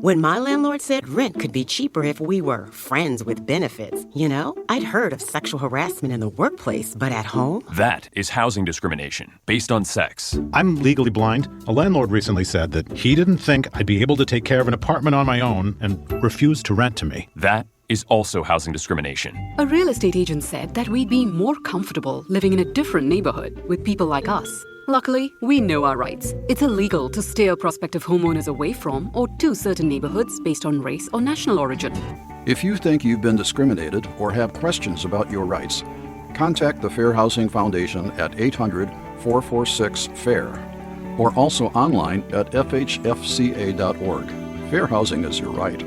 when my landlord said rent could be cheaper if we were friends with benefits. You know, I'd heard of sexual harassment in the workplace, but at home? That is housing discrimination based on sex. I'm legally blind. A landlord recently said that he didn't think I'd be able to take care of an apartment on my own and refused to rent to me. That is also housing discrimination. A real estate agent said that we'd be more comfortable living in a different neighborhood with people like us. Luckily, we know our rights. It's illegal to steer prospective homeowners away from or to certain neighborhoods based on race or national origin. If you think you've been discriminated or have questions about your rights, contact the Fair Housing Foundation at 800-446-FAIR or also online at fhfca.org. Fair housing is your right.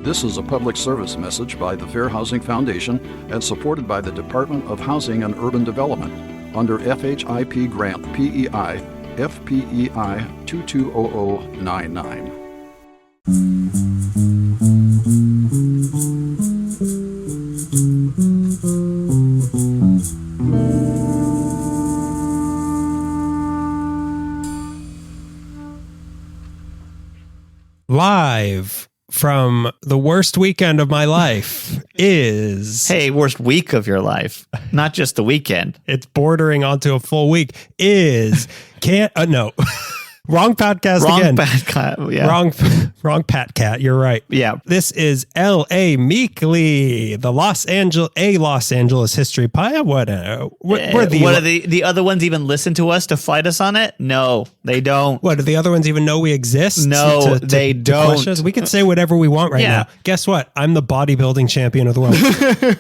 This is a public service message by the Fair Housing Foundation and supported by the Department of Housing and Urban Development under FHIP Grant PEI FPEI 220099. Live from the worst weekend of my life is... Hey, worst week of your life, not just the weekend. It's bordering onto a full week. No. Wrong podcast again. Yeah. Wrong Pat Cat. You're right. Yeah. This is L.A. Meekly, the Los Angeles history pie. What are the other ones even listen to us to fight us on it? No, they don't. What, do the other ones even know we exist? No, they don't. We can say whatever we want now. Guess what? I'm the bodybuilding champion of the world.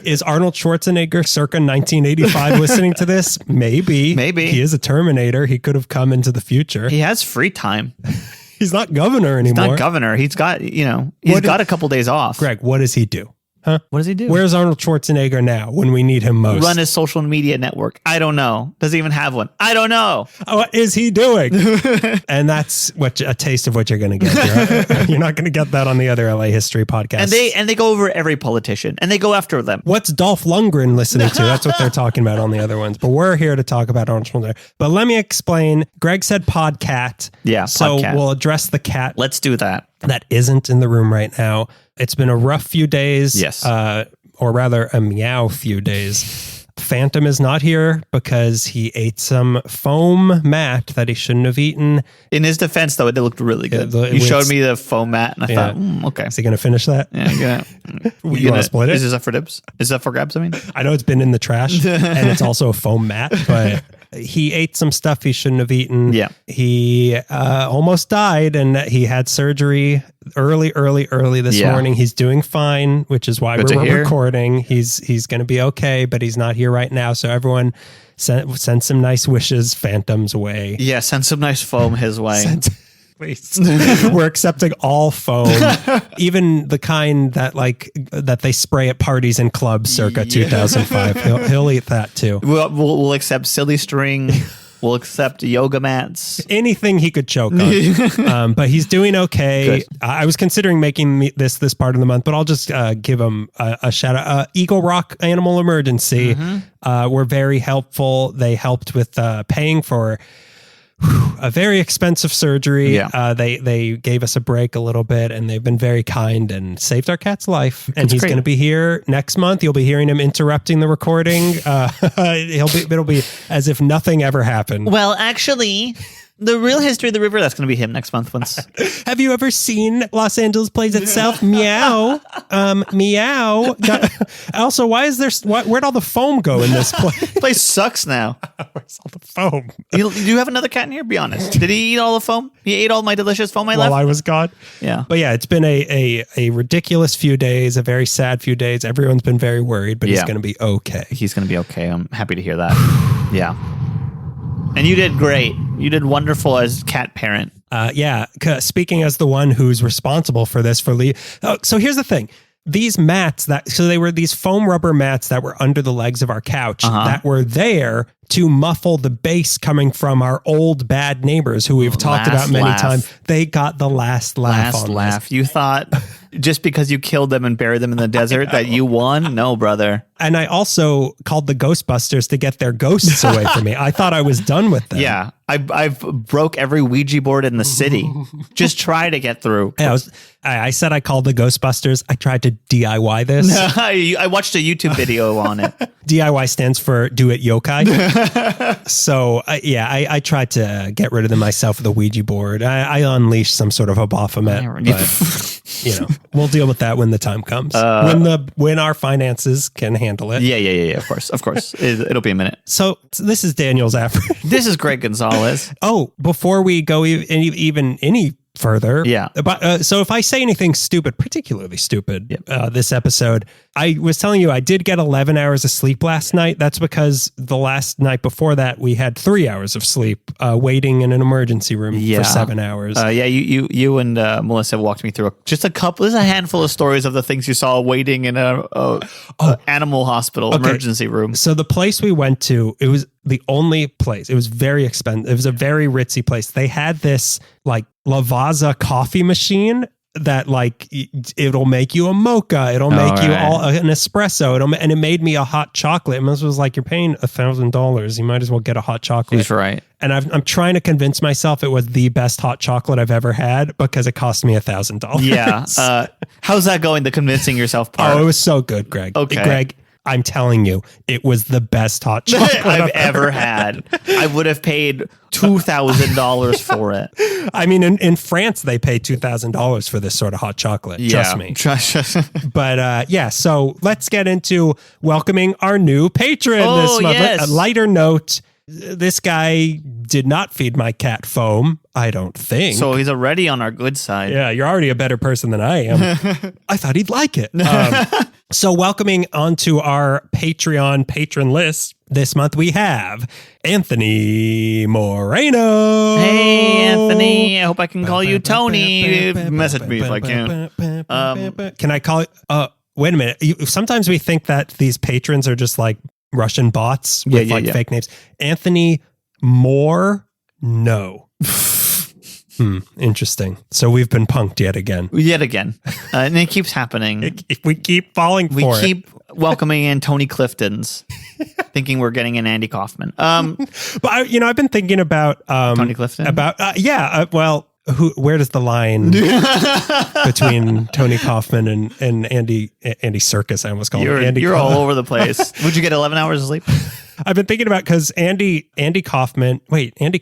Is Arnold Schwarzenegger circa 1985 listening to this? Maybe. He is a Terminator. He could have come into the future. He has free time. He's not governor anymore. He's not governor. He's got, got a couple days off. Greg, what does he do? Huh? What does he do? Where's Arnold Schwarzenegger now when we need him most? Run his social media network. I don't know. Does he even have one? I don't know. What is he doing? And that's a taste of what you're going to get. Right? You're not going to get that on the other LA history podcast. And they go over every politician and they go after them. What's Dolph Lundgren listening to? That's what they're talking about on the other ones. But we're here to talk about Arnold Schwarzenegger. But let me explain. Greg said podcat. Yeah. So podcat. We'll address the cat. Let's do that. That isn't in the room right now. It's been a rough few days. Yes. Or rather a meow few days. Phantom is not here because he ate some foam mat that he shouldn't have eaten. In his defense, though, it looked really good. You showed me the foam mat, and I thought, okay. Is he going to finish that? Yeah, you want to split it? Is this up for dibs? Is that for grabs, I mean? I know it's been in the trash, and it's also a foam mat, but... He ate some stuff he shouldn't have eaten. Yeah. He almost died, and he had surgery early this morning. He's doing fine, which is why we're recording. He's going to be okay, but he's not here right now. So everyone send some nice wishes, Phantom's way. Yeah, send some nice foam his way. Please. We're accepting all foam, even the kind that they spray at parties and clubs circa 2005. He'll eat that too. We'll accept silly string. We'll accept yoga mats. Anything he could choke on. But he's doing okay. I was considering making this part of the month, but I'll just give him a shout out. Eagle Rock Animal Emergency were very helpful. They helped with paying for a very expensive surgery. Yeah. They gave us a break a little bit, and they've been very kind and saved our cat's life. And he's going to be here next month. You'll be hearing him interrupting the recording. It'll be as if nothing ever happened. Well, actually, the real history of the river, that's going to be him next month. Have you ever seen Los Angeles Plays Itself? Meow. Meow. Also, where'd all the foam go in this place? Place sucks now. Where's all the foam? Do you have another cat in here? Be honest. Did he eat all the foam? He ate all my delicious foam I left? While I was gone? Yeah. But yeah, it's been a ridiculous few days, a very sad few days. Everyone's been very worried, but he's going to be okay. He's going to be okay. I'm happy to hear that. Yeah. And you did great. You did wonderful as cat parent. Speaking as the one who's responsible for this, so here's the thing. These mats they were these foam rubber mats that were under the legs of our couch that were there to muffle the bass coming from our old bad neighbors who we've talked about many times. They got the last laugh on this. You thought just because you killed them and buried them in the desert that you won? No, brother. And I also called the Ghostbusters to get their ghosts away from me. I thought I was done with them. Yeah. I've broke every Ouija board in the city. Just try to get through. Yeah, I said I called the Ghostbusters. I tried to DIY this. I watched a YouTube video on it. DIY stands for Do It Yokai. So, I tried to get rid of them myself with a Ouija board. I unleashed some sort of a Baphomet. But, we'll deal with that when the time comes. When our finances can handle it. Yeah. Of course. It'll be a minute. So this is Daniel's effort. This is Greg Gonzalez. Oh, before we go even any further. Yeah. So if I say anything stupid, particularly stupid, this episode, I was telling you I did get 11 hours of sleep last night. That's because the last night before that, we had 3 hours of sleep waiting in an emergency room for 7 hours. You and Melissa walked me through there's a handful of stories of the things you saw waiting in a animal hospital emergency room. So the place we went to, it was the only place. It was very expensive. It was a very ritzy place. They had this like Lavazza coffee machine that like it'll make you a mocha, it'll make you an espresso, and it made me a hot chocolate. And this was like, you're paying $1,000, you might as well get a hot chocolate. He's right. And I'm trying to convince myself it was the best hot chocolate I've ever had because it cost me $1,000. Yeah. How's that going? The convincing yourself part. Oh, it was so good, Greg. Okay, Greg. I'm telling you, it was the best hot chocolate I've ever had. I would have paid $2,000 for it. I mean, in France, they pay $2,000 for this sort of hot chocolate. Trust me. But so let's get into welcoming our new patron this month. Yes. A lighter note. This guy did not feed my cat foam, I don't think. So he's already on our good side. Yeah, you're already a better person than I am. I thought he'd like it. So welcoming onto our Patreon patron list this month, we have Anthony Moreno. Hey, Anthony. I hope I can call you Tony. Message me if I can. Can I call it? Wait a minute. Sometimes we think that these patrons are just like Russian bots with fake names. Anthony Moore? No. Interesting. So we've been punked yet again. And it keeps happening. We keep falling for it. We keep welcoming in Tony Cliftons, thinking we're getting an Andy Kaufman. But I've been thinking about Tony Clifton. Where does the line between Tony Kaufman and Andy Serkis? I almost called him Andy. You're all over the place. Would you get 11 hours of sleep? I've been thinking about because Andy Kaufman, Tony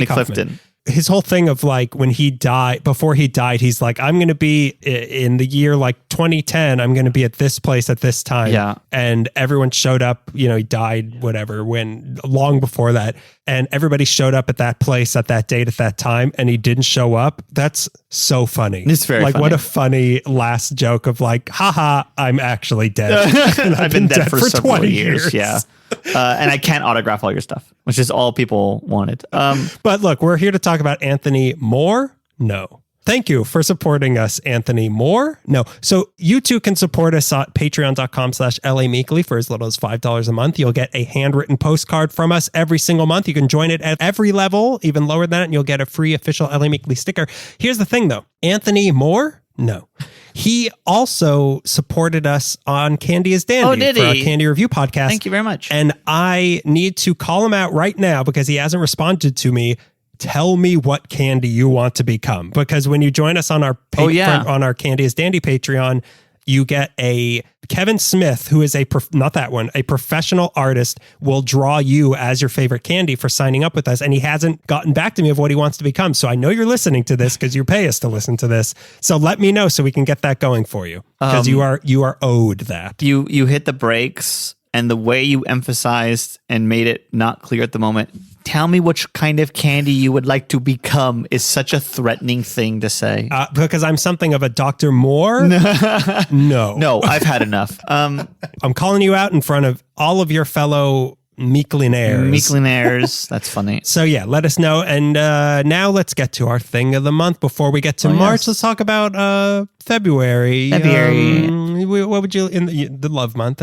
Clifton. His whole thing of like when he died, before he died, he's like, I'm going to be in the year like 2010. I'm going to be at this place at this time. Yeah. And everyone showed up, he died, whatever, long before that. And everybody showed up at that place at that date at that time. And he didn't show up. That's so funny. It's very funny. What a funny last joke of like, haha, I'm actually dead. And I've been dead for 20 years. Yeah. And I can't autograph all your stuff, which is all people wanted. But look, we're here to talk about Anthony Moore. No. Thank you for supporting us, Anthony Moore. No. So you too can support us at patreon.com/LA Meekly for as little as $5 a month. You'll get a handwritten postcard from us every single month. You can join it at every level, even lower than that, and you'll get a free official LA Meekly sticker. Here's the thing though. Anthony Moore? No. He also supported us on Candy is Dandy for our Candy Review podcast. Thank you very much. And I need to call him out right now because he hasn't responded to me. Tell me what candy you want to become. Because when you join us on our on our Candy is Dandy Patreon, you get a Kevin Smith, who is a professional artist, will draw you as your favorite candy for signing up with us. And he hasn't gotten back to me of what he wants to become. So I know you're listening to this because you pay us to listen to this. So let me know so we can get that going for you because you are owed that. You hit the brakes, and the way you emphasized and made it not clear at the moment. Tell me which kind of candy you would like to become is such a threatening thing to say. Because I'm something of a Dr. Moore? No, I've had enough. I'm calling you out in front of all of your fellow Meeklinaires. That's funny. So yeah, let us know. And now let's get to our thing of the month. Before we get to March, yes. Let's talk about February. What would you, in the love month?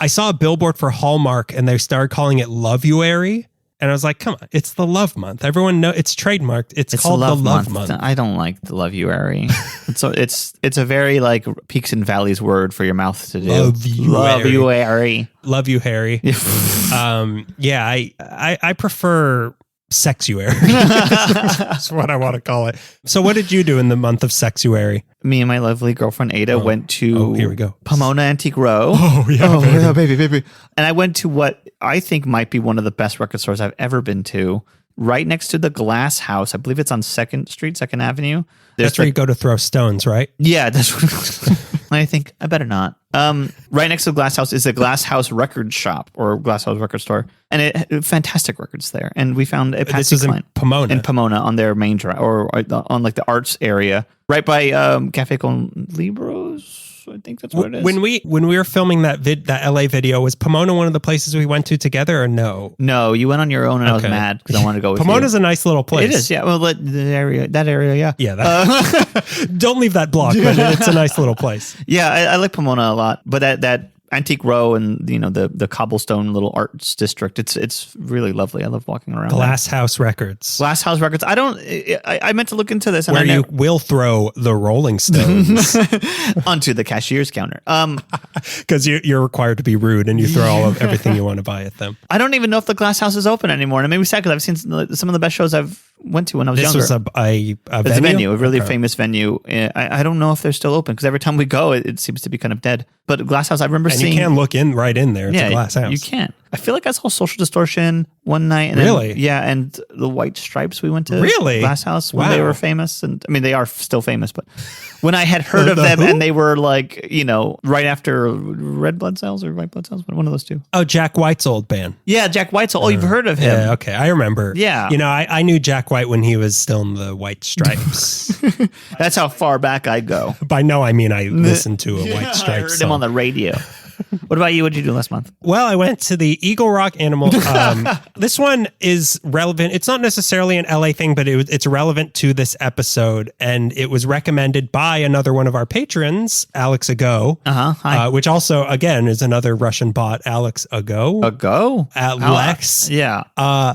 I saw a billboard for Hallmark and they started calling it Love-uary. And I was like, come on, it's the love month. Everyone know it's trademarked. It's called the love month. I don't like the love-you-ary. It's a very like peaks and valleys word for your mouth to do. Love-you-ary. Love you, Harry. Yeah, I prefer sexuary. That's what I want to call it. So what did you do in the month of sexuary? Me and my lovely girlfriend Ada went to here we go. Pomona Antique Row. Baby. And I went to what I think might be one of the best record stores I've ever been to. Right next to the Glass House. I believe it's on 2nd Street, 2nd Avenue. That's where you go to throw stones, right? Yeah, that's what I think. I better not. Right next to the Glass House is the Glass House Record Shop or Glass House Record Store. And it fantastic records there. And we found a This is in Pomona. In Pomona on their main drive or on like the arts area. Right by Cafe Con Libros. I think that's what it is. When we were filming that LA video, was Pomona one of the places we went to together or no? No, you went on your own and I was mad because I wanted to go with Pomona's you. a nice little place. It is, yeah. Well, that area, yeah. Yeah. Don't leave that block, but it's a nice little place. Yeah, I like Pomona a lot, but that Antique Row and the cobblestone little arts district, it's really lovely. I love walking around. Glass House Records. Glass House Records. I meant to look into this. And where you will throw the Rolling Stones onto the cashier's counter. Because you're required to be rude and you throw all of everything you want to buy at them. I don't even know if the Glass House is open anymore. And it made me sad because I've seen some of the best shows I've went to when I was younger. This was a venue, a really famous venue. I don't know if they're still open because every time we go, it seems to be kind of dead. But Glass House, I remember seeing. You can look right in there. It's a Glass House. You can. I feel like I saw Social Distortion one night. And really? Yeah, and the White Stripes we went to. Really? Glass House when they were famous. And I mean, they are still famous, but when I had heard of them and they were like, right after Red Blood Cells or White Blood Cells, one of those two. Oh, Jack White's old band. Yeah, Jack White's old. Oh, you've heard of him. Yeah, okay. I remember. Yeah. I knew Jack White when he was still in the White Stripes. That's how far back I go. By no, I mean I listened to a White Stripes I heard song. him on the radio. What about you? What did you do last month? Well, I went to the Eagle Rock Animal. This one is relevant. It's not necessarily an LA thing, but it's relevant to this episode. And it was recommended by another one of our patrons, Alex Ago. Hi. Which also, again, is another Russian bot, Alex Ago. Ago? Lex. Yeah.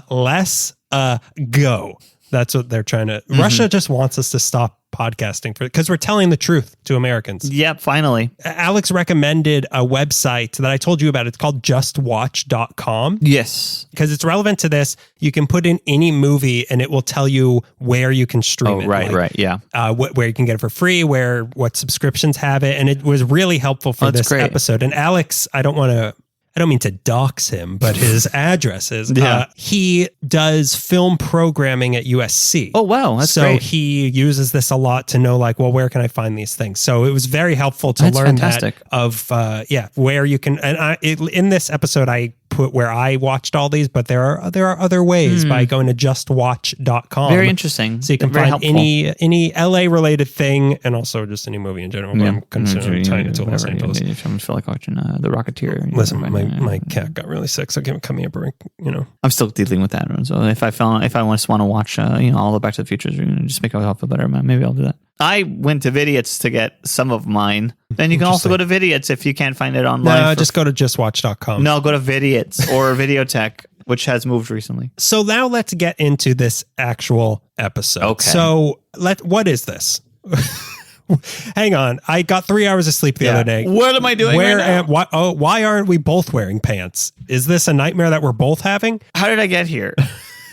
Less go. That's what they're trying to. Mm-hmm. Russia just wants us to stop podcasting because we're telling the truth to Americans. Yep, finally. Alex recommended a website that I told you about. It's called justwatch.com. Yes. Because it's relevant to this. You can put in any movie and it will tell you where you can stream it. Right, yeah. Where you can get it for free, what subscriptions have it. And it was really helpful for this episode. And Alex, I don't mean to dox him, but his address is, he does film programming at USC. Oh, wow. That's great. So he uses this a lot to know where can I find these things? So it was very helpful to learn that of, where you can, and in this episode, I put where I watched all these, but there are other ways by going to justwatch.com. Very interesting. So you can find any LA related thing and also just any movie in general. I'm considering tying it to Los Angeles. I feel like watching The Rocketeer. Listen, my cat got really sick, so give me a break. I'm still dealing with that. So if I just want to watch, all the Back to the Futures, just make myself feel better, maybe I'll do that. I went to Vidiot's to get some of mine. Then you can also go to Vidiot's if you can't find it online. No, just go to justwatch.com. No, go to Vidiot's or Videotech, which has moved recently. So now let's get into this actual episode. Okay. So what is this? Hang on. I got 3 hours of sleep the other day. What am I doing right now? Why aren't we both wearing pants? Is this a nightmare that we're both having? How did I get here?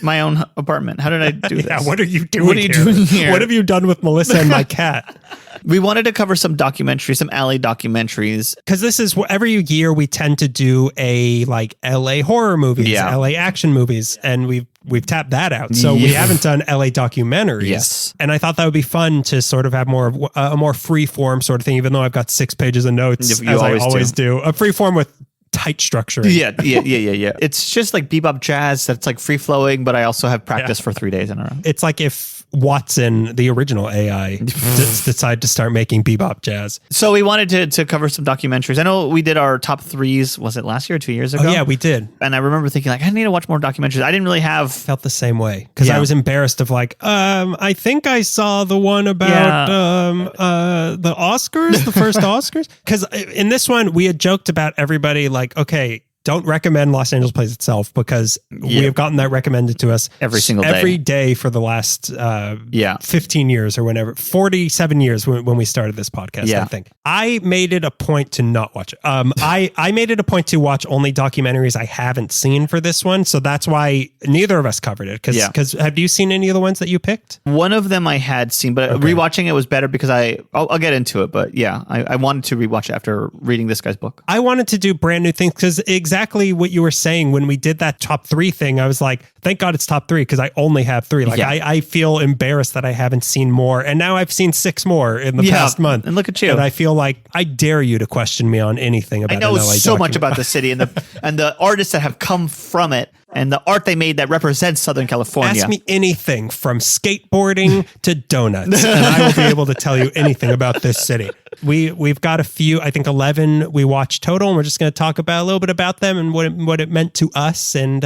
My own apartment. How did I do this? Yeah, what are you doing here? What have you done with Melissa and my cat? We wanted to cover some documentaries, some LA documentaries. Because this is every year we tend to do a LA horror movies, LA action movies, and we've tapped that out. So we haven't done LA documentaries. Yes. And I thought that would be fun to sort of have more of a more free form sort of thing, even though I've got 6 pages of notes, as I always do. A free form with tight structure. Yeah. It's just like bebop jazz that's free flowing, but I also have practice for 3 days in a row. It's like if Watson, the original AI, decided to start making bebop jazz. So we wanted to cover some documentaries. I know we did our top 3s. Was it last year or 2 years ago? Oh, yeah, we did. And I remember thinking I need to watch more documentaries. I didn't really felt the same way because I was embarrassed of I think I saw the one about the Oscars, the first Oscars. Because in this one we had joked about everybody okay, don't recommend Los Angeles Plays itself because we have gotten that recommended to us every single day. Every day for the last 15 years or whenever, 47 years when we started this podcast, I think. I made it a point to not watch it. I made it a point to watch only documentaries I haven't seen for this one. So that's why neither of us covered it. Because have you seen any of the ones that you picked? One of them I had seen, but rewatching it was better because I'll get into it. But yeah, I wanted to rewatch it after reading this guy's book. I wanted to do brand new things because exactly what you were saying when we did that top 3 thing, I was like, thank God it's top 3 because I only have 3. Like I feel embarrassed that I haven't seen more. And now I've seen 6 more in the past month. And look at you. And I feel like I dare you to question me on anything about I know so much about the city and the artists that have come from it and the art they made that represents Southern California. Ask me anything from skateboarding to donuts, and I will be able to tell you anything about this city. We've got a few, I think 11 we watched total, and we're just going to talk about a little bit about them and what it meant to us. And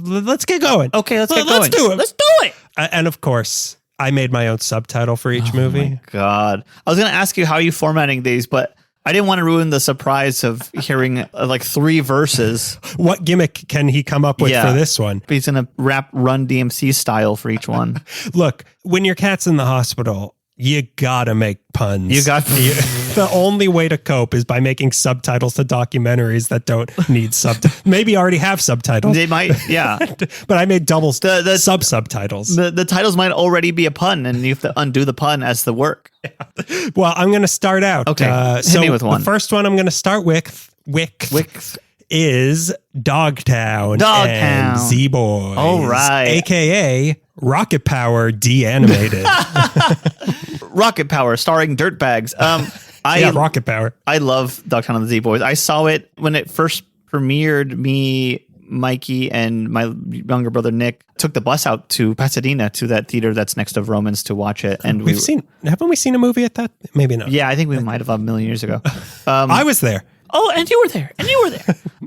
let's get going. Okay, let's get going. Let's do it. Let's do it. And of course, I made my own subtitle for each movie. Oh my God. I was going to ask you how are you formatting these, but I didn't want to ruin the surprise of hearing like 3 verses. What gimmick can he come up with for this one? He's going to rap Run DMC style for each one. Look, when your cat's in the hospital, you gotta make puns. The only way to cope is by making subtitles to documentaries that don't need subtitles. Maybe already have subtitles. They might, yeah. But I made double subtitles. The titles might already be a pun, and you have to undo the pun as the work. Yeah. Well, I'm going to start out. Okay, hit me with one. The first one I'm going to start with is Dogtown and Z-Boys. All right. AKA Rocket Power de-animated. Rocket Power starring dirtbags. Rocket Power. I love Dogtown and the Z-Boys. I saw it when it first premiered. Me, Mikey, and my younger brother Nick took the bus out to Pasadena to that theater that's next to Romans to watch it. And haven't we seen a movie at that? Maybe not. Yeah, I think we might have a million years ago. I was there. Oh, and you were there.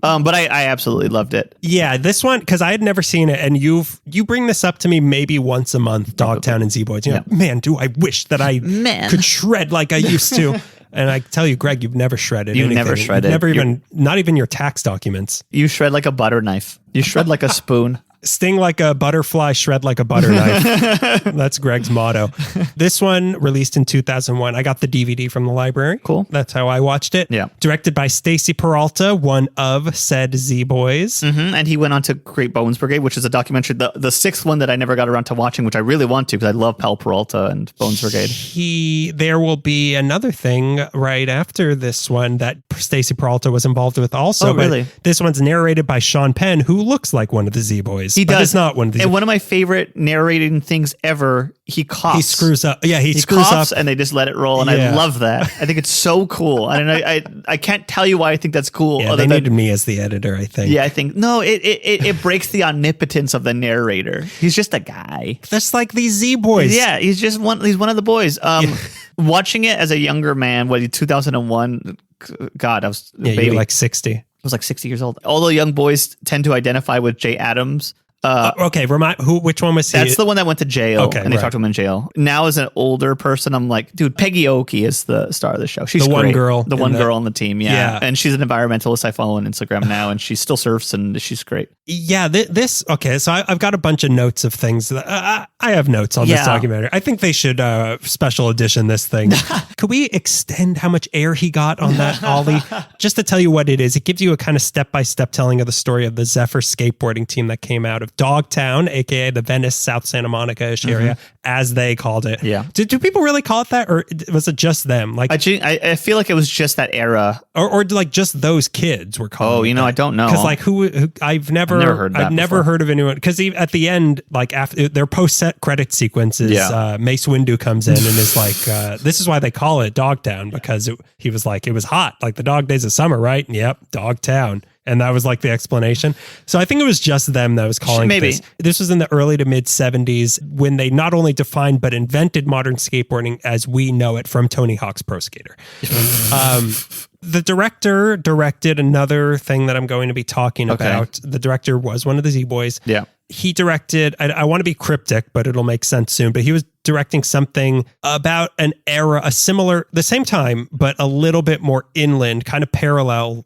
But I absolutely loved it. Yeah, this one, because I had never seen it, and you bring this up to me maybe once a month, Dogtown and Z-Boys. Man, do I wish that I could shred like I used to. And I tell you, Greg, you've never shredded anything. Never shredded. Not even your tax documents. You shred like a butter knife. You shred like a spoon. Sting like a butterfly, shred like a butter knife. That's Greg's motto. This one released in 2001. I got the DVD from the library. Cool. That's how I watched it. Yeah. Directed by Stacy Peralta, one of said Z-Boys. Mm-hmm. And he went on to create Bones Brigade, which is a documentary, the 6th one that I never got around to watching, which I really want to because I love Pal Peralta and Bones Brigade. There will be another thing right after this one that Stacy Peralta was involved with also. Oh, really? This one's narrated by Sean Penn, who looks like one of the Z-Boys. He does. It's not one of these. And one of my favorite narrating things ever, he coughs. He screws up. Yeah, he screws coughs up. And they just let it roll. And I love that. I think it's so cool. And I can't tell you why I think that's cool. Yeah, they needed me as the editor, I think. Yeah, I think. No, it breaks the omnipotence of the narrator. He's just a guy. Just like these Z-Boys. Yeah, he's one of the boys. Watching it as a younger man, 2001, God, I was a baby. You were like 60. I was like 60 years old. All the young boys tend to identify with Jay Adams. Okay, which one was he? That's the one that went to jail, and they right. talked to him in jail. Now, as an older person, I'm like, dude, Peggy Oki is the star of the show. She's the great. one girl. The one girl on the team, yeah. And she's an environmentalist I follow on Instagram now, and she still surfs, and she's great. Yeah, okay, so I've got a bunch of notes of things. I have notes on this documentary. I think they should special edition this thing. Could we extend how much air he got on that ollie? Just to tell you what it is, it gives you a kind of step-by-step telling of the story of the Zephyr skateboarding team that came out of Dogtown, aka the Venice, South Santa Monica-ish area, as they called it. Yeah. Do people really call it that, or was it just them? Like, I feel like it was just that era, or like just those kids were calling. Oh, I don't know, because like who I've never heard of anyone. Because at the end, like after their post-set credit sequences, Mace Windu comes in and is like, "This is why they call it Dogtown, because he was like, it was hot, like the dog days of summer, right?" And yep, Dogtown. And that was like the explanation. So I think it was just them that was calling this. This was in the early to mid 70s when they not only defined but invented modern skateboarding as we know it from Tony Hawk's Pro Skater. The director directed another thing that I'm going to be talking about. The director was one of the Z-Boys. Yeah. He directed, I want to be cryptic, but it'll make sense soon, but he was directing something about an era, the same time, but a little bit more inland, kind of parallel,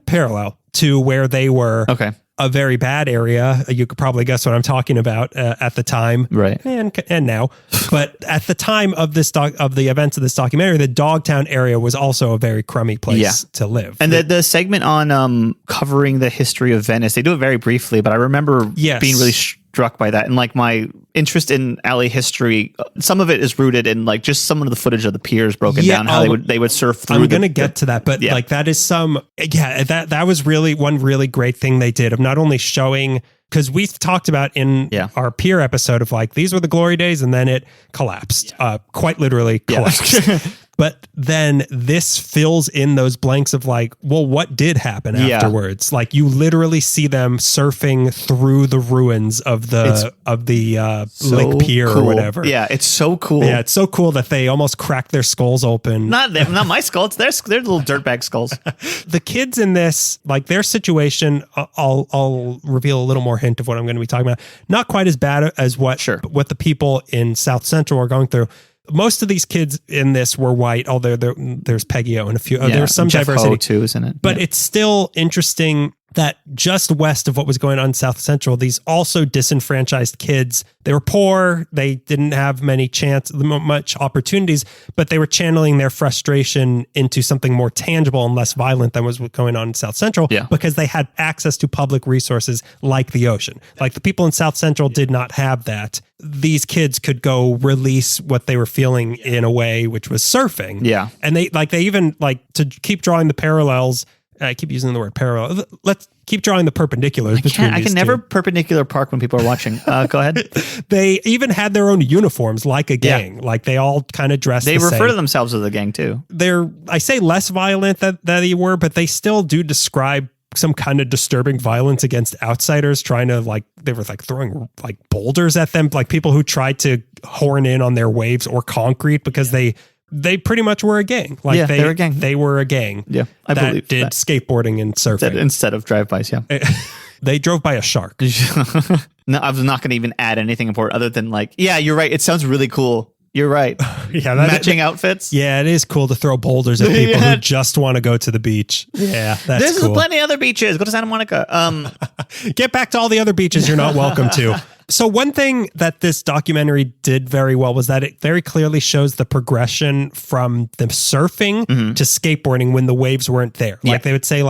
parallel to where they were. Okay. A very bad area. You could probably guess what I'm talking about at the time, right? And now, but at the time of of the events of this documentary, the Dogtown area was also a very crummy place to live. And the segment on covering the history of Venice, they do it very briefly, but I remember being really struck by that, and like my interest in LA history, some of it is rooted in like just some of the footage of the piers broken down, how they would surf through. I'm going to get to that, but like that is that was really one really great thing they did of not only showing, because we've talked about in our pier episode of like, these were the glory days and then it collapsed, quite literally collapsed. But then this fills in those blanks of like, well, what did happen afterwards? Like you literally see them surfing through the ruins of the Lake Pier or whatever. Yeah, it's so cool. Yeah, it's so cool that they almost crack their skulls open. Not my skull. It's their little dirtbag skulls. The kids in this, like their situation, I'll reveal a little more hint of what I'm going to be talking about. Not quite as bad as what the people in South Central are going through. Most of these kids in this were white, although there's Peggio and a few. There's some Jeff diversity Ho too, isn't it? But it's still interesting that just west of what was going on in South Central, these also disenfranchised kids, they were poor, they didn't have much opportunities, but they were channeling their frustration into something more tangible and less violent than was going on in South Central because they had access to public resources like the ocean. Like the people in South Central did not have that. These kids could go release what they were feeling in a way, which was surfing. Yeah. And they even to keep drawing the parallels. I keep using the word parallel. Let's keep drawing the perpendiculars. I can never perpendicular park when people are watching. Go ahead. They even had their own uniforms, like a gang. Like they all kind of dressed. They refer same. to themselves as a gang too. I say less violent than they were, but they still do describe some kind of disturbing violence against outsiders, trying to they were throwing boulders at them, like people who tried to horn in on their waves or concrete because they pretty much were a gang. They were a gang. They were a gang. Yeah, I believe did skateboarding and surfing instead of drive-bys. Yeah, they drove by a shark. No, I was not going to even add anything important other than you're right. It sounds really cool. You're right. Matching outfits. Yeah, it is cool to throw boulders at people who just want to go to the beach. Yeah, that's There's cool. plenty of other beaches. Go to Santa Monica. Get back to all the other beaches you're not welcome to. So one thing that this documentary did very well was that it very clearly shows the progression from the surfing to skateboarding when the waves weren't there. Like they would say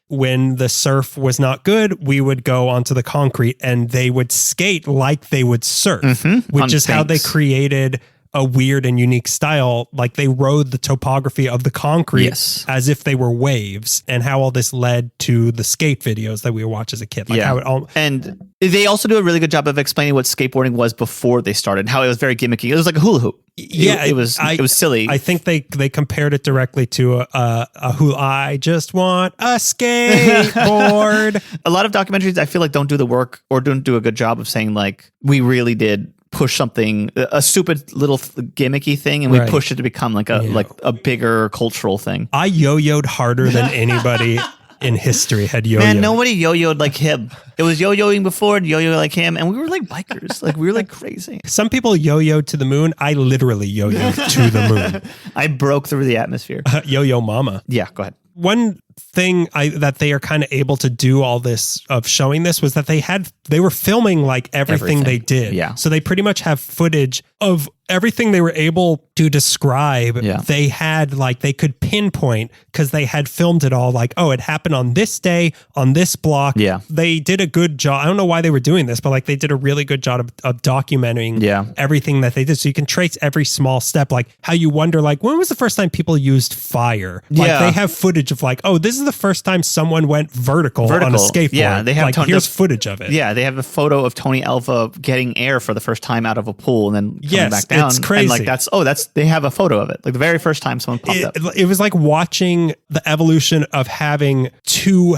when the surf was not good, we would go onto the concrete and they would skate like they would surf, which is how they created a weird and unique style. Like they rode the topography of the concrete as if they were waves, and how all this led to the skate videos that we would watch as a kid. How it all. And they also do a really good job of explaining what skateboarding was before they started, how it was very gimmicky. It was like a hula hoop. Yeah, it was silly. I think they compared it directly to a hula. I just want a skateboard. A lot of documentaries I feel like don't do the work or don't do a good job of saying we really did push something, a stupid little gimmicky thing, and we pushed it to become a bigger cultural thing. I yo-yoed harder than anybody in history had yo-yoed. Man, nobody yo-yoed like him. It was yo-yoing before and yo-yo like him, and we were like bikers. We were crazy. Some people yo-yoed to the moon. I literally yo-yoed to the moon. I broke through the atmosphere. Yo-yo mama. Yeah, go ahead. One thing that they are kind of able to do all this of showing this was that they were filming everything they did. Yeah. So they pretty much have footage of everything they were able to describe. Yeah. They had they could pinpoint because they had filmed it all it happened on this day on this block. Yeah. They did a good job. I don't know why they were doing this, but they did a really good job of documenting everything that they did. So you can trace every small step, how you wonder when was the first time people used fire? They have footage of this is the first time someone went vertical on a skateboard. Yeah, they have here's footage of it. Yeah, they have a photo of Tony Alva getting air for the first time out of a pool and then coming back down. It's crazy. And they have a photo of it. The very first time someone popped up. It was like watching the evolution of having two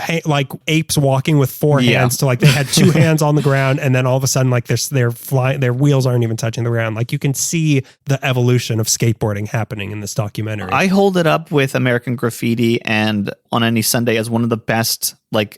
apes walking with four hands to they had two hands on the ground, and then all of a sudden they're flying, their wheels aren't even touching the ground. You can see the evolution of skateboarding happening in this documentary. I hold it up with American Graffiti and On Any Sunday as one of the best.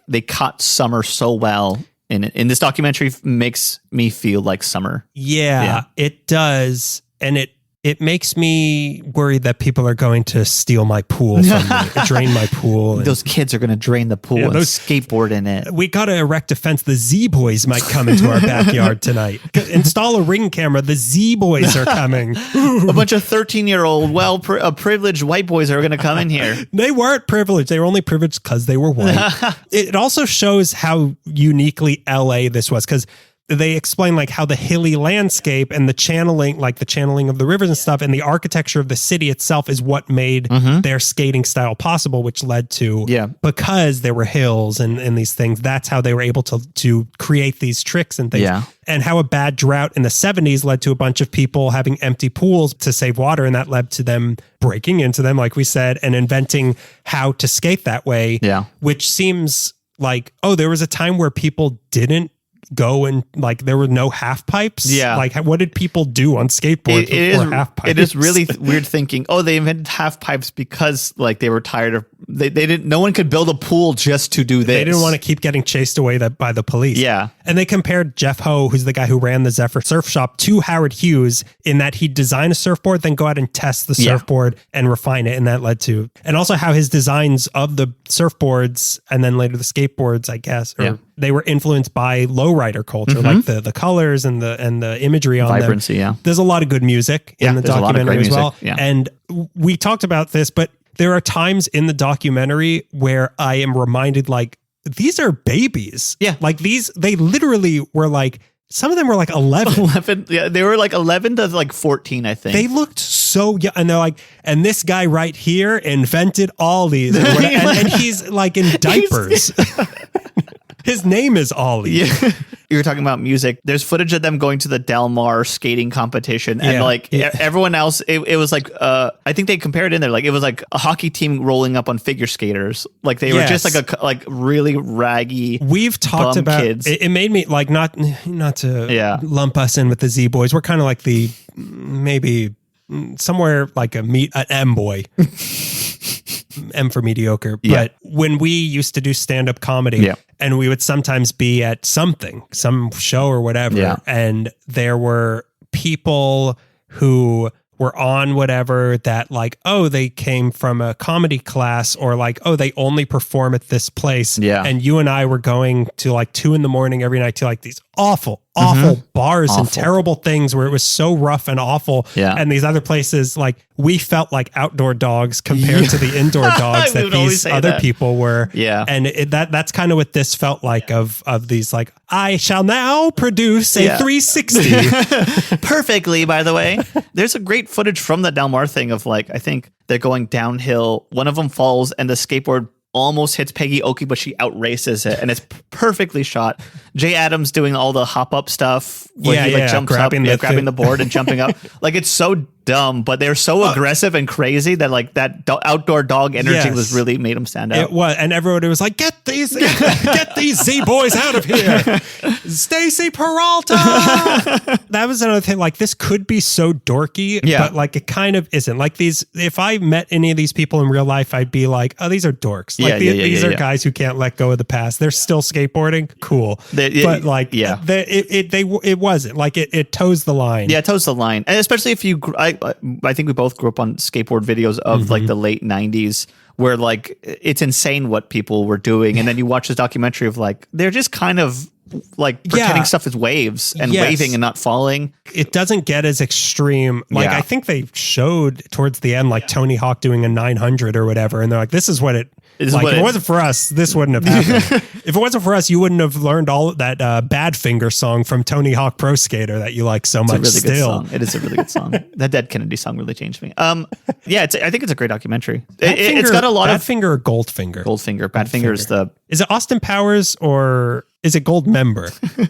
They caught summer so well in this documentary makes me feel like summer. Yeah, it does. And it makes me worried that people are going to steal my pool from me, drain my pool. Those kids are going to drain the pool and skateboard in it. We got to erect a fence. The Z-Boys might come into our backyard tonight. Install a Ring camera. The Z-Boys are coming. A bunch of 13-year-old, privileged white boys are going to come in here. They weren't privileged. They were only privileged because they were white. It also shows how uniquely LA this was, because they explain like how the hilly landscape and the channeling of the rivers and stuff, and the architecture of the city itself is what made their skating style possible, which led to, because there were hills and these things, that's how they were able to create these tricks and things. Yeah. And how a bad drought in the 70s led to a bunch of people having empty pools to save water, and that led to them breaking into them, like we said, and inventing how to skate that way. Yeah. Which seems like, there was a time where people didn't go and like there were no half pipes. Yeah. Like what did people do on skateboards before half pipes? It is really weird thinking, they invented half pipes because like they were tired of they didn't no one could build a pool just to do this. They didn't want to keep getting chased away by the police. Yeah. And they compared Jeff Ho, who's the guy who ran the Zephyr Surf Shop, to Howard Hughes in that he'd design a surfboard, then go out and test the surfboard and refine it. And that led to, and also how his designs of the surfboards and then later the skateboards, I guess, they were influenced by lowrider culture, like the colors and the imagery on vibrancy. them. There's a lot of good music in the documentary as well. Yeah. And we talked about this, but there are times in the documentary where I am reminded, like, these are babies. Yeah. Like they literally were like, some of them were like 11. Yeah, they were like 11 to like 14, I think. They looked so young. And they're like, and this guy right here invented all these. And he's like in diapers. His name is Ollie. Yeah. You were talking about music. There's footage of them going to the Del Mar skating competition. And everyone else, it was like, I think they compared in there. Like it was like a hockey team rolling up on figure skaters. Like they were just like really raggy. We've talked about kids. It made me like, not to lump us in with the Z boys. We're kind of like the, maybe somewhere like an M boy. M for mediocre. But when we used to do stand-up comedy and we would sometimes be at some show or whatever, and there were people who were on whatever that like, they came from a comedy class, or like, they only perform at this place. Yeah. And you and I were going to like 2 a.m. every night to like these awful bars and terrible things where it was so rough and awful. Yeah. And these other places, like we felt like outdoor dogs compared to the indoor dogs that these other people were. Yeah. And that's kind of what this felt like of these, like, I shall now produce a 360. Perfectly, by the way. There's a great footage from the Del Mar thing of like, I think they're going downhill. One of them falls and the skateboard almost hits Peggy Oki, but she outraces it, and it's perfectly shot. Jay Adams doing all the hop up stuff where he like jumps up, grabbing the board and jumping up. Like it's so dumb, but they're so aggressive and crazy that like that outdoor dog energy was really made them stand out. It was, and everyone was like, "Get these Z boys out of here, Stacy Peralta." That was another thing. Like this could be so dorky, but like it kind of isn't. Like these, if I met any of these people in real life, I'd be like, "Oh, these are dorks." Like these are guys who can't let go of the past. They're still skateboarding. Cool. But like, it wasn't like it toes the line. Yeah, it toes the line, and especially if you, I think we both grew up on skateboard videos of like the late 90s, where like it's insane what people were doing, and then you watch this documentary of like they're just kind of like pretending stuff is waves and waving and not falling. It doesn't get as extreme. Like I think they showed towards the end like Tony Hawk doing a 900 or whatever, and they're like, this is what it. Like, if it wasn't for us, this wouldn't have happened. If it wasn't for us, you wouldn't have learned all that Badfinger song from Tony Hawk Pro Skater that you like so much. It's a really still. Good song. It is a really good song. That Dead Kennedy song really changed me. I think it's a great documentary. It's got a lot of Badfinger or Goldfinger. Badfinger is the. Is it Austin Powers or is it Gold Member?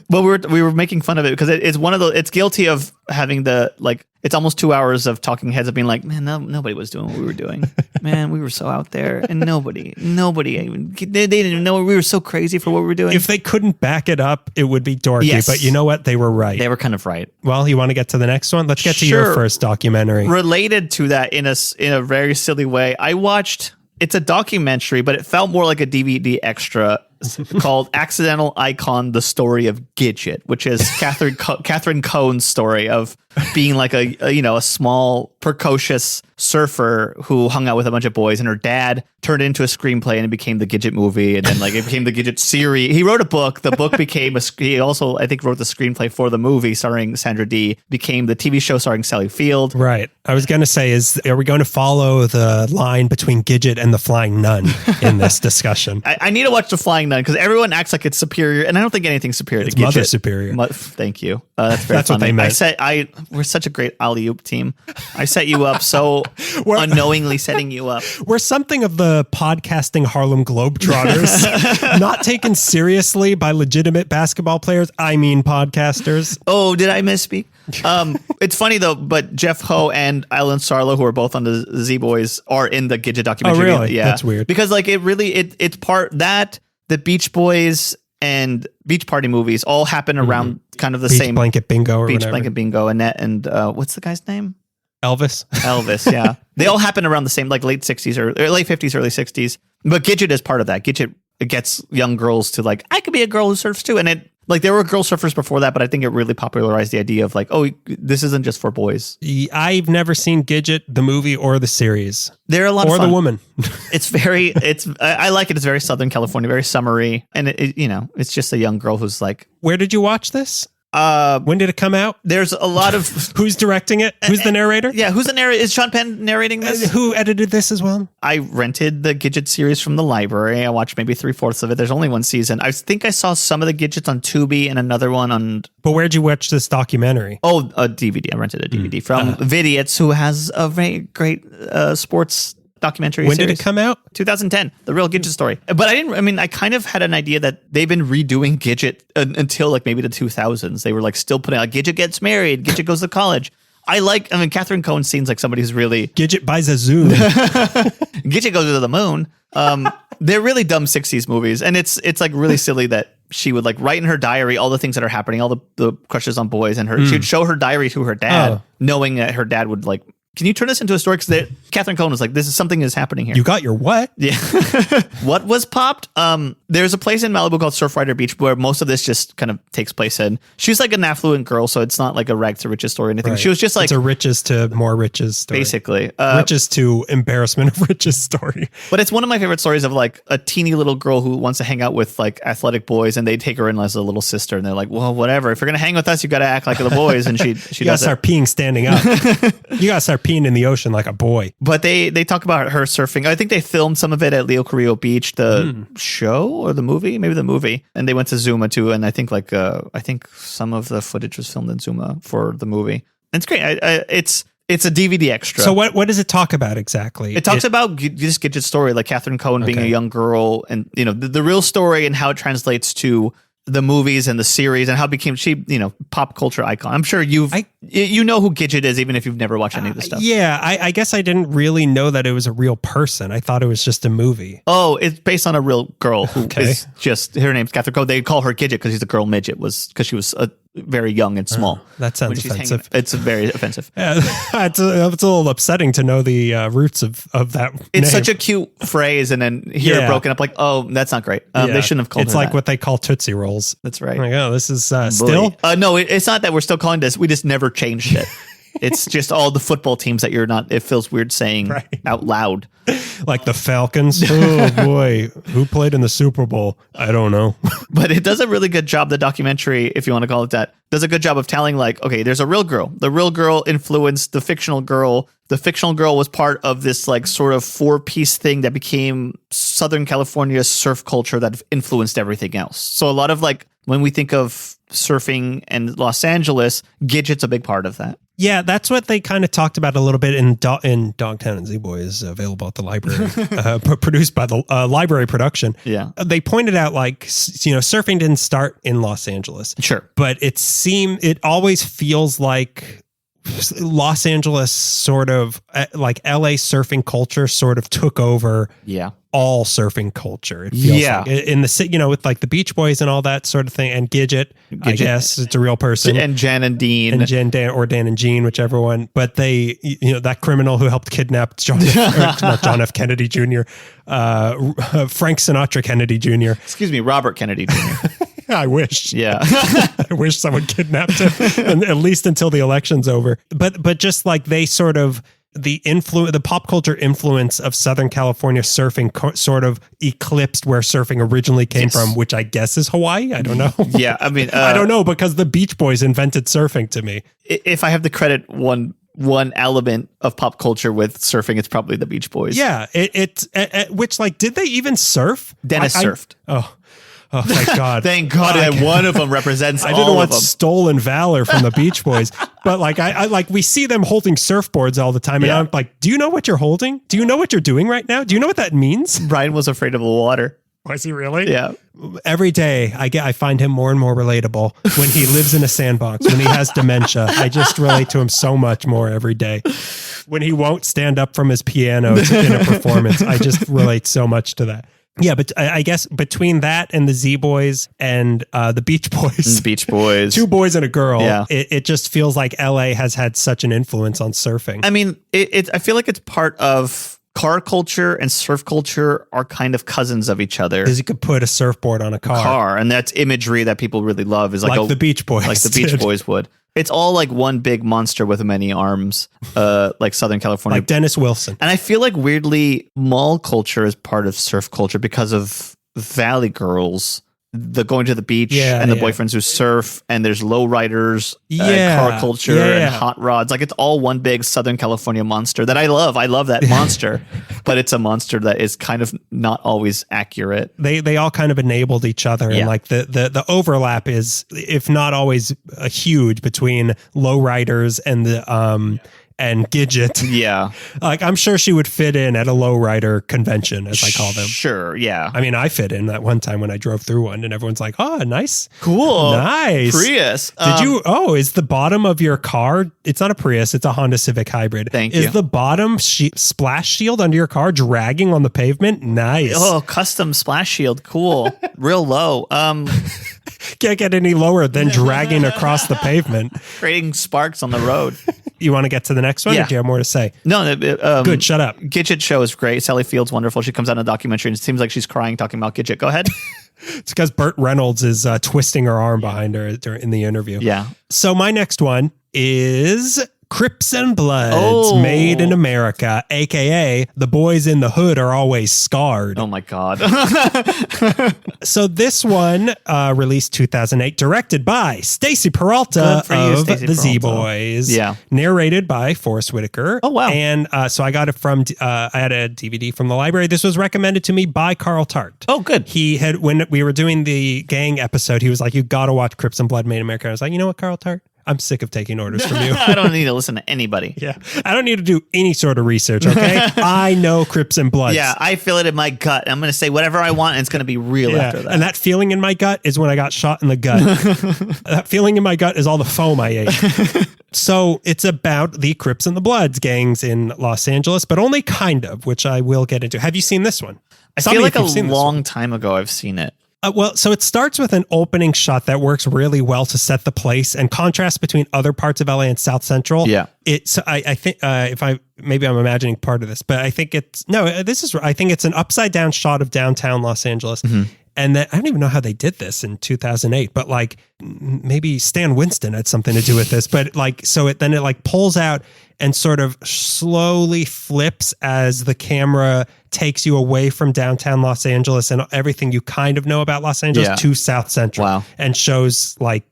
Well, we were making fun of it because it's one of the. It's guilty of having the like. It's almost 2 hours of talking heads of being like, man, nobody was doing what we were doing. Man, we were so out there, and nobody even they didn't even know we were so crazy for what we were doing. If they couldn't back it up, it would be dorky. Yes. But you know what? They were right. They were kind of right. Well, you want to get to the next one? Let's get to your first documentary. Related to that in a very silly way, I watched. It's a documentary, but it felt more like a DVD extra called Accidental Icon, The Story of Gidget, which is Catherine Cohn's story of being like a small, precocious surfer who hung out with a bunch of boys, and her dad turned it into a screenplay and it became the Gidget movie, and then like it became the Gidget series. He wrote a book. The book became he also, I think, wrote the screenplay for the movie starring Sandra Dee, became the TV show starring Sally Field. Right. I was going to say, are we going to follow the line between Gidget and the Flying Nun in this discussion? I need to watch the Flying Nun because everyone acts like it's superior, and I don't think anything's superior to Gidget. Mother superior. Thank you. That's very That's funny. what they meant. We're such a great alley-oop team. I set you up so unknowingly setting you up. We're something of the podcasting Harlem Globetrotters, not taken seriously by legitimate basketball players. I mean podcasters. Oh, did I misspeak? It's funny though, but Jeff Ho and Alan Sarlo, who are both on the Z Boys, are in the Gidget documentary. Oh, really? Yeah, That's weird. Because like it's part that the Beach Boys and Beach Party movies all happen around kind of the Beach same Blanket Bingo or Beach whatever. Blanket Bingo, Annette and what's the guy's name? Elvis. Yeah. They all happen around the same, like late 60s or late 50s, early 60s. But Gidget is part of that. Gidget gets young girls to like, I could be a girl who surfs too. And it, like, there were girl surfers before that, but I think it really popularized the idea of like, oh, this isn't just for boys. I've never seen Gidget, the movie or the series. They're a lot of fun. Or the woman. I like it. It's very Southern California, very summery. And it's just a young girl who's like. Where did you watch this? When did it come out? There's a lot of who's directing it? Who's the narrator? Yeah, who's the narrator? Is Sean Penn narrating this? Who edited this as well? I rented the Gidget series from the library. I watched maybe 3/4 of it. There's only one season. I think I saw some of the Gidgets on Tubi and another one on. But where'd you watch this documentary? Oh, a DVD. I rented a DVD from Vidiot's, who has a very great sports documentary When series. did it come out? 2010, the real Gidget story. But I kind of had an idea that they've been redoing Gidget until like maybe the 2000s. They were like still putting out Gidget gets married, Gidget goes to college. Catherine Cohen seems like somebody who's really... Gidget buys a Zoom. Gidget goes to the moon. They're really dumb 60s movies. And it's like really silly that she would like write in her diary all the things that are happening, all the crushes on boys, and she would show her diary to her dad, knowing that her dad would like, can you turn this into a story? Because Catherine Cohen was like, something is happening here. You got your what? Yeah. What was popped? There's a place in Malibu called Surfrider Beach where most of this just kind of takes place in. She's like an affluent girl, so it's not like a rags to riches story or anything. Right. She was just like... It's a riches to more riches story. Basically. Riches to embarrassment of riches story. But it's one of my favorite stories of like a teeny little girl who wants to hang out with like athletic boys, and they take her in as a little sister, and they're like, well, whatever. If you're going to hang with us, you got to act like the boys. And she you got to start peeing standing up. You got to start peeing in the ocean like a boy. But they talk about her surfing. I think they filmed some of it at Leo Carrillo Beach, the show or the movie, maybe the movie. And they went to Zuma too. And I think some of the footage was filmed in Zuma for the movie. And it's great. It's a DVD extra. So what does it talk about exactly? It talks about this Gidget story, like Catherine Cohen being a young girl, and the real story and how it translates to the movies and the series and how it became pop culture icon. I'm sure you know who Gidget is, even if you've never watched any of this stuff. Yeah, I guess I didn't really know that it was a real person. I thought it was just a movie. Oh, it's based on a real girl who is just, her name's Catherine Cohen. They call her Gidget because she's a girl midget, because she was very young and small. That sounds offensive. It's very offensive. Yeah, it's a little upsetting to know the roots of that It's name. such a cute phrase, and then hear it broken up like, oh, that's not great. They shouldn't have called it. It's like what they call Tootsie Rolls. That's right. Like, oh, this is still? No, it's not that we're still calling this. We just never changed it. It's just all the football teams that you're not, it feels weird saying out loud. Like the Falcons. Oh boy, who played in the Super Bowl? I don't know. But it does a really good job, the documentary, if you want to call it that, does a good job of telling like, okay, there's a real girl. The real girl influenced the fictional girl. The fictional girl was part of this like sort of 4-piece thing that became Southern California surf culture that influenced everything else. So a lot of like, when we think of surfing and Los Angeles, Gidget's a big part of that. Yeah, that's what they kind of talked about a little bit in Dogtown, and Z-Boys, available at the library, produced by the library production. Yeah. They pointed out like, surfing didn't start in Los Angeles. Sure. But it always feels like Los Angeles sort of like LA surfing culture sort of took over all surfing culture. It feels like in the city, with like the Beach Boys and all that sort of thing, and Gidget, I guess it's a real person, and Jan and Dean, and Dan and Jean, whichever one. But they, that criminal who helped kidnap not John F. Kennedy Jr., Frank Sinatra Kennedy Jr. Excuse me, Robert Kennedy Jr. I wish. Yeah. I wish someone kidnapped him, and at least until the election's over. But just like they sort of, the pop culture influence of Southern California surfing sort of eclipsed where surfing originally came from, which I guess is Hawaii. I don't know. Yeah. I mean, I don't know, because the Beach Boys invented surfing to me. If I have to credit one element of pop culture with surfing, it's probably the Beach Boys. Yeah. Which, like, did they even surf? Dennis surfed. Oh, thank God. Thank God that one of them represents all of them. I didn't want stolen valor from the Beach Boys, but like I like, we see them holding surfboards all the time, and I'm like, do you know what you're holding? Do you know what you're doing right now? Do you know what that means? Brian was afraid of the water. Was he really? Yeah. Every day I find him more and more relatable when he lives in a sandbox, when he has dementia. I just relate to him so much more every day. When he won't stand up from his piano in a performance, I just relate so much to that. Yeah, but I guess between that and the Z Boys and the Beach Boys, two boys and a girl, it just feels like LA has had such an influence on surfing. I mean, I feel like it's part of car culture, and surf culture are kind of cousins of each other. Because you could put a surfboard on a car. And that's imagery that people really love. Is like the Beach Boys. Like the Beach Boys would. It's all like one big monster with many arms, like Southern California. Like Dennis Wilson. And I feel like weirdly, mall culture is part of surf culture because of Valley Girls, the going to the beach and the boyfriends who surf, and there's lowriders, car culture, and hot rods. Like, it's all one big Southern California monster that I love. I love that monster, but it's a monster that is kind of not always accurate. They all kind of enabled each other, and like the overlap is, if not always huge, between lowriders and the and Gidget. Yeah. Like, I'm sure she would fit in at a lowrider convention, as I call them. Sure, yeah. I mean, I fit in that one time when I drove through one, and everyone's like, oh, nice. Cool. Nice. Prius. Is the bottom of your car, it's not a Prius, it's a Honda Civic Hybrid. Thank you. Is the bottom splash shield under your car dragging on the pavement? Nice. Oh, custom splash shield. Cool. Real low. Can't get any lower than dragging across the pavement. Creating sparks on the road. You want to get to the next one? Or do you have more to say? No. Good, shut up. Gidget show is great. Sally Field's wonderful. She comes out in a documentary, and it seems like she's crying talking about Gidget. Go ahead. It's because Burt Reynolds is twisting her arm behind her in the interview. Yeah. So my next one is Crips and Bloods, Made in America, a.k.a. the boys in the hood are always scarred. Oh, my God. So this one, released 2008, directed by Stacey Peralta of the Z-Boys. Yeah. Narrated by Forrest Whitaker. Oh, wow. And so I got it from, I had a DVD from the library. This was recommended to me by Carl Tart. Oh, good. He had, when we were doing the gang episode, he was like, you got to watch Crips and Blood, Made in America. I was like, you know what, Carl Tart? I'm sick of taking orders from you. I don't need to listen to anybody. Yeah. I don't need to do any sort of research, okay? I know Crips and Bloods. Yeah, I feel it in my gut. I'm going to say whatever I want, and it's going to be real after that. And that feeling in my gut is when I got shot in the gut. That feeling in my gut is all the foam I ate. So it's about the Crips and the Bloods gangs in Los Angeles, but only kind of, which I will get into. Have you seen this one? I feel like a long time ago I've seen it. So it starts with an opening shot that works really well to set the place and contrast between other parts of LA and South Central. Yeah. I think maybe I'm imagining part of this, but I think I think it's an upside down shot of downtown Los Angeles. Mm-hmm. And that, I don't even know how they did this in 2008, but like maybe Stan Winston had something to do with this. But like, so it like pulls out and sort of slowly flips as the camera takes you away from downtown Los Angeles and everything you kind of know about Los Angeles to South Central. Wow. And shows like,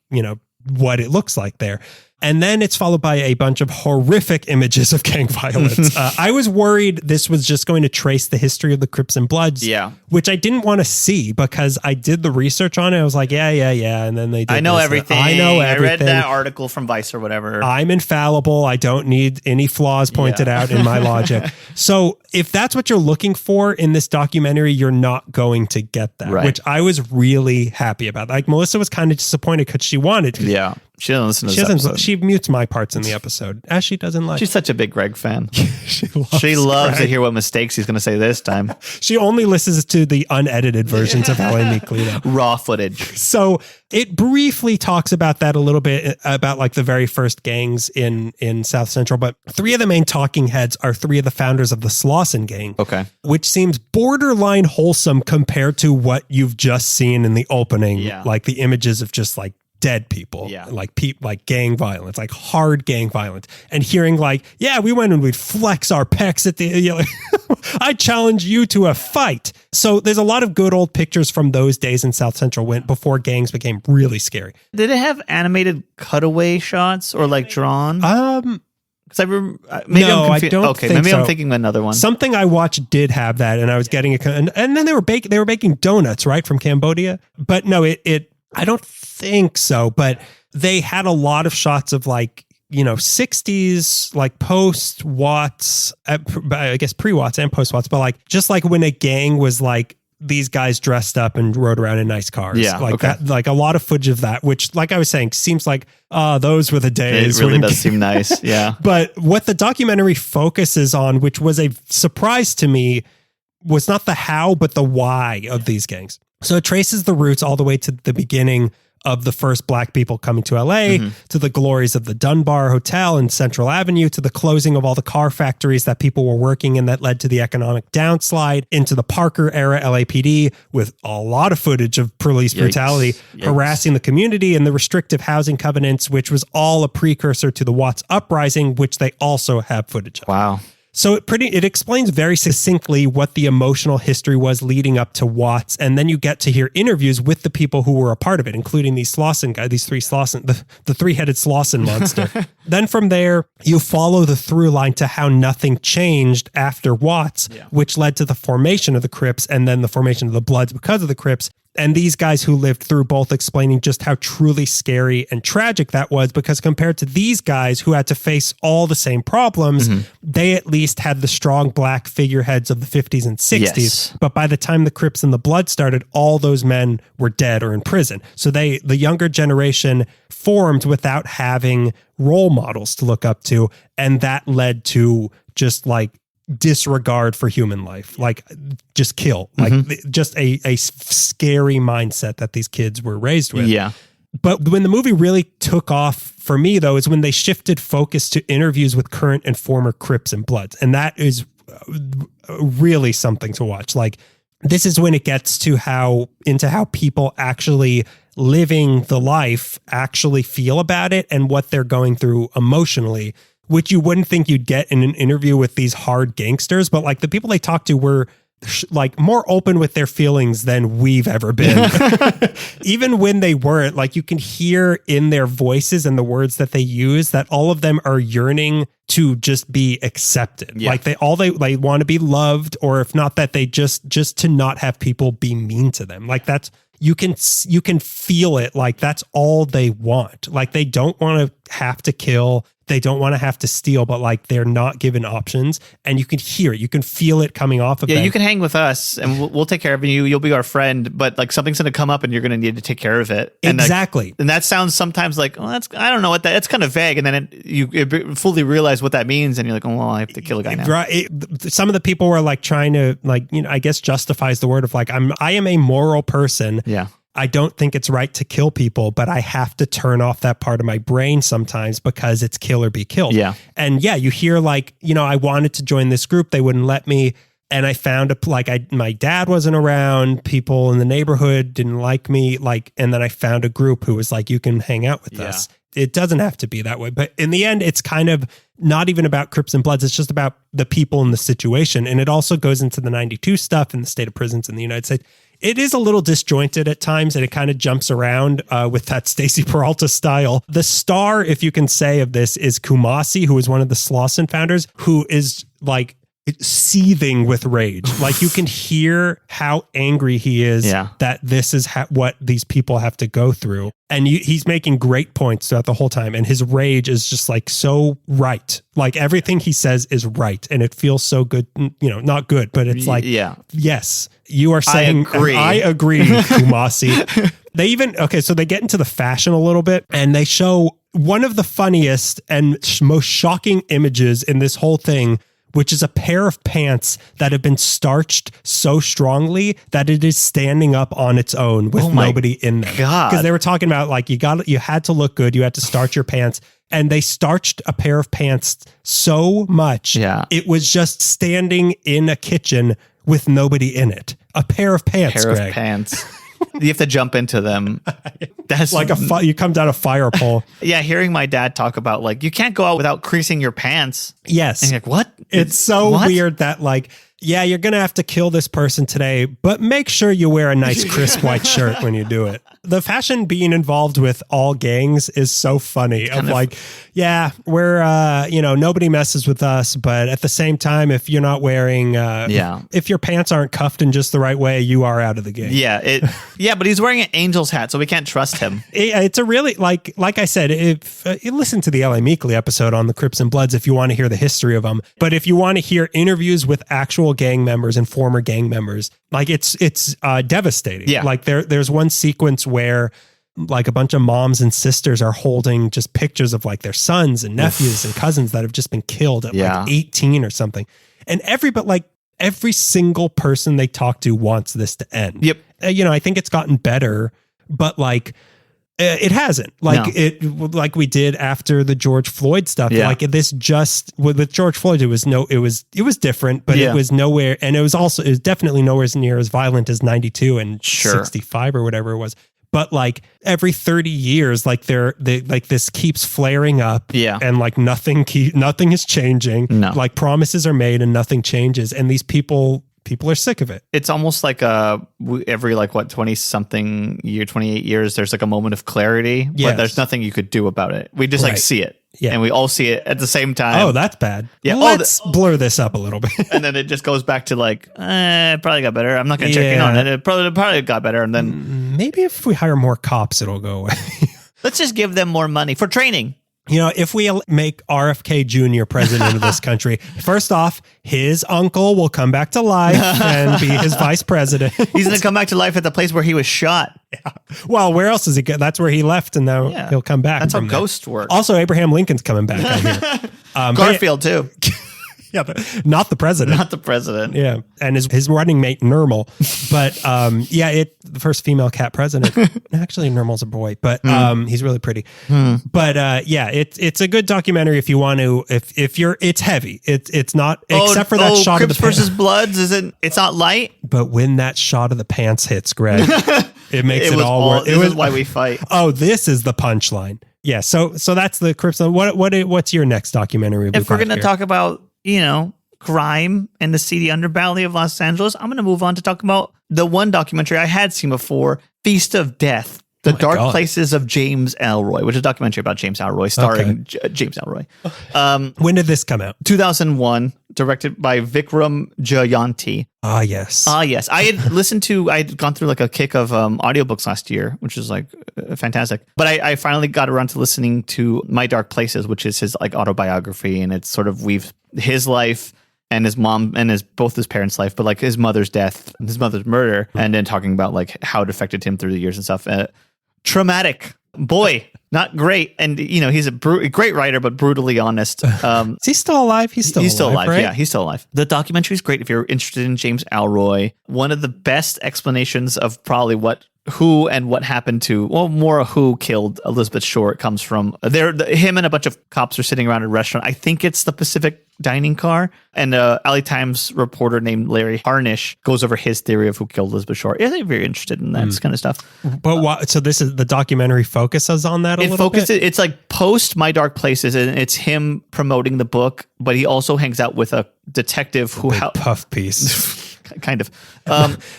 what it looks like there. And then it's followed by a bunch of horrific images of gang violence. I was worried this was just going to trace the history of the Crips and Bloods, which I didn't want to see because I did the research on it. I was like, yeah. And then they did I know everything. I read that article from Vice or whatever. I'm infallible. I don't need any flaws pointed out in my logic. So if that's what you're looking for in this documentary, you're not going to get that, which I was really happy about. Like, Melissa was kind of disappointed because she wanted to. Yeah. She doesn't listen to this episode. She mutes my parts in the episode, as she doesn't like. She's such a big Greg fan. she loves to Greg. hear what mistakes he's going to say this time. She only listens to the unedited versions of L.A. Meekly, though. Raw footage. So it briefly talks about that a little bit, about like the very first gangs in South Central. But 3 of the main talking heads are 3 of the founders of the Slauson gang. Okay. Which seems borderline wholesome compared to what you've just seen in the opening. Yeah. Like the images of just like dead people, like gang violence, like hard gang violence, and hearing like, yeah, we went and we'd flex our pecs at the, I challenge you to a fight. So there's a lot of good old pictures from those days in South Central before gangs became really scary. Did it have animated cutaway shots or like drawn? Because I remember, I don't think maybe so. I'm thinking of another one. Something I watched did have that, and I was getting it, and then they were baking donuts, right, from Cambodia. But no, I don't think so. But they had a lot of shots of like 60s, like post Watts, I guess pre Watts and post Watts, but like just like when a gang was like these guys dressed up and rode around in nice cars. Yeah, like okay. that, like a lot of footage of that, which, like I was saying, seems like, those were the days. It really does seem nice. Yeah. But what the documentary focuses on, which was a surprise to me, was not the how, but the why of these gangs. So it traces the roots all the way to the beginning of the first black people coming to LA, to the glories of the Dunbar Hotel and Central Avenue, to the closing of all the car factories that people were working in that led to the economic downslide, into the Parker era LAPD with a lot of footage of police brutality harassing the community, and the restrictive housing covenants, which was all a precursor to the Watts uprising, which they also have footage of. Wow. So it explains very succinctly what the emotional history was leading up to Watts, and then you get to hear interviews with the people who were a part of it, including these Slauson guys, these 3 Slauson, the 3-headed Slauson monster. Then from there, you follow the through line to how nothing changed after Watts, which led to the formation of the Crips and then the formation of the Bloods because of the Crips. And these guys who lived through both explaining just how truly scary and tragic that was, because compared to these guys who had to face all the same problems, they at least had the strong black figureheads of the 50s and 60s. Yes. But by the time the Crips and the Blood started, all those men were dead or in prison. So the younger generation formed without having role models to look up to. And that led to just like disregard for human life, like just kill, like just a scary mindset that these kids were raised with. Yeah. But when the movie really took off for me, though, is when they shifted focus to interviews with current and former Crips and Bloods. And that is really something to watch. Like, this is when it gets to how people actually living the life actually feel about it and what they're going through emotionally, which you wouldn't think you'd get in an interview with these hard gangsters. But like the people they talked to were like more open with their feelings than we've ever been. Even when they weren't, like you can hear in their voices and the words that they use that all of them are yearning to just be accepted. Yeah. Like they want to be loved, or if not that, they just to not have people be mean to them. Like that's, you can feel it. Like that's all they want. Like they don't want to have to kill. They don't want to have to steal, but like they're not given options, and you can hear it. You can feel it coming off of them. Yeah, you can hang with us and we'll take care of you. You'll be our friend, but like something's going to come up and you're going to need to take care of it. And exactly. Like, and that sounds sometimes like, well, I don't know what that's kind of vague. And then you fully realize what that means. And you're like, oh, well, I have to kill a guy now. Right. Some of the people were like trying to like, I guess justifies the word of like, I am a moral person. Yeah. I don't think it's right to kill people, but I have to turn off that part of my brain sometimes because it's kill or be killed. Yeah. And yeah, you hear like, I wanted to join this group. They wouldn't let me. And I found my dad wasn't around. People in the neighborhood didn't like me. And then I found a group who was like, you can hang out with us. It doesn't have to be that way. But in the end, it's kind of not even about Crips and Bloods. It's just about the people in the situation. And it also goes into the 92 stuff and the state of prisons in the United States. It is a little disjointed at times, and it kind of jumps around with that Stacey Peralta style. The star, if you can say, of this is Kumasi, who is one of the Slauson founders, who is like seething with rage. Like you can hear how angry he is that this is what these people have to go through. And he's making great points throughout the whole time. And his rage is just like so right. Like everything he says is right. And it feels so good, not good, but it's like, yes, you are saying, I agree, Kumasi. They even, so they get into the fashion a little bit, and they show one of the funniest and most shocking images in this whole thing, which is a pair of pants that have been starched so strongly that it is standing up on its own with nobody in them. Because they were talking about like you had to look good, you had to starch your pants, and they starched a pair of pants so much, it was just standing in a kitchen with nobody in it. A pair of pants, Greg. You have to jump into them. That's like you come down a fire pole. Yeah, hearing my dad talk about like, you can't go out without creasing your pants. Yes. And you're like, what? It's so weird that like, yeah, you're going to have to kill this person today, but make sure you wear a nice crisp white shirt when you do it. The fashion being involved with all gangs is so funny. Of like, yeah, we're, nobody messes with us, but at the same time, if you're not wearing, if your pants aren't cuffed in just the right way, you are out of the game. Yeah, but he's wearing an Angel's hat, so we can't trust him. It's a really, like I said, if you listen to the LA Meekly episode on the Crips and Bloods, if you want to hear the history of them, but if you want to hear interviews with actual gang members and former gang members, like it's devastating. Yeah. Like there's one sequence where like a bunch of moms and sisters are holding just pictures of like their sons and nephews and cousins that have just been killed at like 18 or something. And every single person they talk to wants this to end. Yep. I think it's gotten better, but like it hasn't. Like we did after the George Floyd stuff. Yeah. Like this just with George Floyd, it was different, but it was nowhere, and it was definitely nowhere near as violent as 92 and 65 or whatever it was. But like every 30 years, like this keeps flaring up, and like nothing is changing. No. Like promises are made and nothing changes, and these people are sick of it. It's almost like every 28 years, there's like a moment of clarity, but there's nothing you could do about it. We just like see it. Yeah. And we all see it at the same time. Oh, that's bad. Yeah. Let's blur this up a little bit. And then it just goes back to like, it probably got better. I'm not going to check in on it. It probably got better. And then maybe if we hire more cops, it'll go away. Let's just give them more money for training. If we make RFK Jr. president of this country, first off, his uncle will come back to life and be his vice president. He's going to come back to life at the place where he was shot. Yeah. Well, where else is he? That's where he left, and now he'll come back. That's how ghosts work. Also, Abraham Lincoln's coming back, I hear. Garfield, too. Yeah, but not the president. Not the president. Yeah, and his running mate Nermal, but the first female cat president. Actually, Nermal's a boy, but he's really pretty. But it's a good documentary if you want to. If you're, it's heavy. It's not except for that shot Crips of the versus Bloods. It's not light. But when that shot of the pants hits, Greg, it makes it all worth. This is why we fight. Oh, this is the punchline. Yeah. So that's the Crips. What's your next documentary? If we're going to talk about crime and the seedy underbelly of Los Angeles, I'm going to move on to talk about the one documentary I had seen before, Feast of Death, The Dark Places of James Ellroy, which is a documentary about James Ellroy, starring James Ellroy. When did this come out? 2001, directed by Vikram Jayanti. Ah, yes. I had gone through like a kick of audiobooks last year, which is like fantastic. But I finally got around to listening to My Dark Places, which is his like autobiography, and it's sort of weaves his life and his mom and both his parents' life, but like his mother's death and his mother's murder, and then talking about like how it affected him through the years and stuff. Traumatic. Boy, not great. And, he's a great writer, but brutally honest. Is he still alive? He's still alive. Right? Yeah, he's still alive. The documentary is great if you're interested in James Ellroy. One of the best explanations of probably who and what happened to, who killed Elizabeth Short comes from him and a bunch of cops are sitting around a restaurant. I think it's the Pacific Dining car, and LA Times reporter named Larry Harnish goes over his theory of who killed Elizabeth Short. Yeah, they're very interested in that kind of stuff. But so this is the documentary focuses on that a little bit? It's like post My Dark Places, and it's him promoting the book, but he also hangs out with a detective who puff piece. Kind of.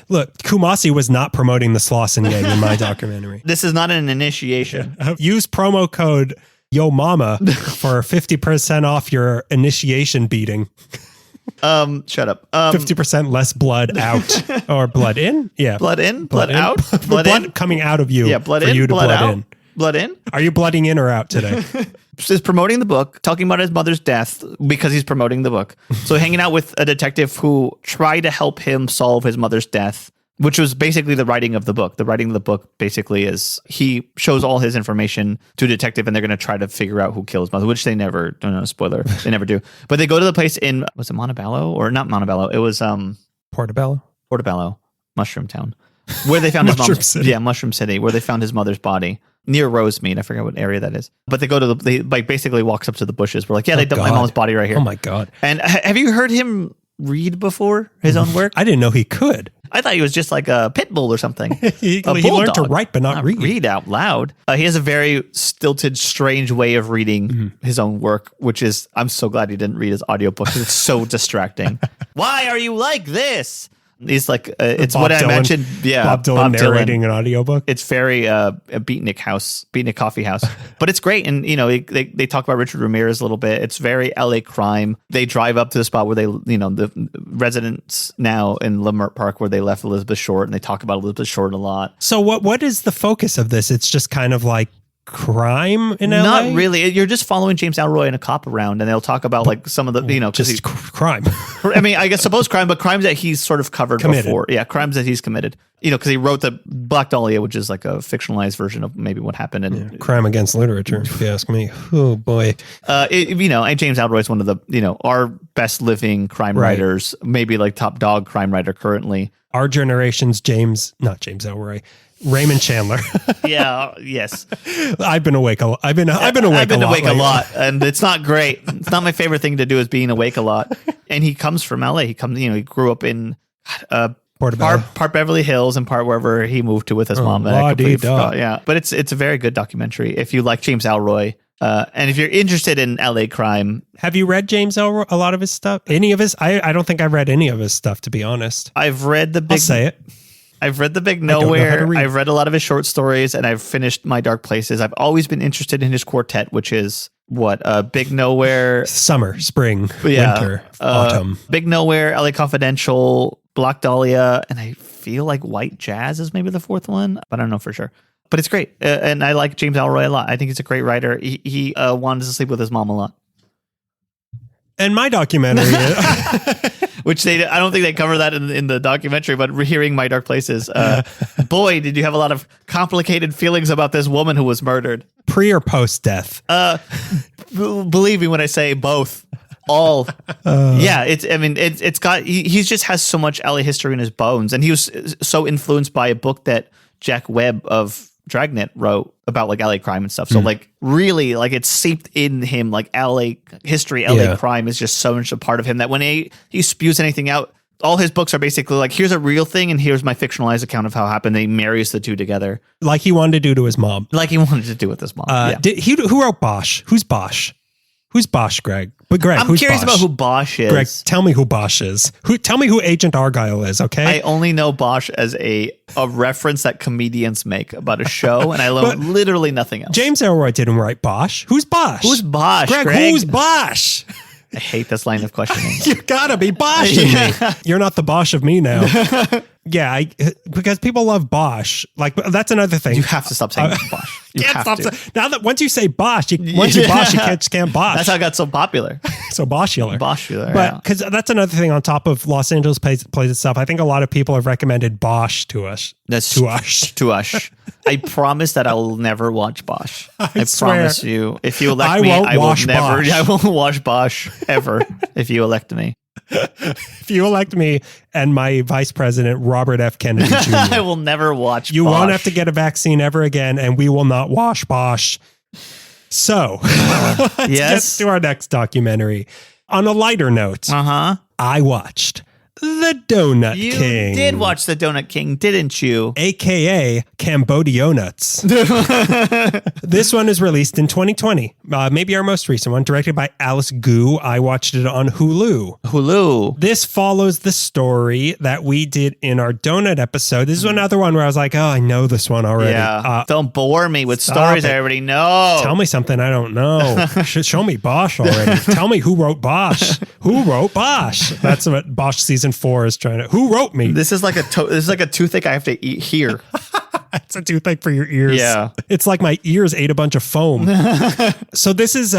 Look, Kumasi was not promoting the Slauson gang in my documentary. This is not an initiation. Use promo code Yo Mama for 50% off your initiation beating. Shut up. 50% less blood out or blood in? Yeah. Blood in, blood out, blood in coming out of you. Yeah, blood for in, you to blood out. In. Blood in? Are you blooding in or out today? Is promoting the book, talking about his mother's death because he's promoting the book. So hanging out with a detective who tried to help him solve his mother's death which was basically the writing of the book. The writing of the book basically is he shows all his information to a detective, and they're going to try to figure out who killed his mother, which they never, don't know, spoiler, they never do. But they go to the place in, was it Montebello? Or not Montebello, it was Portobello, Mushroom Town, where they found his mom's, Mushroom City, where they found his mother's body. Near Rosemead, I forget what area that is. But they go to they like basically walks up to the bushes. We're like, they dumped my mom's body right here. Oh my God. And have you heard him read before his own work? I didn't know he could. I thought he was just like a pit bull or something. he learned to write, but not read. Read out loud. He has a very stilted, strange way of reading his own work, which is, I'm so glad he didn't read his audiobook because it's so distracting. Why are you like this? He's like, it's Bob what Dylan, I mentioned. Yeah. Bob Dylan narrating an audiobook. It's very a Beatnik Coffee House, but it's great. And, they talk about Richard Ramirez a little bit. It's very LA crime. They drive up to the spot where they, the residents now in Leimert Park where they left Elizabeth Short, and they talk about Elizabeth Short a lot. So what is the focus of this? It's just kind of like crime in LA? Not really. You're just following James Ellroy and a cop around, and they'll talk about like some of the, just crime. I mean, I guess suppose crime, but crimes that he's sort of covered before. Yeah, crimes that he's committed. Because he wrote the Black Dahlia, which is like a fictionalized version of maybe what happened. And crime against literature, if you ask me. Oh boy. James Ellroy is one of the, our best living crime writers, maybe like top dog crime writer currently. Our generation's not James Ellroy. Raymond Chandler. Yes. I've been awake a lot. I've been awake a lot, and it's not great. It's not my favorite thing to do is being awake a lot. And he comes from LA. He grew up in part Beverly Hills and part wherever he moved to with his mom. But it's a very good documentary if you like James Ellroy. And if you're interested in LA crime. Have you read James Ellroy, a lot of his stuff? Any of his? I don't think I've read any of his stuff, to be honest. I've read I'll say it. I've read The Big Nowhere. I've read a lot of his short stories, and I've finished My Dark Places. I've always been interested in his quartet, which is Big Nowhere, summer, spring, winter, autumn. Big Nowhere, LA Confidential, Black Dahlia, and I feel like White Jazz is maybe the fourth one, but I don't know for sure. But it's great, and I like James Ellroy a lot. I think he's a great writer. He wanted to sleep with his mom a lot. And my documentary, which I don't think they cover that in the documentary, but hearing My Dark Places, boy, did you have a lot of complicated feelings about this woman who was murdered. Pre or post death? Believe me when I say both. All. It's got, he just has so much LA history in his bones. And he was so influenced by a book that Jack Webb of Dragnet wrote about like LA crime and stuff. So like really like it's seeped in him, like LA history, LA crime is just so much a part of him that when he spews anything out, all his books are basically like, here's a real thing and here's my fictionalized account of how it happened. He marries the two together. Like he wanted to do to his mom. Like he wanted to do with his mom. Who wrote Bosch? Who's Bosch? Who's Bosch, Greg? But Greg, I'm curious about who Bosch is. Greg, tell me who Bosch is. Tell me who Agent Argyle is, okay? I only know Bosch as a reference that comedians make about a show, and I learned literally nothing else. James Ellroy didn't write Bosch. Who's Bosch? Who's Bosch, Greg? Who's Bosch? I hate this line of questioning. You gotta be Bosching me. You're not the Bosch of me now. Yeah, because people love Bosch. Like that's another thing. You have to stop saying Bosch. You can't have stop to. Now that once you say Bosch, once you Bosch, you can't Bosch. That's how it got so popular. So Boschular. But because that's another thing on top of Los Angeles plays itself. I think a lot of people have recommended Bosch to us. To us. I promise that I'll never watch Bosch. I promise you. If you elect me, I won't watch Bosch ever. If you elect me. If you elect me and my vice president, Robert F. Kennedy Jr., I will never watch You Bosch. won't have to get a vaccine ever again, and we will not wash Bosch. So, let's get to our next documentary. On a lighter note, I watched The Donut King. You did watch The Donut King, didn't you? AKA Cambodionuts. This one is released in 2020. Maybe our most recent one, directed by Alice Gu. I watched it on Hulu. This follows the story that we did in our donut episode. This is another one where I was like, oh, I know this one already. Yeah. Don't bore me with stories I already know. Tell me something I don't know. Show me Bosch already. Tell me who wrote Bosch. Who wrote Bosch? That's what Bosch season 4 is trying to. Who wrote me? This is like a toothache I have to eat here. It's a toothache for your ears. Yeah. It's like my ears ate a bunch of foam. So this is,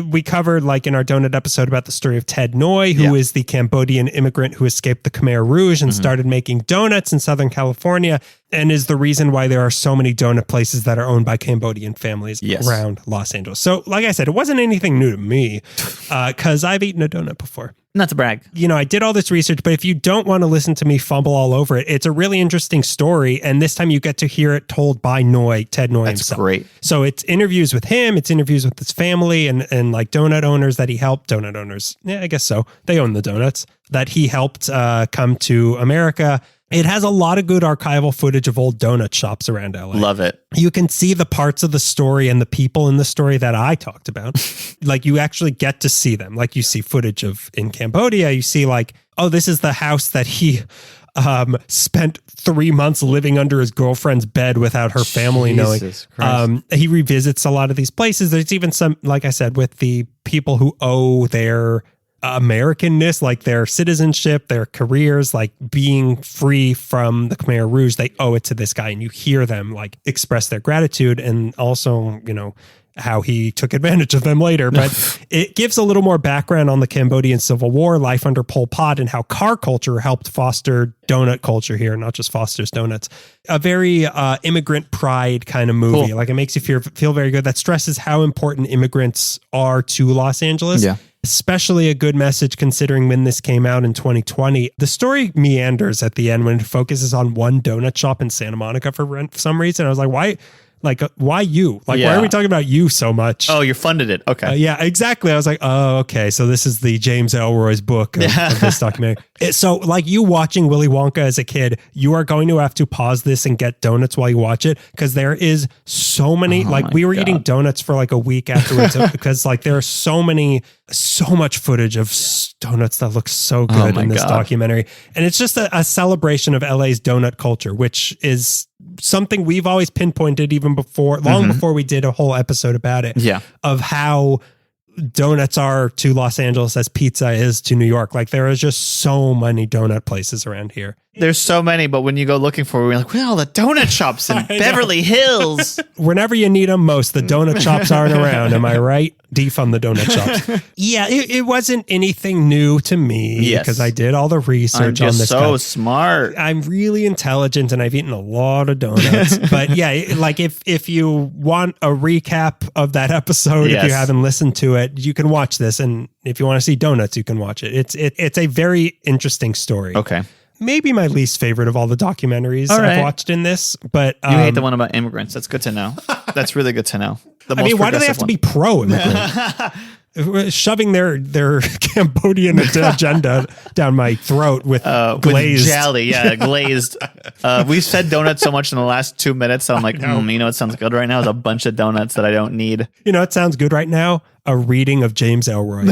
we covered like in our donut episode about the story of Ted Noy, who is the Cambodian immigrant who escaped the Khmer Rouge and started making donuts in Southern California, and is the reason why there are so many donut places that are owned by Cambodian families around Los Angeles. So like I said, it wasn't anything new to me because I've eaten a donut before. Not to brag. You know, I did all this research, but if you don't want to listen to me fumble all over it, it's a really interesting story. And this time you get to hear it told by Ted Noy himself. That's great. So it's interviews with him, it's interviews with his family and like donut owners that he helped. Donut owners, yeah, I guess so. They own the donuts that he helped come to America. It has a lot of good archival footage of old donut shops around LA. Love it. You can see the parts of the story and the people in the story that I talked about. Like you actually get to see them. Like you see footage of in Cambodia, you see like, oh, this is the house that he spent 3 months living under his girlfriend's bed without her family knowing. He revisits a lot of these places. There's even some, like I said, with the people who owe their Americanness, like their citizenship, their careers, like being free from the Khmer Rouge, they owe it to this guy. And you hear them like express their gratitude and also, you know, how he took advantage of them later. But it gives a little more background on the Cambodian Civil War, life under Pol Pot, and how car culture helped foster donut culture here, not just Foster's Donuts. A very immigrant pride kind of movie. Cool. Like it makes you feel very good. That stresses how important immigrants are to Los Angeles. Yeah. Especially a good message considering when this came out in 2020. The story meanders at the end when it focuses on one donut shop in Santa Monica for some reason. I was like, why? Like, why you? Like, why are we talking about you so much? Oh, you funded it. Okay. Yeah, exactly. I was like, oh, okay. So this is the James Ellroy's book of this documentary. So like you watching Willy Wonka as a kid, you are going to have to pause this and get donuts while you watch it because there is so many, we were eating donuts for like a week afterwards because like there are so much footage of donuts that look so good in this documentary. And it's just a celebration of LA's donut culture, which is something we've always pinpointed even before, long before we did a whole episode about it, of how donuts are to Los Angeles as pizza is to New York. Like there is just so many donut places around here. There's so many, but when you go looking for, we're like, well, the donut shops in Beverly Hills. Whenever you need them most, the donut shops aren't around. Am I right? Defund the donut shops. Yeah, it wasn't anything new to me because I did all the research on this. So smart. I'm really intelligent and I've eaten a lot of donuts. But yeah, like if you want a recap of that episode, if you haven't listened to it, you can watch this. And if you want to see donuts, you can watch it. It's a very interesting story. Okay. Maybe my least favorite of all the documentaries I've watched in this, but you hate the one about immigrants. That's good to know. That's really good to know. I mean, why do they have to be pro-immigrant? Shoving their Cambodian agenda down my throat with glazed with jelly, glazed. We've said donuts so much in the last 2 minutes. So I'm like, you know what sounds good right now is a bunch of donuts that I don't need. You know, it sounds good right now. A reading of James Ellroy.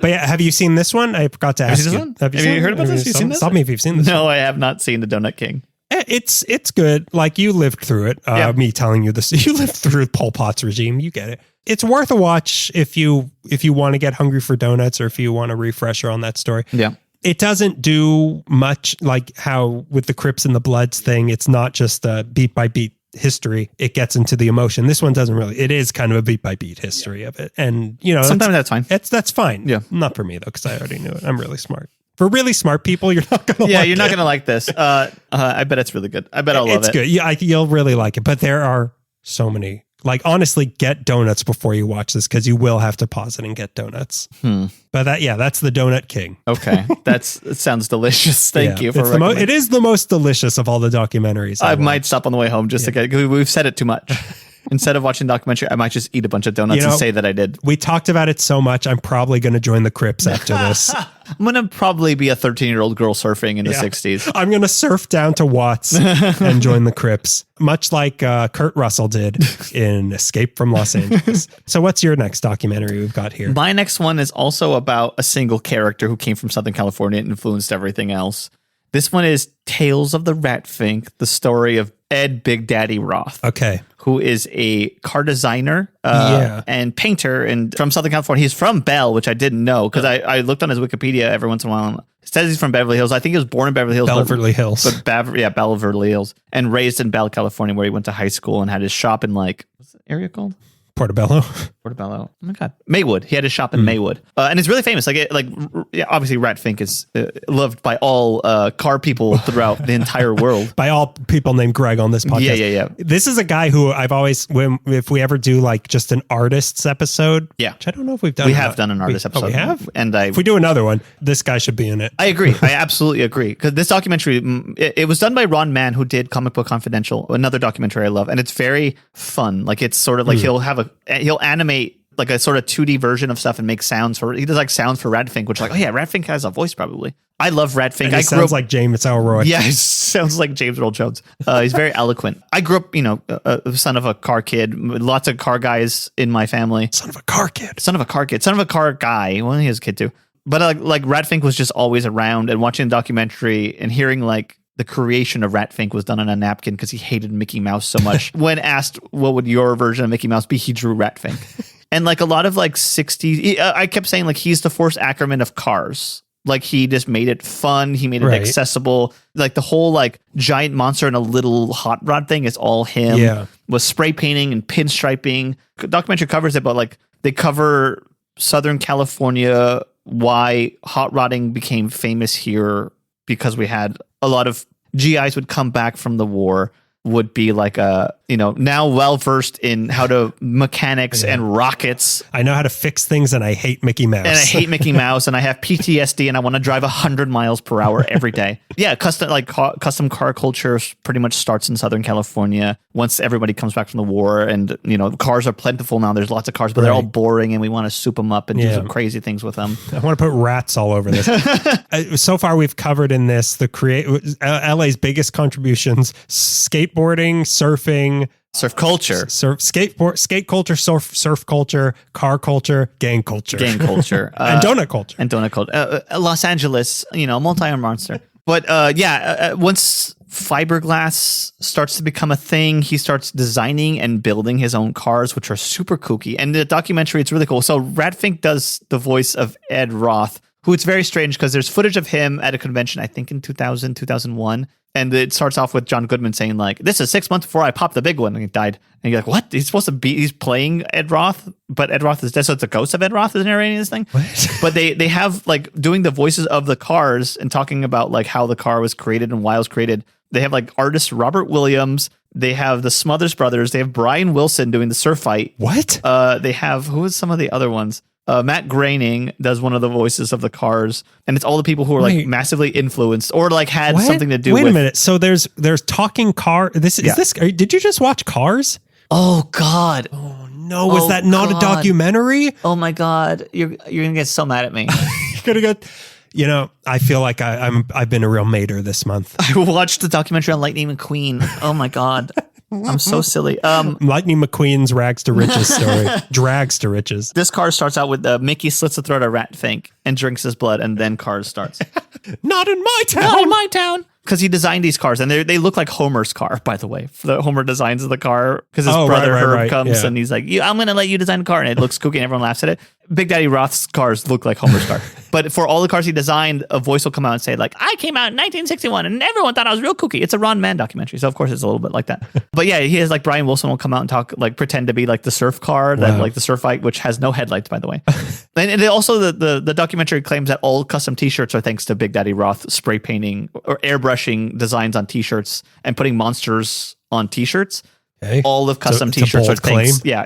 But yeah, have you seen this one? I forgot to ask you. Have you heard about this? You seen this? Stop me if you've seen this. No, I have not seen The Donut King. It's good. Like you lived through it. Me telling you this, you lived through Pol Pot's regime. You get it. It's worth a watch if you want to get hungry for donuts or if you want a refresher on that story. Yeah. It doesn't do much like how with the Crips and the Bloods thing. It's not just a beat by beat history. It gets into the emotion. This one doesn't really. It is kind of a beat by beat history of it. And you know, sometimes that's fine. That's fine. Yeah. Not for me though, because I already knew it. I'm really smart. For really smart people, you're not going to you're not going to like this. I bet it's really good. I bet I'll love it. It's good. Yeah, you'll really like it. But there are so many. Like, honestly, get donuts before you watch this because you will have to pause it and get donuts. But that's the Donut King. Okay. It sounds delicious. Thank you for recommending. It is the most delicious of all the documentaries. I might stop on the way home just to get, we've said it too much. Instead of watching documentary, I might just eat a bunch of donuts and say that I did. We talked about it so much, I'm probably going to join the Crips after this. I'm going to probably be a 13-year-old girl surfing in the 60s. I'm going to surf down to Watts and join the Crips, much like Kurt Russell did in Escape from Los Angeles. So what's your next documentary we've got here? My next one is also about a single character who came from Southern California and influenced everything else. This one is Tales of the Rat Fink, the story of Ed Big Daddy Roth. Okay. Who is a car designer and painter and from Southern California. He's from Bell, which I didn't know because I looked on his Wikipedia every once in a while. It says he's from Beverly Hills. I think he was born in Beverly Hills. Beverly Hills. But Beverly Hills. And raised in Bell, California, where he went to high school and had his shop in what's the area called? Portobello. Oh my God. Maywood. He had his shop in Maywood. And it's really famous. Obviously Rat Fink is loved by all car people throughout the entire world. By all people named Greg on this podcast. Yeah. This is a guy who I've always, if we ever do just an artists episode, which I don't know if we've done. We have done an artist episode. We have? And if we do another one, this guy should be in it. I agree. I absolutely agree. Because this documentary, it was done by Ron Mann, who did Comic Book Confidential, another documentary I love. And it's very fun. It's sort of he'll animate a sort of 2D version of stuff and make sounds he does sounds for Rat Fink, which Rat Fink has a voice probably. I love Rat Fink. He sounds like James Ellroy. Yeah, he sounds like James Earl Jones. He's very eloquent. I grew up, a son of a car kid, lots of car guys in my family. Son of a car kid. Son of a car guy. Well, he has a kid too. But Rat Fink was just always around, and watching the documentary and hearing the creation of Rat Fink was done on a napkin because he hated Mickey Mouse so much. When asked what would your version of Mickey Mouse be, he drew Rat Fink. And a lot of 60s, I kept saying he's the Forrest Ackerman of cars. He just made it fun. He made it accessible. The whole giant monster in a little hot rod thing is all him. Yeah. With spray painting and pinstriping. The documentary covers it, but they cover Southern California, why hot rodding became famous here because we had a lot of GIs would come back from the war, would be now well-versed in how to mechanics and rockets. I know how to fix things and I hate Mickey Mouse. And I hate Mickey Mouse and I have PTSD and I want to drive 100 miles per hour every day. Yeah, custom car culture pretty much starts in Southern California once everybody comes back from the war and, cars are plentiful now. There's lots of cars, but they're all boring and we want to soup them up and do some crazy things with them. I want to put rats all over this. So far we've covered in this LA's biggest contributions: skateboarding, surfing, surf culture, skate culture, surf culture, car culture, gang culture, and donut culture, Los Angeles, multi-arm monster. But once fiberglass starts to become a thing, he starts designing and building his own cars, which are super kooky. And the documentary, it's really cool. So Rat Fink does the voice of Ed Roth, who it's very strange because there's footage of him at a convention, I think in 2001. And it starts off with John Goodman saying this is 6 months before I popped the big one. And he died. And you're what? He's playing Ed Roth, but Ed Roth is dead. So it's a ghost of Ed Roth is narrating this thing. What? But they have doing the voices of the cars and talking about how the car was created and why it was created. They have artist Robert Williams. They have the Smothers Brothers. They have Brian Wilson doing the surf fight. What? They have, who is some of the other ones? Matt Groening does one of the voices of the cars, and it's all the people who are massively influenced or had something to do with. Wait a minute. So there's talking car. Did you just watch Cars? Oh God. Oh no. Was that not a documentary? Oh my God. You're going to get so mad at me. You're going to get, I feel like I've been a real mater this month. I watched the documentary on Lightning McQueen. Oh my God. I'm so silly. Lightning McQueen's rags to riches story. Drags to riches. This car starts out with Mickey slits the throat of Rat Fink and drinks his blood, and then Cars starts. Not in my town. Not in my town. Because he designed these cars, and they look like Homer's car, by the way. Homer designs the car because his brother Herb comes and he's like, I'm going to let you design a car. And it looks kooky and everyone laughs at it. Big Daddy Roth's cars look like Homer's car. But for all the cars he designed, a voice will come out and say I came out in 1961 and everyone thought I was real kooky. It's a Ron Mann documentary. So of course it's a little bit like that. But yeah, he has Brian Wilson will come out and talk, pretend to be the surf car, that the surf fight, which has no headlights, by the way. And also the documentary claims that all custom t-shirts are thanks to Big Daddy Roth spray painting or airbrushing designs on t-shirts and putting monsters on t-shirts. Okay. All of custom t-shirts are things. Yeah,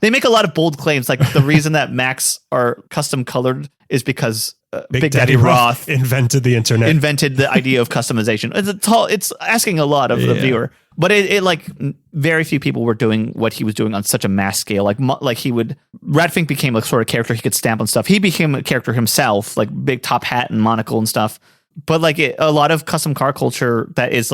they make a lot of bold claims. The reason that Macs are custom colored is because Big Daddy Roth invented the internet, invented the idea of customization. It's asking a lot of the viewer, but very few people were doing what he was doing on such a mass scale. Rat Fink became a sort of character he could stamp on stuff. He became a character himself, big top hat and monocle and stuff. But a lot of custom car culture that is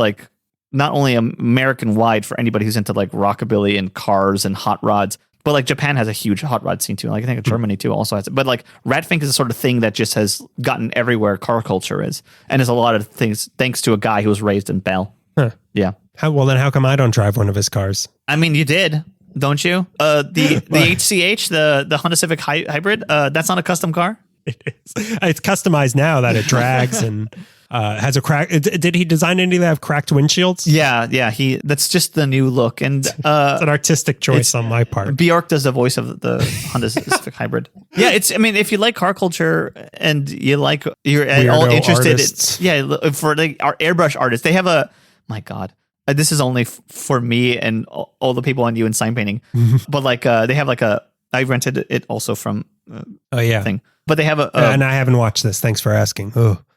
not only American wide for anybody who's into rockabilly and cars and hot rods, but Japan has a huge hot rod scene too. I think Germany too also has it. But Rat Fink is the sort of thing that just has gotten everywhere car culture is, and there's a lot of things thanks to a guy who was raised in Bell. Huh. Yeah. How come I don't drive one of his cars? I mean, you did, don't you? The HCH, the Honda Civic Hybrid, that's not a custom car? It is. It's customized now that it drags and has a crack. Did he design any that have cracked windshields? Yeah. That's just the new look. And it's an artistic choice on my part. Bjork does the voice of the Honda Civic Hybrid. Yeah, if you like car culture and you're Weirdo all interested, for our airbrush artists, they have my God. This is only for me and all the people on you in sign painting, but they have I rented it also from thing, but they have and I haven't watched this. Thanks for asking.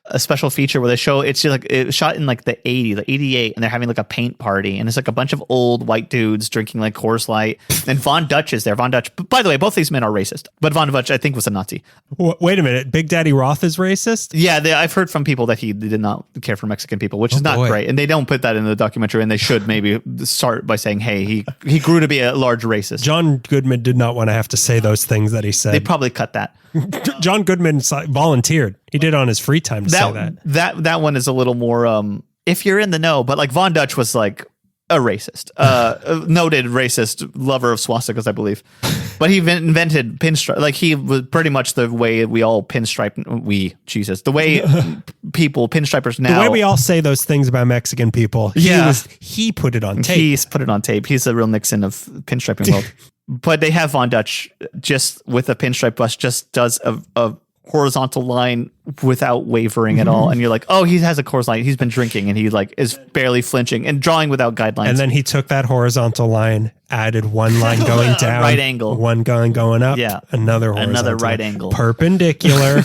A special feature where they show it's just it was shot in the 88, and they're having a paint party, and it's a bunch of old white dudes drinking Coors Light, and Von Dutch is there. Von Dutch, by the way, both these men are racist, but Von Dutch I think was a Nazi. Wait a minute, Big Daddy Roth is racist? Yeah, I've heard from people that he did not care for Mexican people, which is not great, and they don't put that in the documentary, and they should maybe start by saying, hey, he grew to be a large racist. John Goodman did not want to have to say those things that he said. They probably cut that. John Goodman volunteered. He did on his free time to say that. That one is a little more if you're in the know, but Von Dutch was a racist, a noted racist lover of swastikas, I believe. But he invented pinstripe. He was pretty much the way we all pinstripe. The way people pinstripers now. The way we all say those things about Mexican people. He put it on tape. He's put it on tape. He's the real Nixon of pinstriping world. But they have Von Dutch just with a pinstripe brush, just does a horizontal line without wavering at all. And you're like, oh, he has a Coors Light. He's been drinking and he is barely flinching and drawing without guidelines. And then he took that horizontal line, added one line going down, right angle, one line going up, another right angle, perpendicular.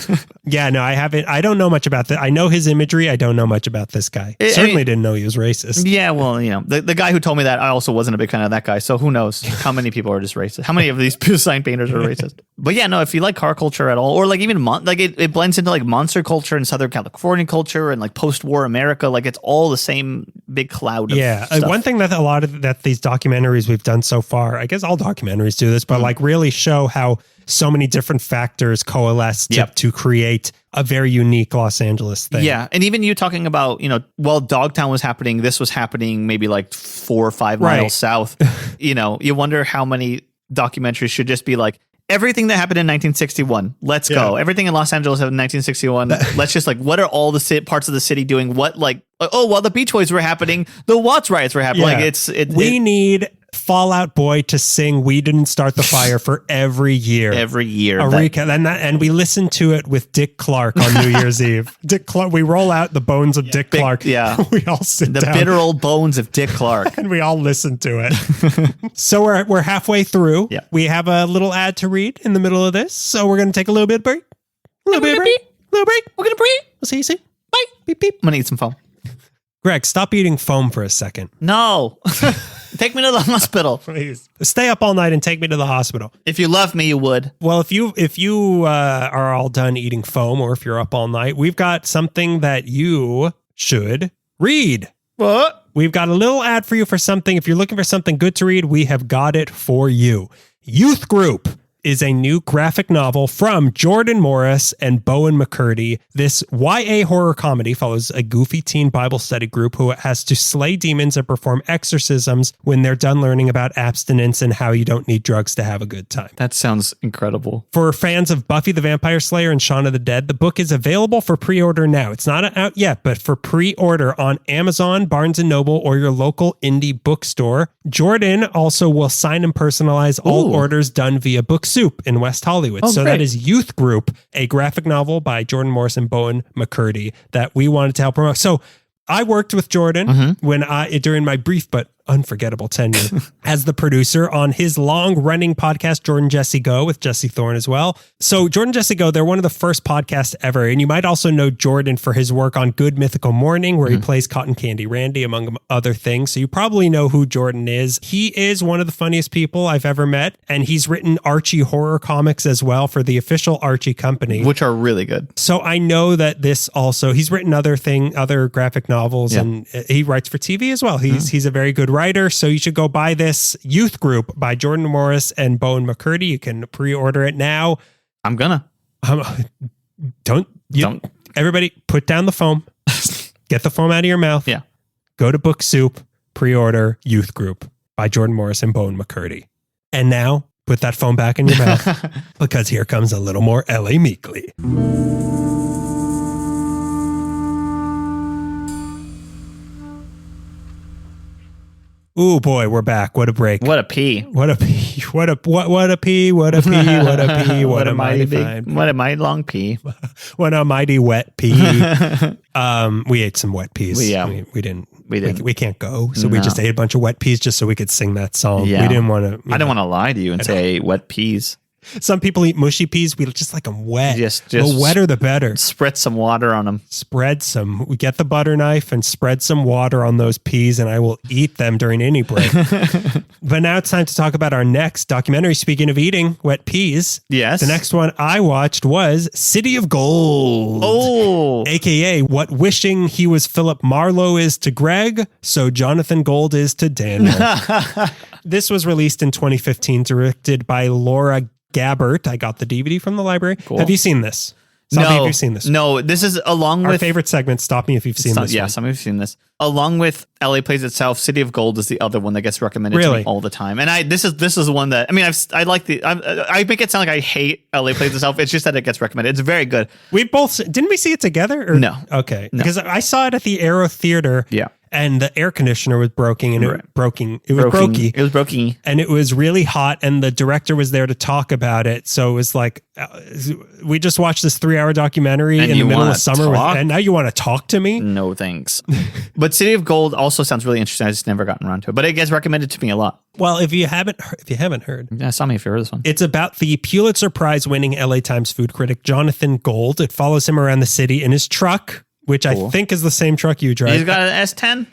I don't know much about that. I know his imagery. I don't know much about this guy. Certainly didn't know he was racist. Yeah, well, the guy who told me that, I also wasn't a big fan of that guy. So who knows how many people are just racist? How many of these sign painters are racist? But yeah, no, if you like car culture at all, or even it blends into monster culture and Southern California culture and post-war America, it's all the same big cloud of stuff. One thing that a lot of these documentaries we've done so far, I guess all documentaries do this, but really show how so many different factors coalesce to create a very unique Los Angeles thing. Yeah. And even you talking about, while Dogtown was happening, this was happening maybe 4 or 5 miles south. You wonder how many documentaries should just be everything that happened in 1961, let's go. Everything in Los Angeles in 1961, let's just what are all the parts of the city doing? What while the Beach Boys were happening, the Watts riots were happening. We need Fall Out Boy to sing "We Didn't Start the Fire" for every year. Every year. And we listen to it with Dick Clark on New Year's Eve. Dick Clark, we roll out the bones of Dick Clark. Yeah. We all sit down. The bitter old bones of Dick Clark. And we all listen to it. So we're halfway through. Yeah. We have a little ad to read in the middle of this. So we're going to take a little bit of break. Little break. We're going to break. We'll see you soon. Bye. Beep, beep. I'm going to eat some foam. Greg, stop eating foam for a second. No. Take me to the hospital. Please. Stay up all night and take me to the hospital. If you love me, you would. Well, if you are all done eating foam, or if you're up all night, we've got something that you should read. What? We've got a little ad for you for something. If you're looking for something good to read, we have got it for you. Youth Group is a new graphic novel from Jordan Morris and Bowen McCurdy. This YA horror comedy follows a goofy teen Bible study group who has to slay demons and perform exorcisms when they're done learning about abstinence and how you don't need drugs to have a good time. That sounds incredible. For fans of Buffy the Vampire Slayer and Shaun of the Dead, the book is available for pre-order now. It's not out yet, but for pre-order on Amazon, Barnes & Noble, or your local indie bookstore. Jordan also will sign and personalize all orders done via Book Soup in West Hollywood. So great. That is Youth Group, a graphic novel by Jordan Morris and Bowen McCurdy that we wanted to help promote. So I worked with Jordan during my brief but unforgettable tenure as the producer on his long-running podcast, Jordan Jesse Go, with Jesse Thorne as well. So Jordan Jesse Go, they're one of the first podcasts ever, and you might also know Jordan for his work on Good Mythical Morning, where he plays Cotton Candy Randy, among other things. So you probably know who Jordan is. He is one of the funniest people I've ever met, and he's written Archie horror comics as well for the official Archie company, which are really good. So I know that this also, he's written other graphic novels, and he writes for TV as well. He's a very good writer, so you should go buy this Youth Group by Jordan Morris and Bowen McCurdy. You can pre-order it now. I'm gonna. Don't. Everybody, put down the foam. Get the foam out of your mouth. Yeah. Go to Book Soup. pre-order Youth Group by Jordan Morris and Bowen McCurdy. And now, put that phone back in your mouth because here comes a little more L.A. Meekly. Ooh, boy, we're back. What a break. What a pee. What a pee. What a pee. What a pee. What a pee. What a mighty fine. What a mighty long pee. What a mighty wet pee. We ate some wet peas. We didn't. We can't go. So we just ate a bunch of wet peas just so we could sing that song. Yeah. We didn't want to. I didn't want to lie to you and say I ate wet peas. Some people eat mushy peas. We just like them wet. Just the wetter, the better. Spread some water on them. We get the butter knife and spread some water on those peas, and I will eat them during any break. But now it's time to talk about our next documentary. Speaking of eating wet peas. Yes. The next one I watched was City of Gold. Oh. AKA what wishing he was Philip Marlowe is to Greg, so Jonathan Gold is to Daniel. This was released in 2015, directed by Laura Gabbert. I got the DVD from the library. Cool. Have you seen this? Have you seen this? No, this is along with... Our favorite segment, Stop Me If You've Seen This. Yeah, some of you have seen this. Along with LA Plays Itself, City of Gold is the other one that gets recommended to me all the time. And this is one that, I mean, I make it sound like I hate LA Plays Itself. It's just that it gets recommended. It's very good. Didn't we see it together? No. Okay. No. Because I saw it at the Aero Theater. Yeah. And the air conditioner was broken, and it was broken. It was broken. And it was really hot, and the director was there to talk about it. So it was like, we just watched this 3-hour documentary in the middle of summer, and now you want to talk to me? No, thanks. But City of Gold also sounds really interesting. I just never gotten around to it, but it gets recommended to me a lot. Well, if you haven't heard, yeah, tell me if you heard this one. It's about the Pulitzer Prize winning LA Times food critic Jonathan Gold. It follows him around the city in his truck, which I think is the same truck you drive. He's got an S10?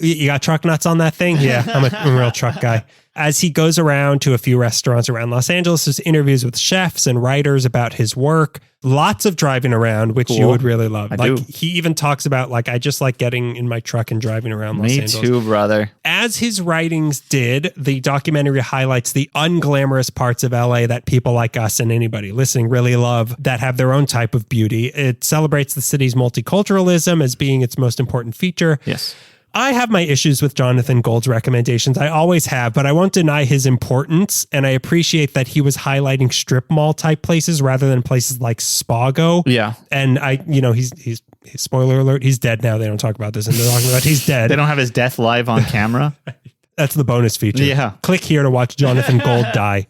You got truck nuts on that thing? Yeah, I'm a real truck guy. As he goes around to a few restaurants around Los Angeles, there's interviews with chefs and writers about his work. Lots of driving around, which you would really love. I do. He even talks about, I just like getting in my truck and driving around Los Angeles. Me too, brother. As his writings did, the documentary highlights the unglamorous parts of LA that people like us and anybody listening really love, that have their own type of beauty. It celebrates the city's multiculturalism as being its most important feature. Yes. I have my issues with Jonathan Gold's recommendations. I always have, but I won't deny his importance. And I appreciate that he was highlighting strip mall type places rather than places like Spago. Yeah. And he's spoiler alert, he's dead now. They don't talk about this. And they're talking about he's dead. They don't have his death live on camera. That's the bonus feature. Yeah. Click here to watch Jonathan Gold die.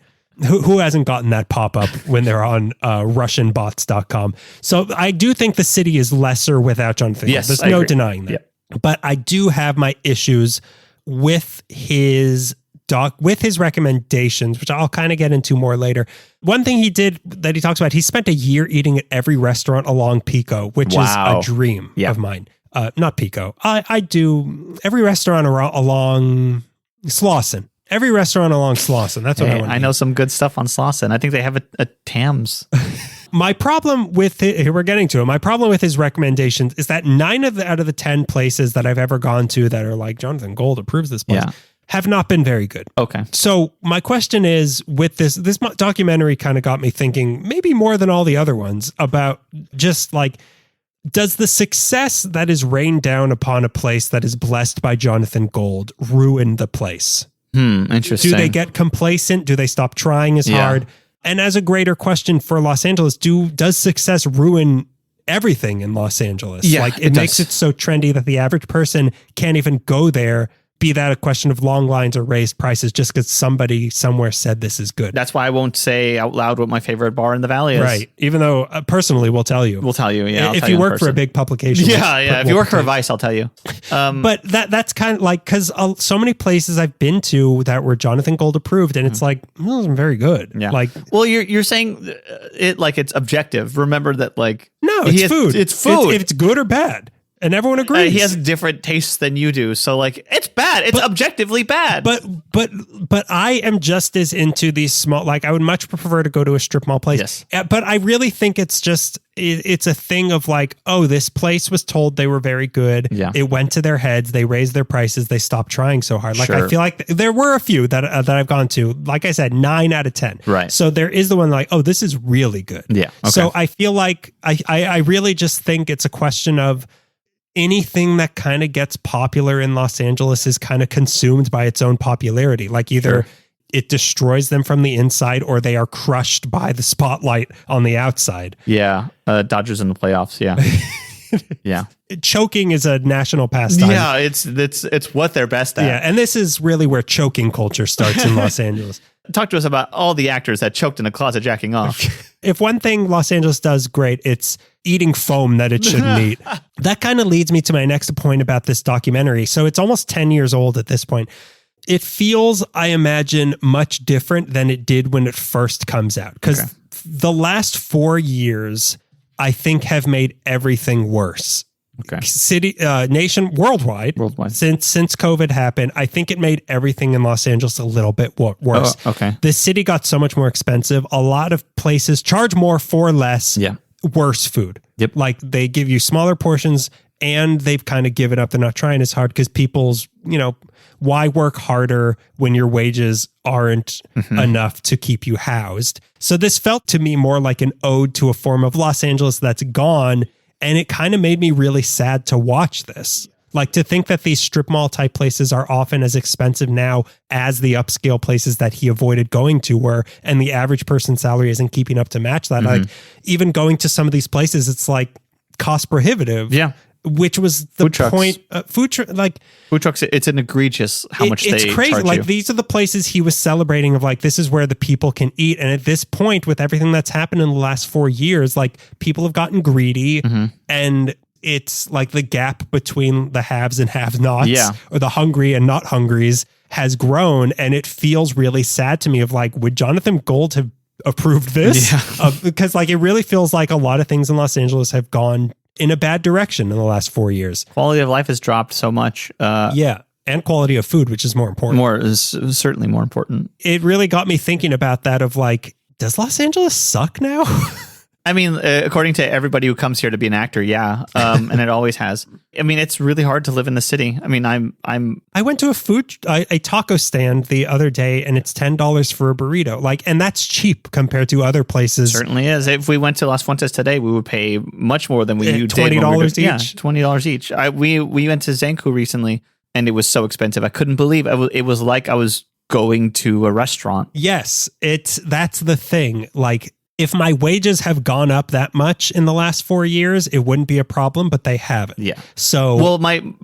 Who hasn't gotten that pop-up when they're on RussianBots.com? So I do think the city is lesser without Jonathan Gold. There's no denying that. Yeah. But I do have my issues with his recommendations, which I'll kind of get into more later. One thing he did that he talks about, he spent a year eating at every restaurant along Pico, which is a dream of mine. Not Pico. I do every restaurant along Slauson. Every restaurant along Slauson. That's what I want to I know some good stuff on Slauson. I think they have a Tams. My problem with it, here we're getting to it. My problem with his recommendations is that 9 out of the 10 places that I've ever gone to that are like Jonathan Gold approves this place have not been very good. Okay. So my question is, with this documentary kind of got me thinking, maybe more than all the other ones, about just like, does the success that is rained down upon a place that is blessed by Jonathan Gold ruin the place? Interesting. Do they get complacent? Do they stop trying as hard? And as a greater question for Los Angeles, does success ruin everything in Los Angeles? Yeah, it makes it so trendy that the average person can't even go there, be that a question of long lines or raised prices, just because somebody somewhere said this is good. That's why I won't say out loud what my favorite bar in the Valley is. Right. Even though personally we'll tell you. We'll tell you, yeah. If you work for a big publication. Yeah. If you work for Vice, I'll tell you. But that's kind of like, because so many places I've been to that were Jonathan Gold approved, and it's like, it wasn't very good. Yeah. Like, well, you're saying it like it's objective. Remember that, like, no, it's food. It's food. If it's good or bad. And everyone agrees. He has different tastes than you do. So, like, it's bad. It's objectively bad. But I am just as into these small, like, I would much prefer to go to a strip mall place. Yes. But I really think it's just, it's a thing of like, oh, this place was told they were very good. Yeah. It went to their heads. They raised their prices. They stopped trying so hard. Like, Sure. I feel like there were a few that I've gone to, like I said, 9 out of 10. Right. So there is the one like, oh, this is really good. Yeah. Okay. So I feel like I really just think it's a question of, anything that kind of gets popular in Los Angeles is kind of consumed by its own popularity. Like either it destroys them from the inside or they are crushed by the spotlight on the outside. Yeah. Dodgers in the playoffs. Yeah. Yeah. Choking is a national pastime. Yeah. It's what they're best at. Yeah. And this is really where choking culture starts in Los Angeles. Talk to us about all the actors that choked in a closet jacking off. If one thing Los Angeles does great, it's eating foam that it shouldn't eat. That kind of leads me to my next point about this documentary. So it's almost 10 years old at this point. It feels, I imagine, much different than it did when it first comes out. Because the last 4 years, I think, have made everything worse. Worldwide. Since COVID happened, I think it made everything in Los Angeles a little bit worse. The city got so much more expensive. A lot of places charge more for less. Worse food. Like they give you smaller portions, and they've kind of given up. They're not trying as hard because people's, why work harder when your wages aren't enough to keep you housed? So this felt to me more like an ode to a form of Los Angeles that's gone. And it kind of made me really sad to watch this. Like to think that these strip mall type places are often as expensive now as the upscale places that he avoided going to were, and the average person's salary isn't keeping up to match that. Like even going to some of these places, it's like cost prohibitive. Yeah. Which was the point. Food trucks, it's an egregious how much it's they crazy. Charge like you. These are the places he was celebrating of like, this is where the people can eat. And at this point, with everything that's happened in the last 4 years, like people have gotten greedy and it's like the gap between the haves and have-nots or the hungry and not hungries has grown. And it feels really sad to me of like, would Jonathan Gold have approved this? Because like, it really feels like a lot of things in Los Angeles have gone in a bad direction in the last 4 years. Quality of life has dropped so much. And quality of food, which is more important. Is certainly more important. It really got me thinking about that of like, does Los Angeles suck now? I mean, according to everybody who comes here to be an actor, and it always has. I mean, it's really hard to live in the city. I mean, I went to a taco stand the other day, and it's $10 for a burrito. Like, and that's cheap compared to other places. Certainly is. If we went to Las Fuentes today, we would pay much more than we did. $20 each. Yeah, $20 each. We went to Zanku recently, and it was so expensive. I couldn't believe it was like I was going to a restaurant. Yes, that's the thing. Like, if my wages have gone up that much in the last 4 years, it wouldn't be a problem, but they haven't. Yeah. So, well, the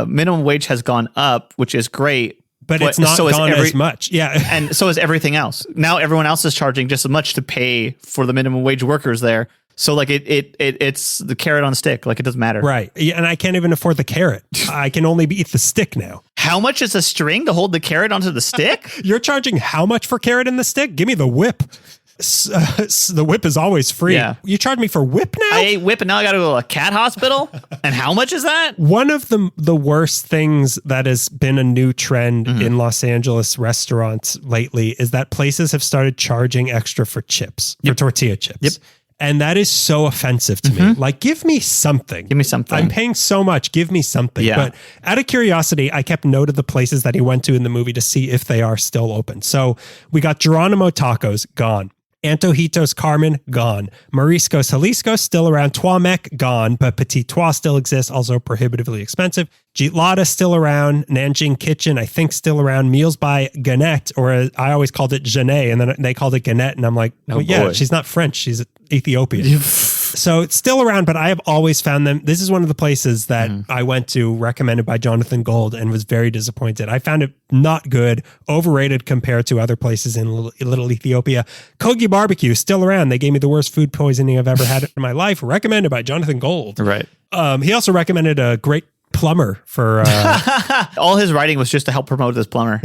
minimum wage has gone up, which is great, but it's not gone as much. Yeah. And so is everything else. Now everyone else is charging just as much to pay for the minimum wage workers there. So like it's the carrot on a stick. Like it doesn't matter. Right. Yeah, and I can't even afford the carrot. I can only eat the stick now. How much is a string to hold the carrot onto the stick? You're charging how much for carrot in the stick? Give me the whip. The whip is always free. Yeah. You charge me for whip now? I ate whip and now I got to go to a cat hospital? And how much is that? One of the worst things that has been a new trend in Los Angeles restaurants lately is that places have started charging extra for chips, for tortilla chips. Yep. And that is so offensive to me. Like, give me something. Give me something. I'm paying so much. Give me something. Yeah. But out of curiosity, I kept note of the places that he went to in the movie to see if they are still open. So we got Geronimo Tacos, gone. Antojitos Carmen, gone. Mariscos Jalisco, still around. Tuamec, gone, but Petit Trois still exists, also prohibitively expensive. Jitlada, still around. Nanjing Kitchen, I think, still around. Meals by Gannett, or I always called it Jeanette, and then they called it Gannett, and I'm like, well, yeah, she's not French, she's Ethiopian. So it's still around, but I have always found them. This is one of the places that I went to, recommended by Jonathan Gold, and was very disappointed. I found it not good, overrated compared to other places in Little Ethiopia. Kogi Barbecue, still around. They gave me the worst food poisoning I've ever had in my life, recommended by Jonathan Gold. Right. He also recommended a great plumber for all his writing was just to help promote this plumber.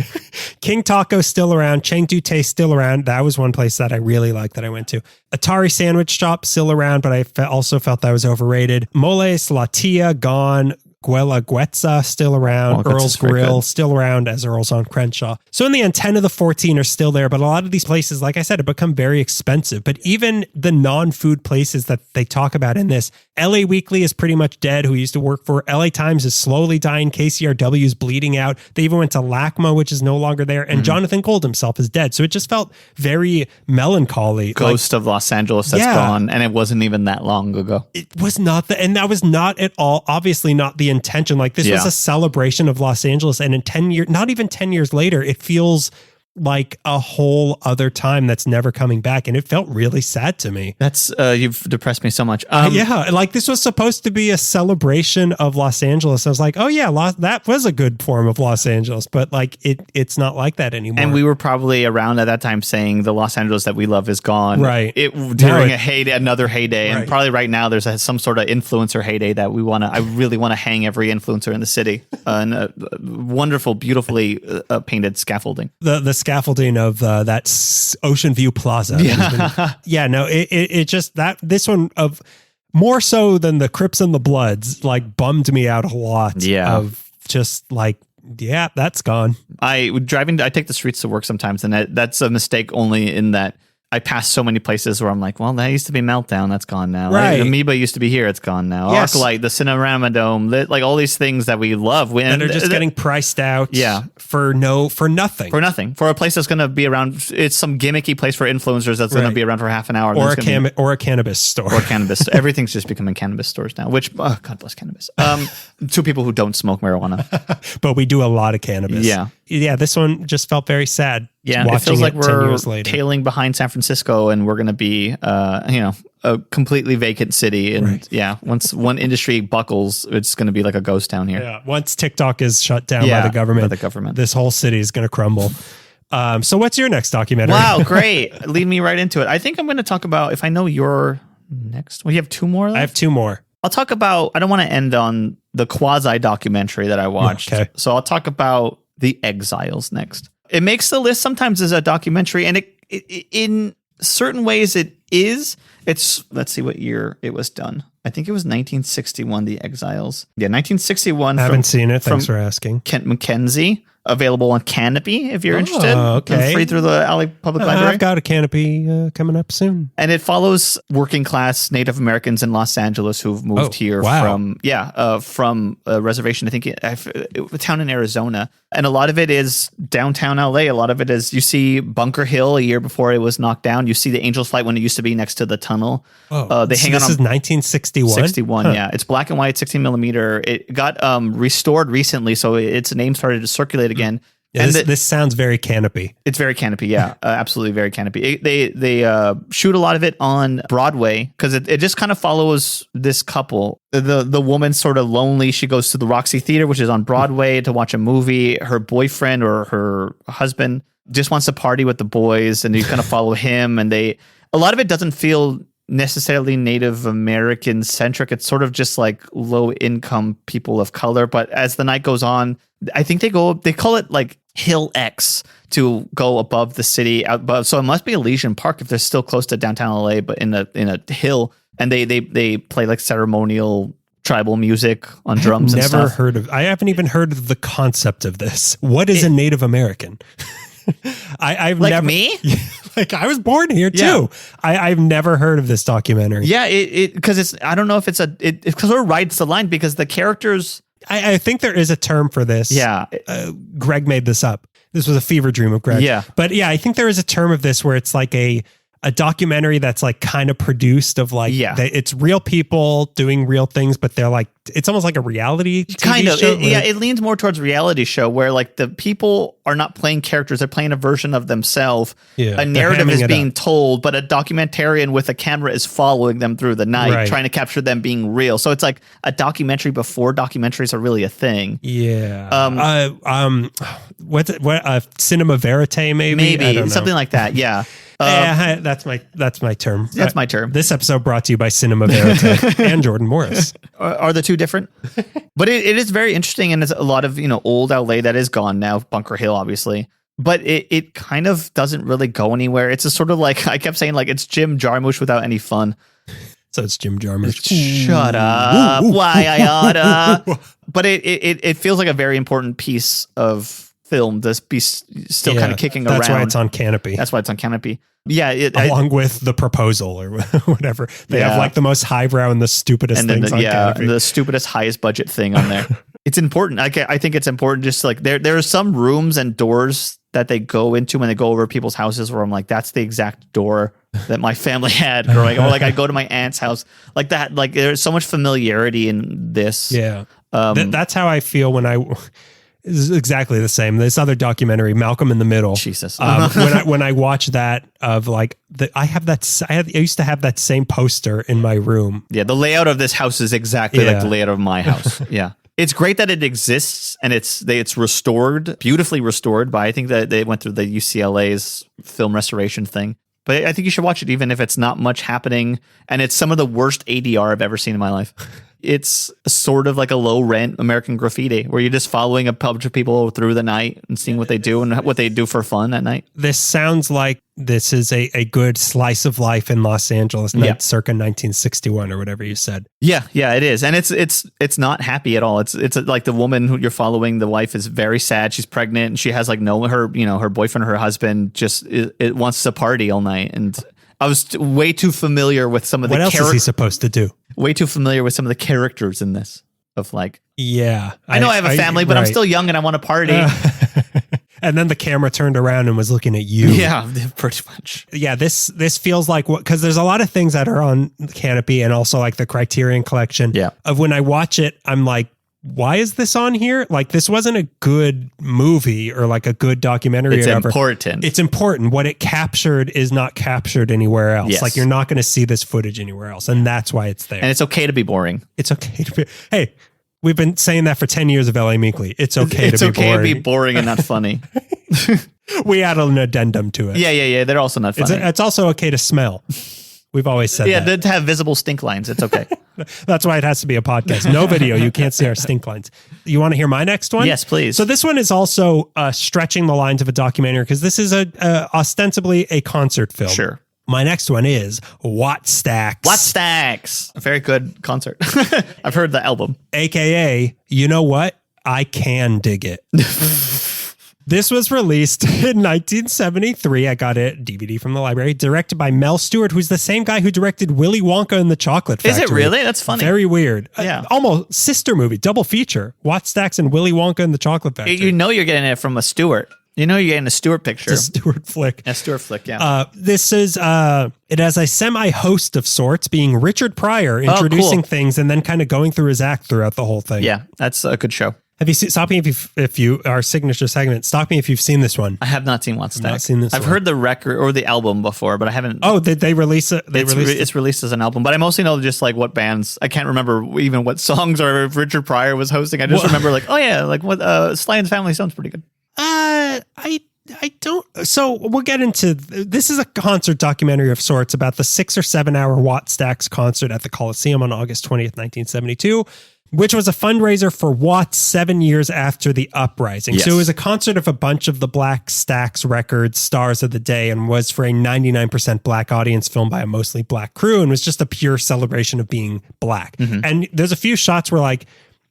King Taco still around. Cheng Du Tay still around. That was one place that I really liked that I went to. Atari Sandwich Shop still around, but I also felt that was overrated. Moles La Tia, gone. Guelaguetza still around. Guelaguetza's Earl's very Grill good. still around as Earl's on Crenshaw. So in the end, 10 of the 14 are still there, but a lot of these places, like I said, have become very expensive. But even the non-food places that they talk about in this, LA Weekly is pretty much dead, who we used to work for. LA Times is slowly dying. KCRW is bleeding out. They even went to LACMA, which is no longer there. And Jonathan Gold himself is dead. So it just felt very melancholy. Ghost of Los Angeles that's gone, and it wasn't even that long ago. It was not and that was not at all, obviously not the intention. Like this was a celebration of Los Angeles, and in 10 years, not even 10 years later, it feels like a whole other time that's never coming back, and it felt really sad to me. That's you've depressed me so much. Yeah, like this was supposed to be a celebration of Los Angeles. I was like, oh yeah, that was a good form of Los Angeles, but like it's not like that anymore. And we were probably around at that time saying the Los Angeles that we love is gone. Right. During another heyday, Right. and probably right now there's some sort of influencer heyday that I really want to hang every influencer in the city and wonderful, beautifully painted scaffolding. The scaffolding of that Ocean View Plaza. It just this one of more so than the Crips and the Bloods like bummed me out a lot. Yeah. Of just like, yeah, that's gone. I take the streets to work sometimes, and that's a mistake only in that I pass so many places where I'm like, well, that used to be Meltdown, that's gone now. Right. Like, Amoeba used to be here, it's gone now. Yes. Arclight, the Cinerama Dome, like all these things that we love. That are just getting priced out for nothing. For nothing. For a place that's going to be around, it's some gimmicky place for influencers that's going to be around for half an hour. Or a cannabis store. Or cannabis. Everything's just becoming cannabis stores now, which, God bless cannabis. To people who don't smoke marijuana. But we do a lot of cannabis. Yeah. Yeah, this one just felt very sad. Yeah, watching it feels like 10 we're years later. tailing behind San Francisco, and we're going to be, a completely vacant city. And once one industry buckles, it's going to be like a ghost town here. Yeah, once TikTok is shut down by the government, this whole city is going to crumble. So what's your next documentary? Wow, great. Lead me right into it. I think I'm going to talk about, if I know your next, well, you have two more left? I have two more. I'll talk about, I don't want to end on the quasi documentary that I watched. Okay. So I'll talk about The Exiles next. It makes the list sometimes as a documentary, and it in certain ways it is. Let's see what year it was done. I think it was 1961, The Exiles. Yeah, 1961. I haven't seen it. Thanks for asking. Kent McKenzie. Available on Canopy if you're interested. Okay. And free through the Alley Public Library. I've got a Canopy coming up soon. And it follows working class Native Americans in Los Angeles who've moved here from a reservation, I think a town in Arizona. And a lot of it is downtown LA. A lot of it is, you see Bunker Hill a year before it was knocked down. You see the Angels Flight when it used to be next to the tunnel. This is 1961? 61, yeah. It's black and white, 16 millimeter. It got restored recently, so its name started to circulate again. Yeah, and this sounds very Canopy. It's very Canopy, yeah. Absolutely very Canopy. They shoot a lot of it on Broadway because it just kind of follows this couple. The woman's sort of lonely. She goes to the Roxy Theater, which is on Broadway, to watch a movie. Her boyfriend or her husband just wants to party with the boys, and you kind of follow him. And a lot of it doesn't feel necessarily Native American centric. It's sort of just like low income people of color. But as the night goes on, I think they call it like Hill X to go above the city out above. So it must be Elysian Park if they're still close to downtown LA, but in a hill, and they play like ceremonial tribal music on drums. I haven't even heard of the concept of this. What is a Native American? I've like never, me. Like I was born here too. Yeah. I've never heard of this documentary. Yeah, because I don't know if it sort of rides the line because the characters. I think there is a term for this. Yeah. Greg made this up. This was a fever dream of Greg. Yeah. But yeah, I think there is a term of this where it's like a documentary that's like kind of produced of like, it's real people doing real things, but they're like, it's almost like a reality TV kind of show. It leans more towards reality show where like the people are not playing characters, they're playing a version of themselves. A narrative is being told, but a documentarian with a camera is following them through the night, trying to capture them being real. So it's like a documentary before documentaries are really a thing. Yeah. Cinema Verite maybe something like that. Yeah. That's my term. That's my term. This episode brought to you by Cinema Verite and Jordan Morris. Are the two different? But it is very interesting, and it's a lot of old LA that is gone now. Bunker Hill, obviously, but it kind of doesn't really go anywhere. It's a sort of like I kept saying, like it's Jim Jarmusch without any fun. So it's Jim Jarmusch. Shut up. Why I oughta. but it feels like a very important piece of film to be still kind of kicking around. That's why it's on Canopy. That's why it's on Canopy. Yeah. Along with The Proposal or whatever. They have like the most highbrow and the stupidest things on Canopy. The stupidest, highest budget thing on there. It's important. I think it's important. Just like there are some rooms and doors that they go into when they go over people's houses where I'm like, that's the exact door that my family had growing up. Or like I go to my aunt's house like that. Like there's so much familiarity in this. Yeah. That's how I feel when it's exactly the same. This other documentary, Malcolm in the Middle. Jesus. When I watch that of like I used to have that same poster in my room. Yeah. The layout of this house is exactly like the layout of my house. Yeah. It's great that it exists and it's restored, beautifully restored by, I think that they went through the UCLA's film restoration thing. But I think you should watch it even if it's not much happening. And it's some of the worst ADR I've ever seen in my life. It's sort of like a low rent American Graffiti where you're just following a bunch of people through the night and seeing what they do and what they do for fun at night. This sounds like this is a good slice of life in Los Angeles, circa 1961 or whatever you said. Yeah, it is. And it's not happy at all. It's like the woman who you're following, the wife is very sad. She's pregnant and she has like her boyfriend or her husband just it wants to party all night. And I was way too familiar with some of the characters. What else is he supposed to do? Way too familiar with some of the characters in this of like, yeah, I know I have a family, but I'm still young and I want to party. And then the camera turned around and was looking at you. Yeah, pretty much. Yeah, this feels like because there's a lot of things that are on Canopy and also like the Criterion Collection. Yeah. Of when I watch it, I'm like, why is this on here? Like this wasn't a good movie or like a good documentary. It's or whatever. Important. It's important. What it captured is not captured anywhere else. Yes. Like you're not going to see this footage anywhere else. And that's why it's there. And it's okay to be boring. It's okay to be. Hey, we've been saying that for 10 years of LA Meekly. It's okay to be boring. It's okay to be boring and not funny. We add an addendum to it. Yeah. They're also not funny. It's also okay to smell. We've always said that. Yeah, to have visible stink lines. It's okay. That's why it has to be a podcast. No video. You can't see our stink lines. You want to hear my next one? Yes, please. So this one is also stretching the lines of a documentary because this is ostensibly a concert film. Sure. My next one is Watt Stacks. Watt Stacks. A very good concert. I've heard the album. AKA, you know what? I can dig it. This was released in 1973. I got a DVD from the library, directed by Mel Stewart, who's the same guy who directed Willy Wonka and the Chocolate Factory. Is it really? That's funny. Very weird. Yeah. Almost sister movie, double feacer. Watt Stacks and Willy Wonka and the Chocolate Factory. You know you're getting it from a Stewart. You know you're getting a Stewart picture. It's a Stewart flick. A Stewart flick, yeah. This is, it has a semi-host of sorts, being Richard Pryor, introducing things and then kind of going through his act throughout the whole thing. Yeah, that's a good show. Have you seen, stop me if you, our signature segment, stop me if you've seen this one. I have not seen Watt Stacks. Not seen this I've heard the record or the album before, but I haven't. Oh, did they release it? It's released as an album, but I mostly know just like what bands. I can't remember even what songs or if Richard Pryor was hosting. I just remember like, oh yeah, like what Sly and the Family sounds pretty good. I don't. So we'll get into this. Is a concert documentary of sorts about the 6 or 7 hour Watt Stacks concert at the Coliseum on August 20th, 1972. Which was a fundraiser for Watts 7 years after the uprising. Yes. So it was a concert of a bunch of the Black Stax Records stars of the day and was for a 99% black audience filmed by a mostly black crew and was just a pure celebration of being black. Mm-hmm. And there's a few shots where like,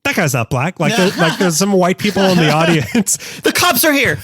that guy's not black. Like, there's some white people in the audience. The cops are here.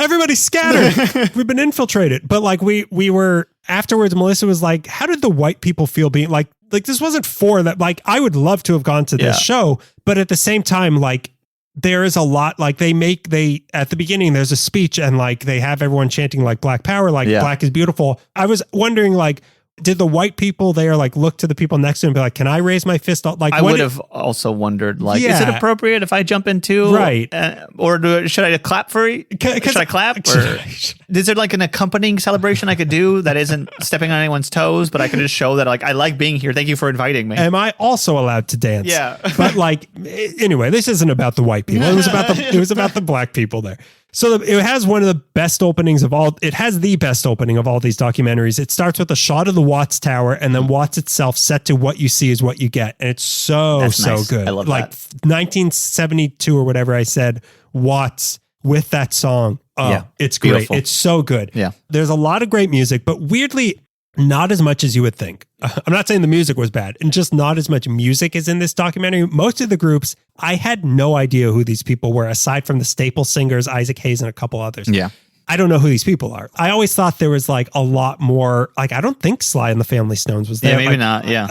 Everybody's scattered. We've been infiltrated. But like we were afterwards, Melissa was like, how did the white people feel being like this wasn't for that. Like, I would love to have gone to this show, but at the same time, like, there is a lot, like they at the beginning, there's a speech and like they have everyone chanting like Black Power, like black is beautiful. I was wondering, like, did the white people there like look to the people next to him and be like, can I raise my fist? Like, I would have also wondered, like, is it appropriate if I jump in too? Right. Or should I clap for you? Should I clap? Or is there like an accompanying celebration I could do that isn't stepping on anyone's toes, but I could just show that like, I like being here. Thank you for inviting me. Am I also allowed to dance? Yeah. But like, anyway, this isn't about the white people. It was about the black people there. So it has one of the best openings of all. It has the best opening of all these documentaries. It starts with a shot of the Watts Tower and then Watts itself set to what you see is what you get. And it's so nice. Good. I love like that. 1972 or whatever I said, Watts with that song. Oh, it's great. Beautiful. It's so good. Yeah. There's a lot of great music, but weirdly, not as much as you would think. I'm not saying the music was bad, and just not as much music is in this documentary. Most of the groups, I had no idea who these people were, aside from the staple singers, Isaac Hayes and a couple others. Yeah. I don't know who these people are. I always thought there was like a lot more, like, I don't think Sly and the Family Stones was there. Yeah, maybe like, not. Yeah.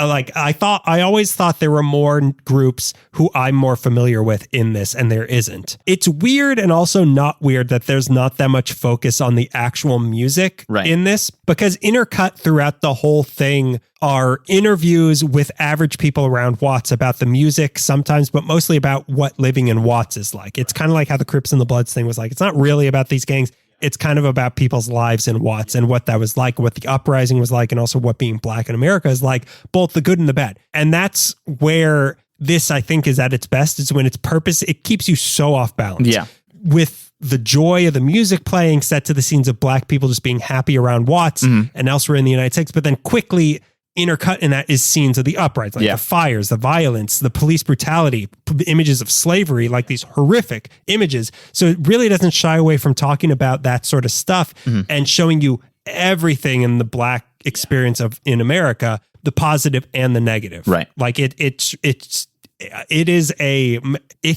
I always thought there were more groups who I'm more familiar with in this, and there isn't. It's weird and also not weird that there's not that much focus on the actual music in this, because intercut throughout the whole thing are interviews with average people around Watts about the music sometimes, but mostly about what living in Watts is like. It's kind of like how the Crips and the Bloods thing was like. It's not really about these gangs. It's kind of about people's lives in Watts and what that was like, what the uprising was like, and also what being black in America is like, both the good and the bad. And that's where this, I think, is at its best, is when its purpose, it keeps you so off balance. Yeah. With the joy of the music playing set to the scenes of black people just being happy around Watts and elsewhere in the United States, but then quickly intercut in that is scenes of the uprising, like the fires, the violence, the police brutality, images of slavery, like these horrific images. So it really doesn't shy away from talking about that sort of stuff and showing you everything in the black experience of in America, the positive and the negative. Right. Like it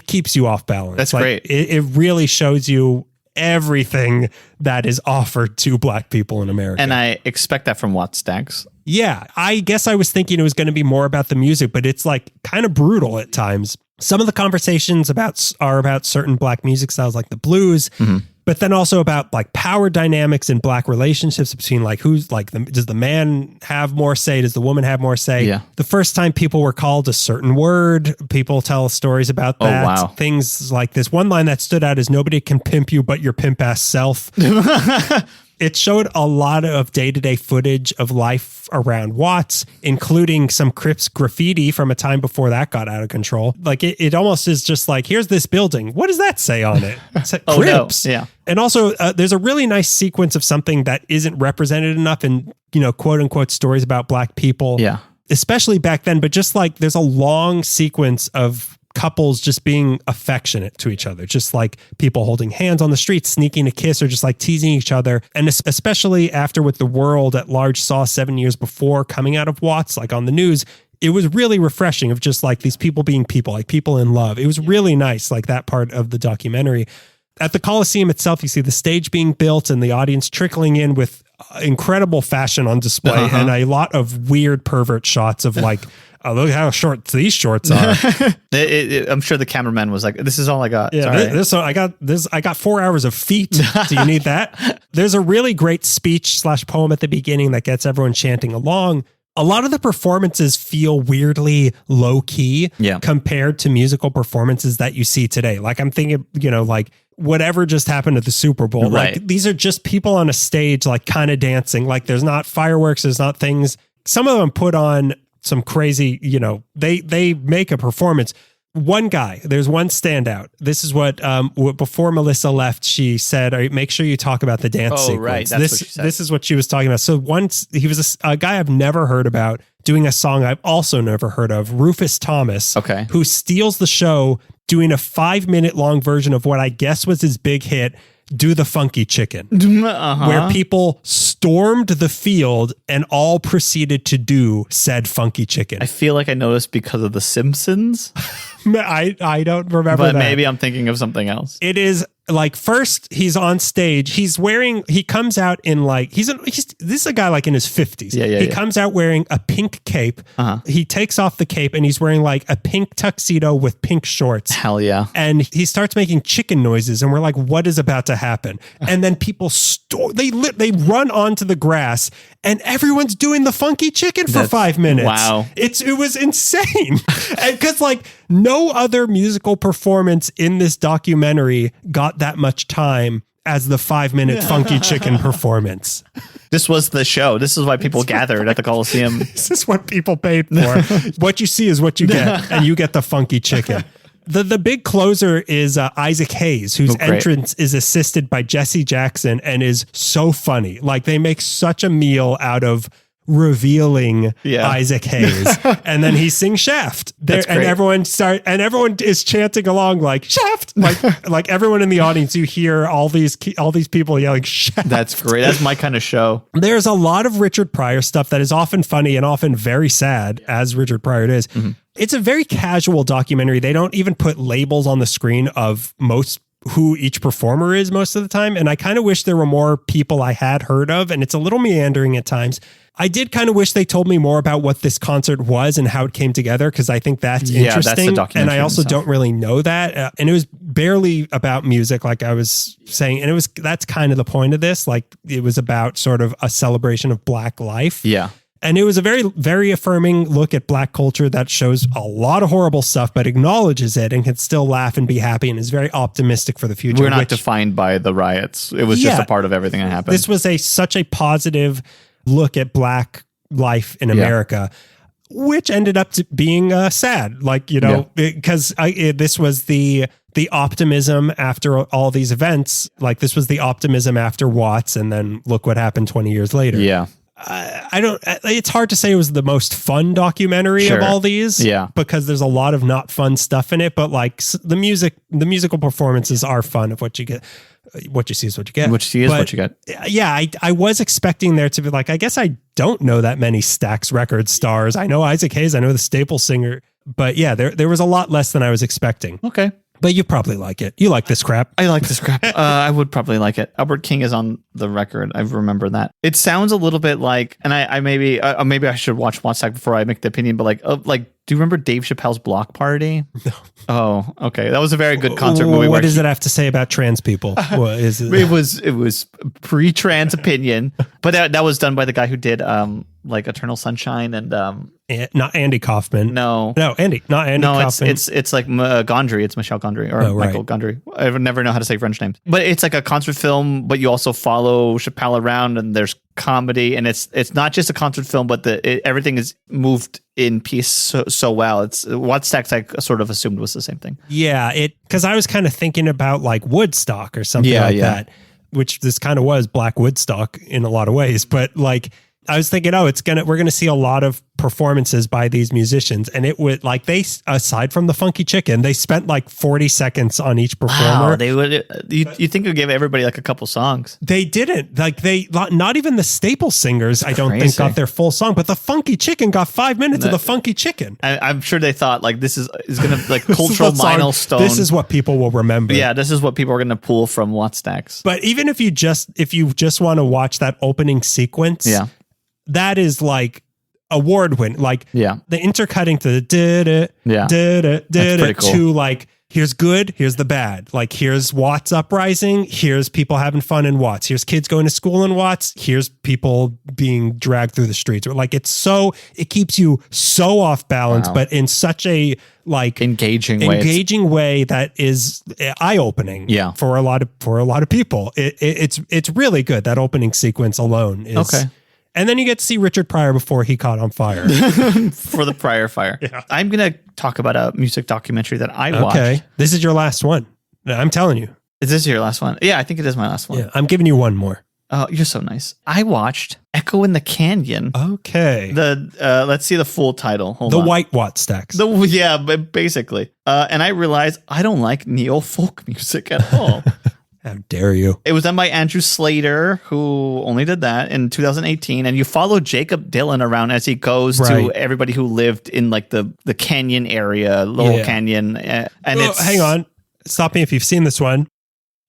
keeps you off balance. That's like, great. It really shows you everything that is offered to black people in America. And I expect that from Watts Stacks. Yeah, I guess I was thinking it was going to be more about the music, but it's like kind of brutal at times. Some of the conversations are about certain black music styles, like the blues, but then also about like power dynamics in black relationships between like who's like, does the man have more say? Does the woman have more say? Yeah. The first time people were called a certain word, people tell stories about that. Oh, wow. Things like this. One line that stood out is nobody can pimp you but your pimp ass self. It showed a lot of day-to-day footage of life around Watts, including some Crips graffiti from a time before that got out of control. Like it almost is just like, here's this building. What does that say on it? It's like Crips. No. Yeah. And also there's a really nice sequence of something that isn't represented enough in, quote unquote stories about black people. Yeah. Especially back then, but just like there's a long sequence of couples just being affectionate to each other, just like people holding hands on the street, sneaking a kiss, or just like teasing each other. And especially after what the world at large saw 7 years before coming out of Watts, like on the news, it was really refreshing of just like these people being people, like people in love. It was really nice, like that part of the documentary. At the Coliseum itself, you see the stage being built and the audience trickling in with incredible fashion on display and a lot of weird pervert shots of like, oh, look how short these shorts are. I'm sure the cameraman was like, this is all I got. Yeah, I got 4 hours of feet. Do you need that? There's a really great speech / poem at the beginning that gets everyone chanting along. A lot of the performances feel weirdly low key compared to musical performances that you see today. Like I'm thinking, like whatever just happened at the Super Bowl. Right. Like these are just people on a stage, like kind of dancing. Like there's not fireworks, there's not things. Some of them put on some crazy, they make a performance. One guy, there's one standout. This is what before Melissa left, she said, "All right, make sure you talk about the dance sequence." Right. That's what she said. This is what she was talking about. So once he was a guy I've never heard about doing a song I've also never heard of, Rufus Thomas, who steals the show doing a 5-minute long version of what I guess was his big hit, Do the Funky Chicken, where people stormed the field and all proceeded to do said funky chicken. I feel like I noticed because of The Simpsons. I don't remember but that. Maybe I'm thinking of something else. It is like, first he's on stage. He comes out in like, this is a guy like in his 50s. He comes out wearing a pink cape. He takes off the cape and he's wearing like a pink tuxedo with pink shorts. Hell yeah. And he starts making chicken noises and we're like, what is about to happen? And then people they run onto the grass and everyone's doing the funky chicken for 5 minutes. Wow. It was insane. Because like no other musical performance in this documentary got that much time as the 5-minute funky chicken performance. This was the show. This is why people gathered at the Coliseum. This is what people paid for. What you see is what you get, and you get the funky chicken. The big closer is Isaac Hayes, whose entrance is assisted by Jesse Jackson and is so funny. Like they make such a meal out of revealing Isaac Hayes, and then he sings Shaft there, and everyone is chanting along like Shaft, like everyone in the audience. You hear all these people yelling Shaft. That's great. That's my kind of show. There's a lot of Richard Pryor stuff that is often funny and often very sad, as Richard Pryor is. Mm-hmm. It's a very casual documentary. They don't even put labels on the screen of who each performer is most of the time. And I kind of wish there were more people I had heard of, and it's a little meandering at times. I did kind of wish they told me more about what this concert was and how it came together, because I think that's interesting. That's and I also don't really know that. And it was barely about music, like I was saying. And that's kind of the point of this. Like, it was about sort of a celebration of Black life. Yeah. And it was a very, very affirming look at Black culture that shows a lot of horrible stuff, but acknowledges it and can still laugh and be happy, and is very optimistic for the future. We're not defined by the riots. It was just a part of everything that happened. This was such a positive look at Black life in America, which ended up being sad. Like, because this was the optimism after all these events. Like, this was the optimism after Watts, and then look what happened 20 years later. Yeah. It's hard to say it was the most fun documentary of all these, because there's a lot of not fun stuff in it, but like the musical performances are fun. Of what you get, what you see is what you get. What you see is what you get. Yeah, I was expecting there to be like, I guess I don't know that many Stax Records stars. I know Isaac Hayes, I know the Staple Singer, but yeah, there was a lot less than I was expecting. Okay. But you probably like it. You like this crap. I like this crap. I would probably like it. Albert King is on the record. I remember that. It sounds a little bit like, and I maybe I should watch Wattstack before I make the opinion, but like, do you remember Dave Chappelle's Block Party? No. Oh, okay. That was a very good concert movie. What does it have to say about trans people? What is it? It was pre-trans opinion, but that was done by the guy who did like Eternal Sunshine and not Andy Kaufman. No, Andy Kaufman. It's like Gondry. It's Michel Gondry or Michael Gondry. I would never know how to say French names. But it's like a concert film, but you also follow Chappelle around, and there's comedy, and it's not just a concert film, but everything is moved in piece so well. It's Wattstax I sort of assumed was the same thing. Yeah, because I was kind of thinking about like Woodstock or something that, which this kind of was Black Woodstock in a lot of ways, but like, I was thinking, we're gonna see a lot of performances by these musicians, and it would like aside from the Funky Chicken, they spent like 40 seconds on each performer. Wow, they would. You think it would give everybody like a couple songs? They didn't. Like not even the Staple Singers, I don't think, got their full song, but the Funky Chicken got 5 minutes of the Funky Chicken. I'm sure they thought like this is gonna like cultural milestone. This is what people will remember. Yeah, this is what people are gonna pull from Wattstax. But even if you just want to watch that opening sequence, that is like award win. Like the intercutting to the to like, here's good, here's the bad. Like, here's Watts uprising, here's people having fun in Watts, here's kids going to school in Watts, here's people being dragged through the streets. Like, it keeps you so off balance, but in such a like engaging way that is eye-opening for a lot of people. It's really good. That opening sequence alone is okay. And then you get to see Richard Pryor before he caught on fire. For the Pryor fire. Yeah. I'm going to talk about a music documentary that I watched. Okay. This is your last one. I'm telling you. Is this your last one? Yeah, I think it is my last one. Yeah, I'm giving you one more. Oh, you're so nice. I watched Echo in the Canyon. Okay. Let's see the full title. Hold on. The White Wattstacks. Yeah, but basically. And I realized I don't like neo-folk music at all. How dare you? It was done by Andrew Slater, who only did that in 2018. And you follow Jacob Dylan around as he goes to everybody who lived in like the canyon area, Laurel Canyon. And hang on. Stop me if you've seen this one.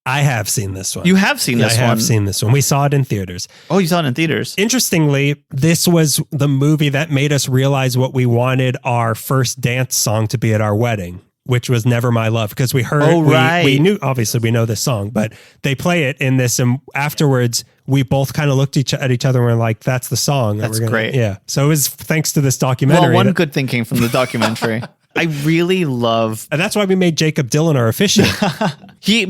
I have seen this one. You have seen this one? I have seen this one. We saw it in theaters. Oh, you saw it in theaters? Interestingly, this was the movie that made us realize what we wanted our first dance song to be at our wedding, which was Never My Love, because we heard, we knew, obviously we know this song, but they play it in this, and afterwards we both kind of looked at each other and were like, that's the song. That's great. Yeah. So it was thanks to this documentary. Well, one good thing came from the documentary. I really love... And that's why we made Jacob Dylan our officiant.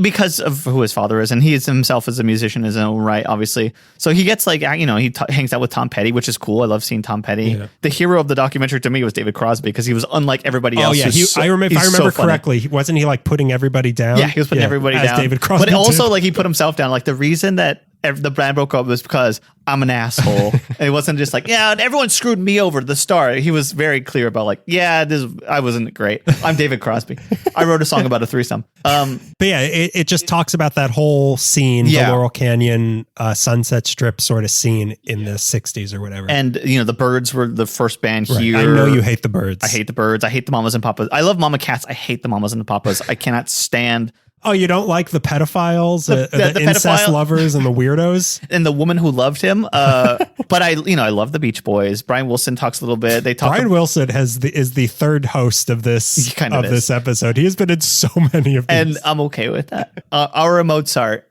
Because of who his father is, and he is himself as a musician in his own right, obviously. So he gets like, he hangs out with Tom Petty, which is cool. I love seeing Tom Petty. Yeah. The hero of the documentary to me was David Crosby, because he was unlike everybody else. Oh yeah, I remember correctly. Wasn't he like putting everybody down? Yeah, he was putting everybody down. David Crosby but also like he put himself down. Like the reason that the band broke up was because I'm an asshole. And it wasn't just like, yeah, everyone screwed me over at the start. He was very clear about like, yeah, I wasn't great. I'm David Crosby. I wrote a song about a threesome. But yeah, it just talks about that whole scene, the Laurel Canyon Sunset Strip sort of scene in the 60s or whatever. And, you know, the Byrds were the first band here. I know you hate the Byrds. I hate the Byrds. I hate the Mamas and Papas. I love Mama Cats. I hate the Mamas and the Papas. I cannot stand... Oh, you don't like the pedophiles, the incest lovers and the weirdos? And the woman who loved him. But I love the Beach Boys. Brian Wilson talks a little bit. Brian Wilson is the third host of this this episode. He has been in so many of these. And I'm okay with that. Our Mozart.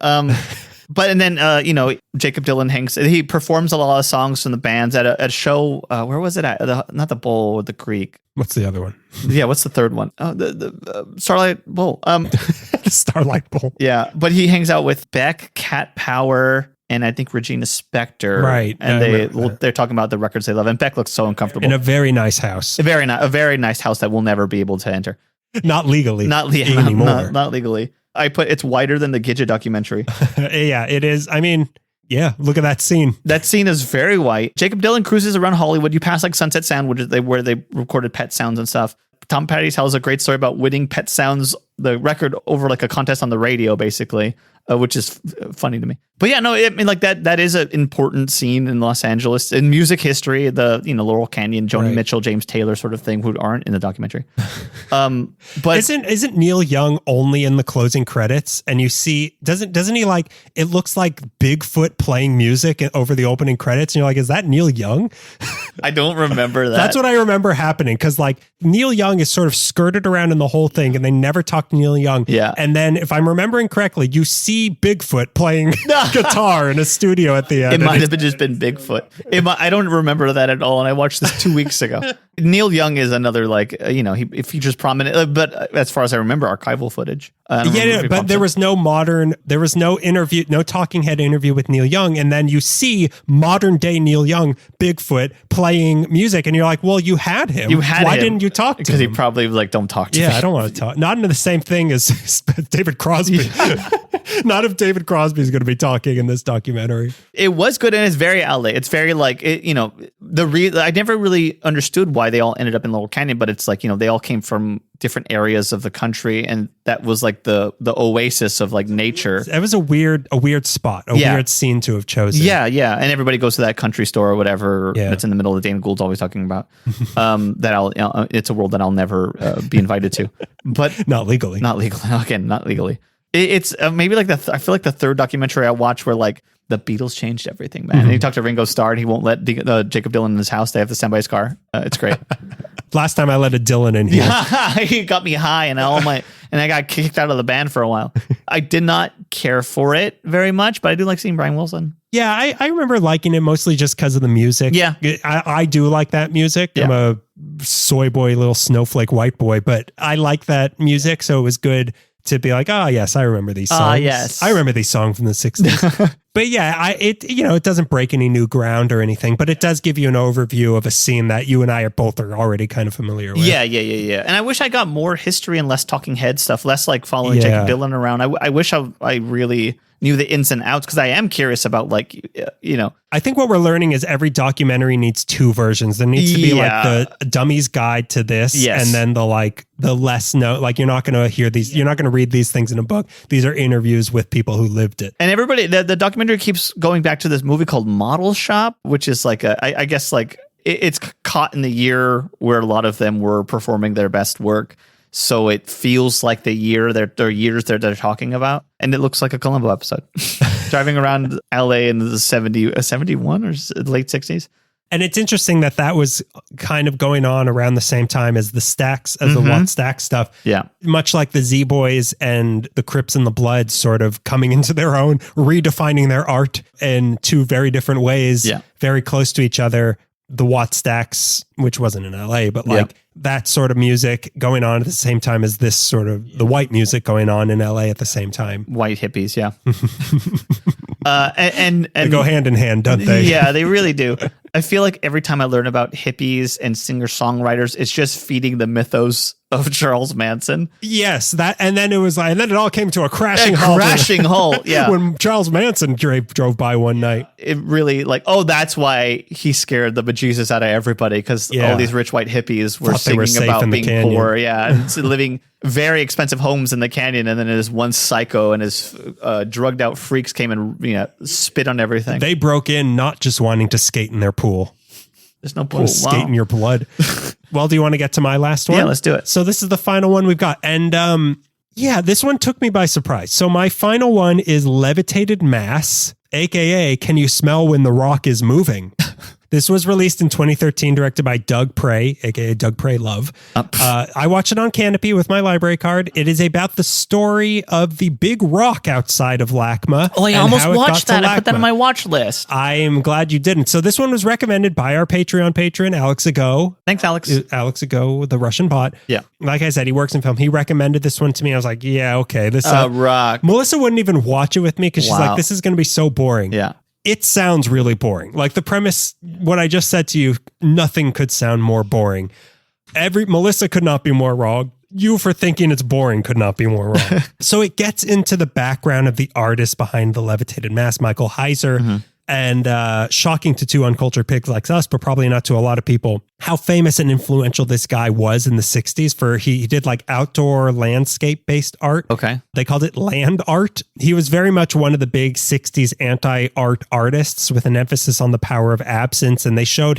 But and then Jacob Dylan hangs. He performs a lot of songs from the bands at a show. Where was it at? Not the Bowl, the Greek. What's the other one? Yeah, what's the third one? Oh, the Starlight Bowl. The Starlight Bowl. Yeah, but he hangs out with Beck, Cat Power, and I think Regina Spektor. Right, and they're talking about the records they love. And Beck looks so uncomfortable in a very nice house. A very nice house that we'll never be able to enter. Not legally. Anymore. Not legally. It's wider than the Gidget documentary. Yeah, it is. I mean, yeah, look at that scene. That scene is very white. Jacob Dylan cruises around Hollywood. You pass like Sunset Sound, where they recorded Pet Sounds and stuff. Tom Petty tells a great story about winning Pet Sounds, the record, over like a contest on the radio, basically, which is funny to me. But yeah, no, I mean, like that is an important scene in Los Angeles in music history. The Laurel Canyon, Joni Mitchell, James Taylor sort of thing, who aren't in the documentary. But isn't Neil Young only in the closing credits? And you see, doesn't he like? It looks like Bigfoot playing music over the opening credits, and you're like, is that Neil Young? I don't remember that. That's what I remember happening, because like Neil Young is sort of skirted around in the whole thing, and they never talk to Neil Young. Yeah, and then if I'm remembering correctly, you see Bigfoot playing guitar in a studio at the end. It might have just been Bigfoot. I don't remember that at all, and I watched this 2 weeks ago. Neil Young is another, like, he features prominent, but as far as I remember, archival footage. But there was no interview, no talking head interview with Neil Young, and then you see modern day Neil Young, Bigfoot, playing music, and you're like, well, you had him. Why didn't you talk to him? Because he probably like, don't talk to me. Yeah, I don't want to talk. Not into the same thing as David Crosby. Not if David Crosby is going to be talking in this documentary. It was good, and it's very LA. It's very like, I never really understood why they all ended up in Laurel Canyon, but it's like, they all came from different areas of the country, and that was like the oasis of like nature. It was a weird spot, weird scene to have chosen. Yeah, and everybody goes to that country store or whatever that's in the middle of Dana Gould's always talking about. It's a world that I'll never be invited to, but not legally. Again, not legally. It's maybe like I feel like the third documentary I watched where like the Beatles changed everything, man. Mm-hmm. And he talked to Ringo Starr, and he won't let Jacob Dylan in his house. They have to stand by his car. It's great. Last time I let a Dylan in here. He got me high, and I got kicked out of the band for a while. I did not care for it very much, but I do like seeing Brian Wilson. Yeah, I remember liking it mostly just because of the music. Yeah. I do like that music. Yeah. I'm a soy boy, little snowflake white boy, but I like that music, so it was good to be like, oh yes, I remember these songs. Yes. I remember these songs from the 60s. But yeah, it doesn't break any new ground or anything, but it does give you an overview of a scene that you and I are already kind of familiar with. Yeah. And I wish I got more history and less talking head stuff, less like following Jacob Dylan around. I wish I really knew the ins and outs, because I am curious about like, I think what we're learning is every documentary needs two versions. There needs to be like the dummy's guide to this, and then the less known, like you're not going to hear these, you're not going to read these things in a book. These are interviews with people who lived it. And everybody, the documentary keeps going back to this movie called Model Shop, which is like I guess like it's caught in the year where a lot of them were performing their best work. So it feels like the year they're talking about. And it looks like a Columbo episode. Driving around LA in the 71 or late 60s. And it's interesting that was kind of going on around the same time as the Stax, the Watt Stax stuff. Yeah. Much like the Z-Boys and the Crips and the Bloods sort of coming into their own, redefining their art in two very different ways, very close to each other. The Watt Stax, which wasn't in LA, but like that sort of music going on at the same time as this sort of the white music going on in LA at the same time. White hippies, yeah. and they go hand in hand, don't they? Yeah, they really do. I feel like every time I learn about hippies and singer-songwriters, it's just feeding the mythos of Charles Manson. Yes, that, and then it was like, and then it all came to a crashing halt. Crashing halt, yeah. When Charles Manson drove by one night. It really that's why he scared the bejesus out of everybody, because all these rich white hippies were singing about being poor, and so living very expensive homes in the canyon, and then his one psycho and his drugged out freaks came and spit on everything. They broke in not just wanting to skate in their pool. There's no pool. Skate in your blood. Well, do you want to get to my last one? Yeah, let's do it. So this is the final one we've got. And this one took me by surprise. So my final one is Levitated Mass, aka Can You Smell When the Rock is Moving? This was released in 2013, directed by Doug Prey, aka Doug Prey Love. I watched it on Canopy with my library card. It is about the story of the big rock outside of LACMA. Oh, I almost watched that. I put that on my watch list. I am glad you didn't. So this one was recommended by our Patreon patron, Alex Ago. Thanks, Alex. Alex Ago, the Russian bot. Yeah. Like I said, he works in film. He recommended this one to me. I was like, yeah, okay. This rock. Melissa wouldn't even watch it with me because she's like, this is going to be so boring. Yeah. It sounds really boring. Like the premise, what I just said to you, nothing could sound more boring. Melissa could not be more wrong. You, for thinking it's boring, could not be more wrong. So it gets into the background of the artist behind the Levitated Mass, Michael Heiser. Mm-hmm. And shocking to two uncultured pigs like us, but probably not to a lot of people, how famous and influential this guy was in the 60s. He did like outdoor landscape-based art. Okay. They called it land art. He was very much one of the big 60s anti-art artists with an emphasis on the power of absence. And they showed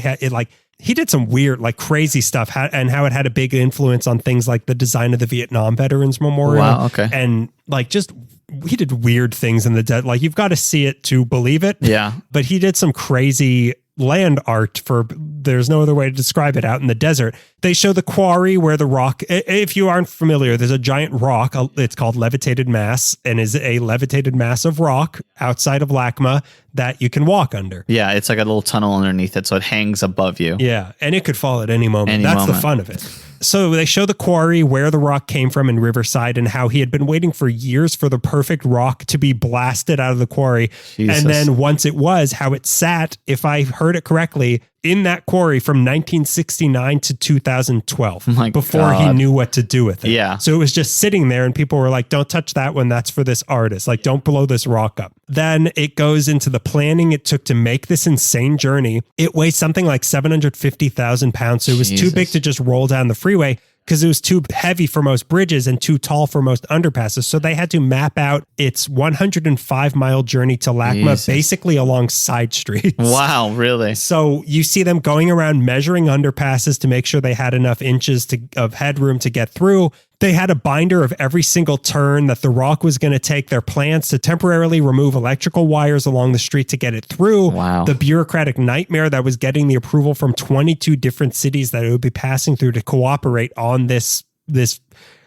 he did some weird, like crazy stuff and how it had a big influence on things like the design of the Vietnam Veterans Memorial. Wow, okay. And like he did weird things in the dead. Like you've got to see it to believe it. Yeah. But he did some crazy land art there's no other way to describe it, out in the desert. They show the quarry where the rock, if you aren't familiar, there's a giant rock. It's called Levitated Mass, and is a levitated mass of rock outside of LACMA that you can walk under. Yeah. It's like a little tunnel underneath it. So it hangs above you. Yeah. And it could fall at any moment. That's the fun of it. So they show the quarry, where the rock came from in Riverside, and how he had been waiting for years for the perfect rock to be blasted out of the quarry. Jesus. And then once it was, how it sat, if I heard it correctly, in that quarry from 1969 to 2012 before he knew what to do with it. Yeah. So it was just sitting there and people were like, don't touch that one. That's for this artist. Like, don't blow this rock up. Then it goes into the planning it took to make this insane journey. It weighs something like 750,000 pounds. So it was too big to just roll down the freeway, because it was too heavy for most bridges and too tall for most underpasses. So they had to map out its 105-mile journey to LACMA basically along side streets. Wow, really? So you see them going around measuring underpasses to make sure they had enough inches of headroom to get through. They had a binder of every single turn that the rock was going to take. Their plans to temporarily remove electrical wires along the street to get it through. Wow. The bureaucratic nightmare that was getting the approval from 22 different cities that it would be passing through to cooperate on this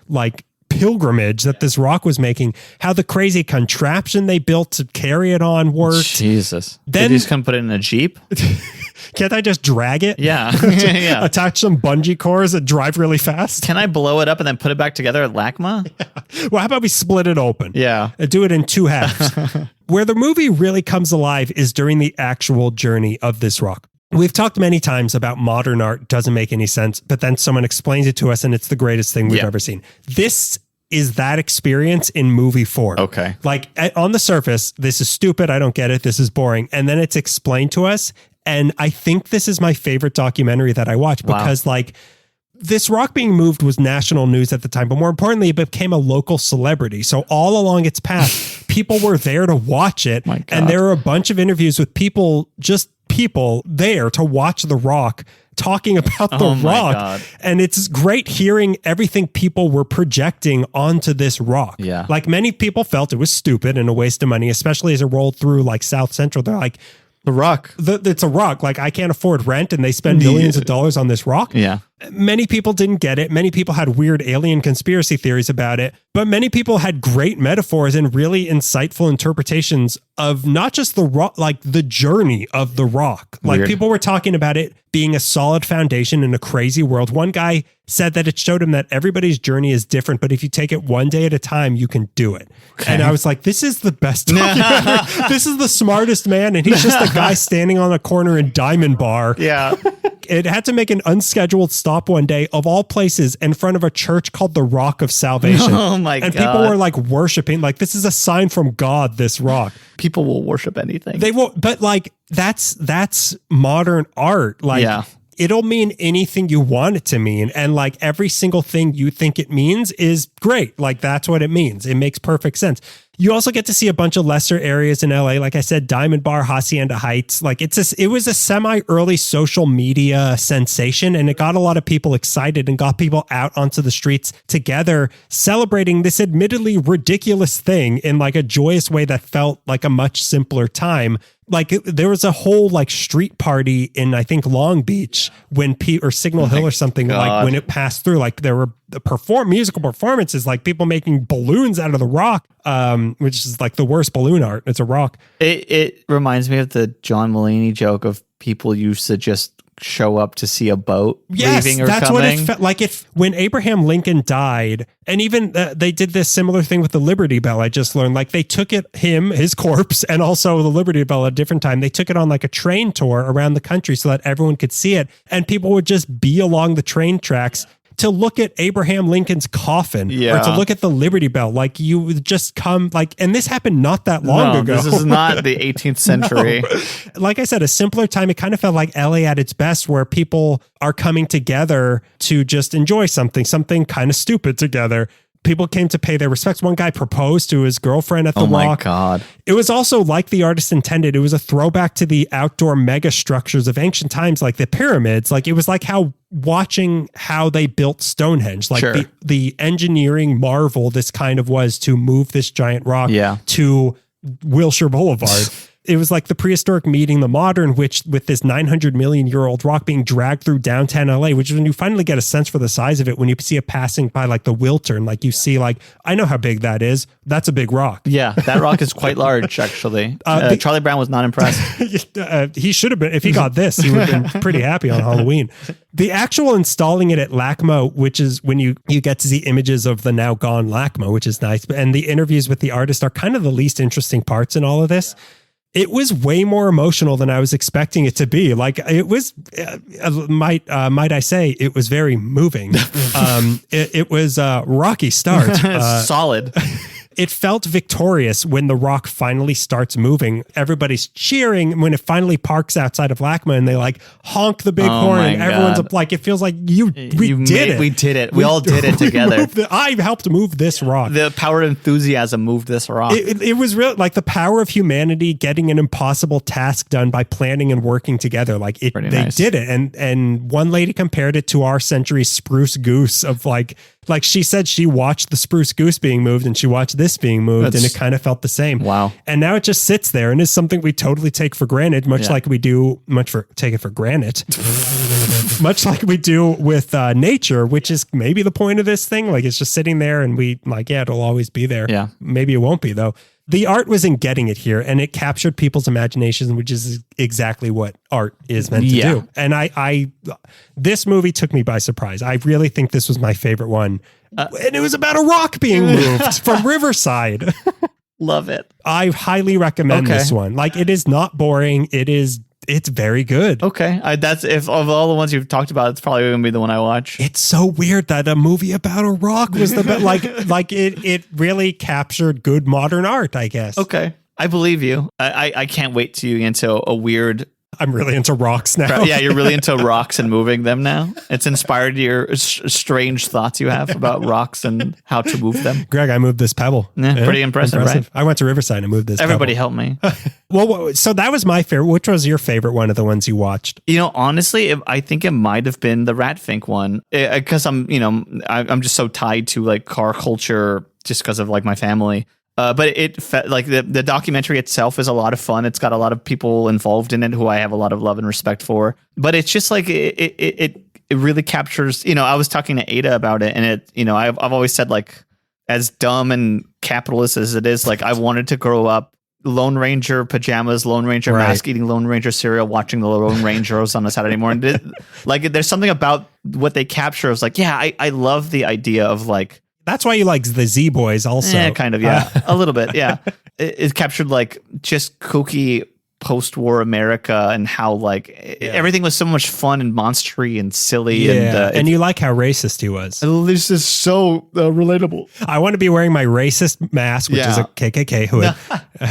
like pilgrimage that this rock was making. How the crazy contraption they built to carry it on worked. Jesus. Then, did you just come put it in a Jeep? Can't I just drag it? Yeah. Yeah. Attach some bungee cords and drive really fast? Can I blow it up and then put it back together at LACMA? Yeah. Well, how about we split it open? Yeah. And do it in two halves. Where the movie really comes alive is during the actual journey of this rock. We've talked many times about modern art doesn't make any sense, but then someone explains it to us and it's the greatest thing we've ever seen. This is that experience in movie form. Okay. Like on the surface, this is stupid. I don't get it. This is boring. And then it's explained to us. And I think this is my favorite documentary that I watched because like this rock being moved was national news at the time, but more importantly, it became a local celebrity. So all along its path, people were there to watch it. And there were a bunch of interviews with people there to watch the rock talking about the rock. And it's great hearing everything people were projecting onto this rock. Yeah. Like many people felt it was stupid and a waste of money, especially as it rolled through like South Central. They're like, the rock. It's a rock. Like I can't afford rent and they spend millions of dollars on this rock. Yeah. Many people didn't get it. Many people had weird alien conspiracy theories about it, but many people had great metaphors and really insightful interpretations of not just the rock, like the journey of the rock. Like people were talking about it being a solid foundation in a crazy world. One guy said that it showed him that everybody's journey is different, but if you take it one day at a time, you can do it. Okay. And I was like, this is the best documentary. This is the smartest man. And he's just a guy standing on a corner in Diamond Bar. Yeah. It had to make an unscheduled stop stop one day, of all places, in front of a church called the Rock of Salvation. Oh my and God. people were like worshiping, like, this is a sign from God, this rock. People will worship anything. They won't, but like, that's modern art. Like, Yeah. it'll mean anything you want it to mean. And like every single thing you think it means is great. Like that's what it means. It makes perfect sense. You also get to see a bunch of lesser areas in LA. Like I said, Diamond Bar, Hacienda Heights. Like it was a semi-early social media sensation, and it got a lot of people excited and got people out onto the streets together, celebrating this admittedly ridiculous thing in like a joyous way that felt like a much simpler time. Like there was a whole like street party in, I think, Long Beach when or Signal Hill or something, like when it passed through, like there were musical performances, like people making balloons out of the rock, which is like the worst balloon art. It's a rock. It reminds me of the John Mulaney joke of people used to just show up to see a boat leaving or that's coming. what it felt like. When Abraham Lincoln died, and even they did this similar thing with the Liberty Bell. I just learned, like they took his corpse, and also the Liberty Bell at a different time. They took it on like a train tour around the country so that everyone could see it, and people would just be along the train tracks to look at Abraham Lincoln's coffin, or to look at the Liberty Bell. Like you would just come, like, and this happened not that long ago. This is not the 18th century. No. Like I said, a simpler time. It kind of felt like LA at its best, where people are coming together to just enjoy something kind of stupid together. People came to pay their respects. One guy proposed to his girlfriend at the rock. Oh my God. It was also like the artist intended. It was a throwback to the outdoor mega structures of ancient times, like the pyramids. Like it was like watching how they built Stonehenge, like the engineering marvel this kind of was to move this giant rock to Wilshire Boulevard. It was like the prehistoric meeting the modern, which with this 900 million year old rock being dragged through downtown LA, which is when you finally get a sense for the size of it, when you see it passing by like the Wiltern, like you see, like, I know how big that is. That's a big rock. Yeah, that rock is quite large, actually. Charlie Brown was not impressed. He should have been. If he got this, he would have been pretty happy on Halloween. The actual installing it at LACMA, which is when you get to see images of the now gone LACMA, which is nice. And the interviews with the artist are kind of the least interesting parts in all of this. It was way more emotional than I was expecting it to be. Like it was, might I say, it was very moving. It was a rocky start. Solid. It felt victorious when the rock finally starts moving. Everybody's cheering when it finally parks outside of LACMA, and they like honk the big horn, and everyone's like, it feels like we did it. We did it. We all did it together. I helped move this rock. The power of enthusiasm moved this rock. It was real, like the power of humanity getting an impossible task done by planning and working together. Like they did it. And one lady compared it to our century's spruce goose of like she said she watched the spruce goose being moved and she watched this being moved, and it kind of felt the same. Wow. And now it just sits there and is something we totally take for granted, much like we do take it for granted. Much like we do with nature, which is maybe the point of this thing. Like it's just sitting there and we like, it'll always be there. Yeah. Maybe it won't be though. The art was in getting it here, and it captured people's imaginations, which is exactly what art is meant to do. And this movie took me by surprise. I really think this was my favorite one. And it was about a rock being moved from Riverside. Love it. I highly recommend this one. Like it is not boring. It's very good. Okay. That's, if of all the ones you've talked about, it's probably going to be the one I watch. It's so weird that a movie about a rock was the best. like it really captured good modern art, I guess. Okay. I believe you. I can't wait to you into a weird... I'm really into rocks now. Yeah, you're really into rocks and moving them now. It's inspired your strange thoughts you have about rocks and how to move them. Greg, I moved this pebble. Yeah, pretty impressive, right? I went to Riverside and moved this Everybody pebble. help me. Well, so that was my favorite. Which was your favorite one of the ones you watched? You know, honestly, I think it might have been the Ratfink one, because I'm just so tied to like car culture just because of like my family. But it like the documentary itself is a lot of fun. It's got a lot of people involved in it who I have a lot of love and respect for. But it's just like it really captures. You know, I was talking to Ada about it, and I've always said, like, as dumb and capitalist as it is, like I wanted to grow up Lone Ranger pajamas, Lone Ranger mask, eating Lone Ranger cereal, watching the Lone Rangers on a Saturday morning. Like there's something about what they capture. It's like, I love the idea of like. That's why you like the Z Boys also. Yeah, kind of, yeah. A little bit, yeah. It captured like just kooky post-war America and how like everything was so much fun and monstery and silly. And you like how racist he was. This is so relatable. I want to be wearing my racist mask, which is a KKK hood,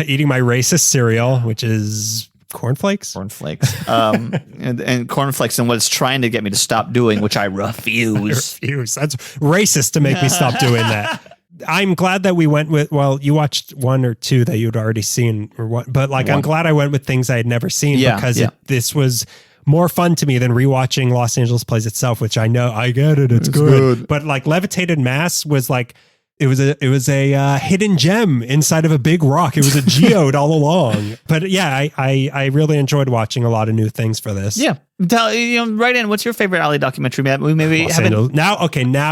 eating my racist cereal, which is cornflakes. And cornflakes, and what it's trying to get me to stop doing, which I refuse. That's racist to make me stop doing that. I'm glad that we went with, well, you watched one or two that you'd already seen, or what, but like, I'm glad I went with things I had never seen because this was more fun to me than rewatching Los Angeles Plays itself, which I know, I get it, it's good. But like Levitated Mass was like, it was a hidden gem inside of a big rock. It was a geode all along. But yeah, I really enjoyed watching a lot of new things for this. Yeah. Right in. What's your favorite alley documentary? We maybe haven't. Now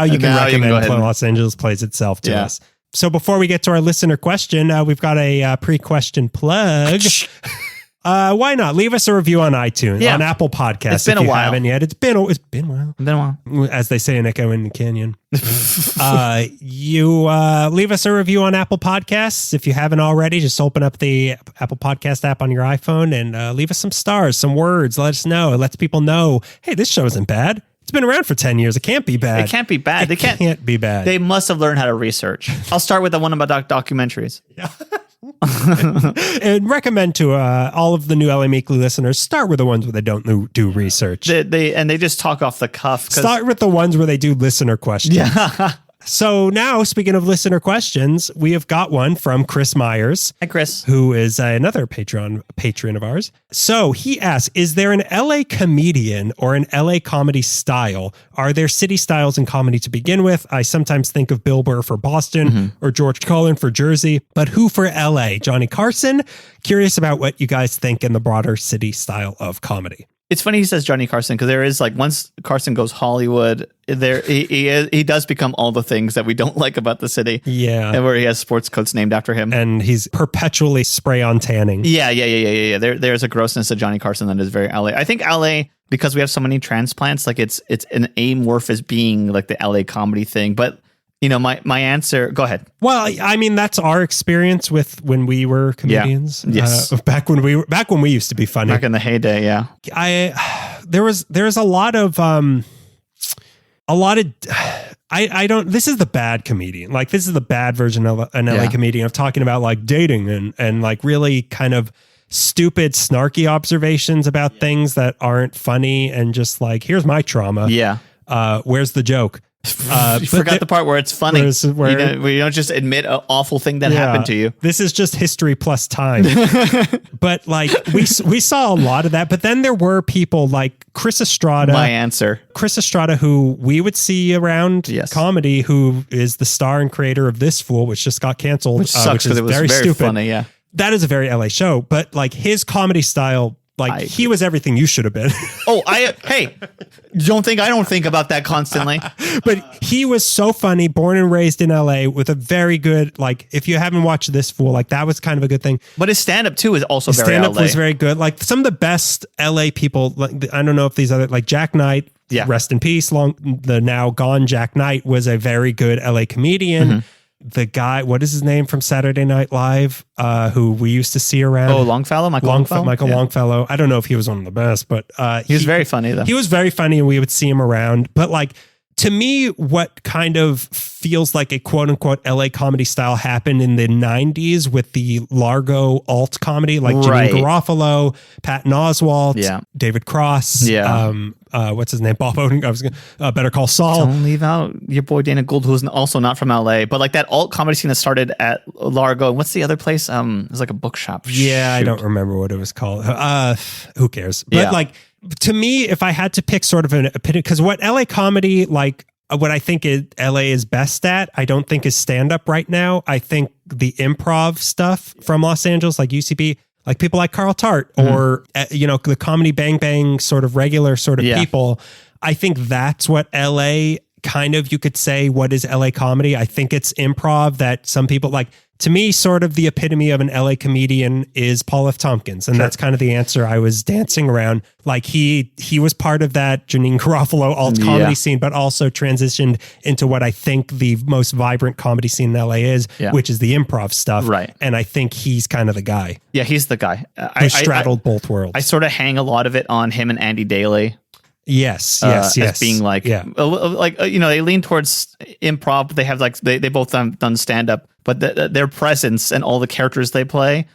you can recommend Los Angeles Plays itself to us. So before we get to our listener question, we've got a pre-question plug. Why not leave us a review on iTunes, on Apple Podcasts? It's been a while. Haven't yet. It's been a while. As they say in Echo in the Canyon. You leave us a review on Apple Podcasts. If you haven't already, just open up the Apple Podcast app on your iPhone and leave us some stars, some words. Let us know. It lets people know, hey, this show isn't bad. It's been around for 10 years. It can't be bad. It can't be bad. It can't be bad. They must have learned how to research. I'll start with the one about documentaries. Yeah. And recommend to all of the new LA Meekly listeners, start with the ones where they don't do research. They just talk off the cuff. Start with the ones where they do listener questions. Yeah. So now, speaking of listener questions, we have got one from Chris Myers. Hi, Chris. Who is another patron of ours. So he asks, is there an LA comedian or an LA comedy style? Are there city styles in comedy to begin with? I sometimes think of Bill Burr for Boston or George Carlin for Jersey, but who for LA? Johnny Carson? Curious about what you guys think in the broader city style of comedy. It's funny he says Johnny Carson because there is like once Carson goes Hollywood, he does become all the things that we don't like about the city. Yeah, and where he has sports coats named after him, and he's perpetually spray on tanning. Yeah. There's a grossness to Johnny Carson that is very LA. I think LA, because we have so many transplants, like it's an amorphous being, like the LA comedy thing, but. You know, my answer, go ahead. Well, I mean, that's our experience with when we were comedians. Yeah. Yes. Back when we used to be funny. Back in the heyday, yeah. There's a lot of this is the bad comedian. Like, this is the bad version of an LA comedian of talking about like dating and like really kind of stupid, snarky observations about things that aren't funny and just like, here's my trauma. Yeah. Where's the joke? You forgot the part where it's funny. Where you don't just admit an awful thing that happened to you. This is just history plus time. But like we saw a lot of that. But then there were people like Chris Estrada. My answer. Chris Estrada, who we would see around comedy, who is the star and creator of This Fool, which just got canceled. Which sucks because it was very stupid. Funny, yeah. That is a very LA show. But like his comedy style, like he was everything you should have been. Hey, don't think about that constantly. But he was so funny, born and raised in LA with a very good, like, if you haven't watched This Fool, like that was kind of a good thing. But his stand-up too is also very LA. Stand-up was very good. Like some of the best LA people, like I don't know if these other, like Jack Knight, rest in peace, the now gone Jack Knight was a very good LA comedian. Mm-hmm. The guy, what is his name from Saturday Night Live, who we used to see around? Oh, Longfellow? Michael Longfellow. I don't know if he was one of the best, but he was very funny, though. He was very funny, and we would see him around. But like, to me, what kind of feels like a quote unquote LA comedy style happened in the 90s with the Largo alt comedy, like Janine Garofalo, Patton Oswalt, David Cross. What's his name? Bob Oden. I was gonna Better Call Saul. Don't leave out your boy Dana Gould, who's also not from LA, but like that alt comedy scene that started at Largo. And what's the other place? It's like a bookshop. Yeah, I don't remember what it was called. Who cares? But like, to me, if I had to pick sort of an opinion, because what LA comedy, like what I think LA is best at, I don't think is stand up right now. I think the improv stuff from Los Angeles, like UCB, like people like Carl Tart or, the comedy bang bang sort of regular sort of people. I think that's what LA kind of, you could say, what is LA comedy? I think it's improv that some people like. To me, sort of the epitome of an LA comedian is Paul F. Tompkins. And that's kind of the answer I was dancing around. Like he was part of that Janine Garofalo alt comedy scene, but also transitioned into what I think the most vibrant comedy scene in LA is, which is the improv stuff. Right. And I think he's kind of the guy. Yeah, he's the guy. Who straddled both worlds. I sort of hang a lot of it on him and Andy Daly. Yes. As being like, they lean towards improv. They have like, they both done stand up, but their presence and all the characters they play,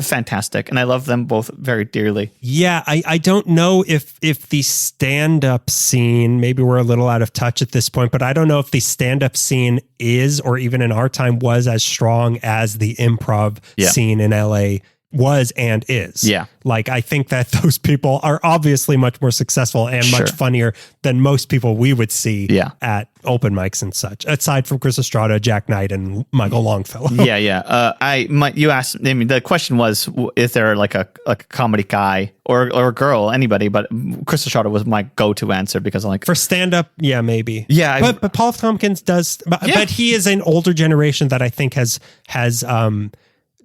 fantastic. And I love them both very dearly. Yeah. I don't know if the stand up scene, maybe we're a little out of touch at this point, but I don't know if the stand up scene is, or even in our time was as strong as the improv scene in LA was and is. Yeah. Like, I think that those people are obviously much more successful and much funnier than most people we would see at open mics and such, aside from Chris Estrada, Jack Knight, and Michael Longfellow. You asked, I mean, the question was, is there like a comedy guy or a girl, anybody, but Chris Estrada was my go-to answer because I'm like, for stand-up, but Paul F. Tompkins does, but he is an older generation that I think has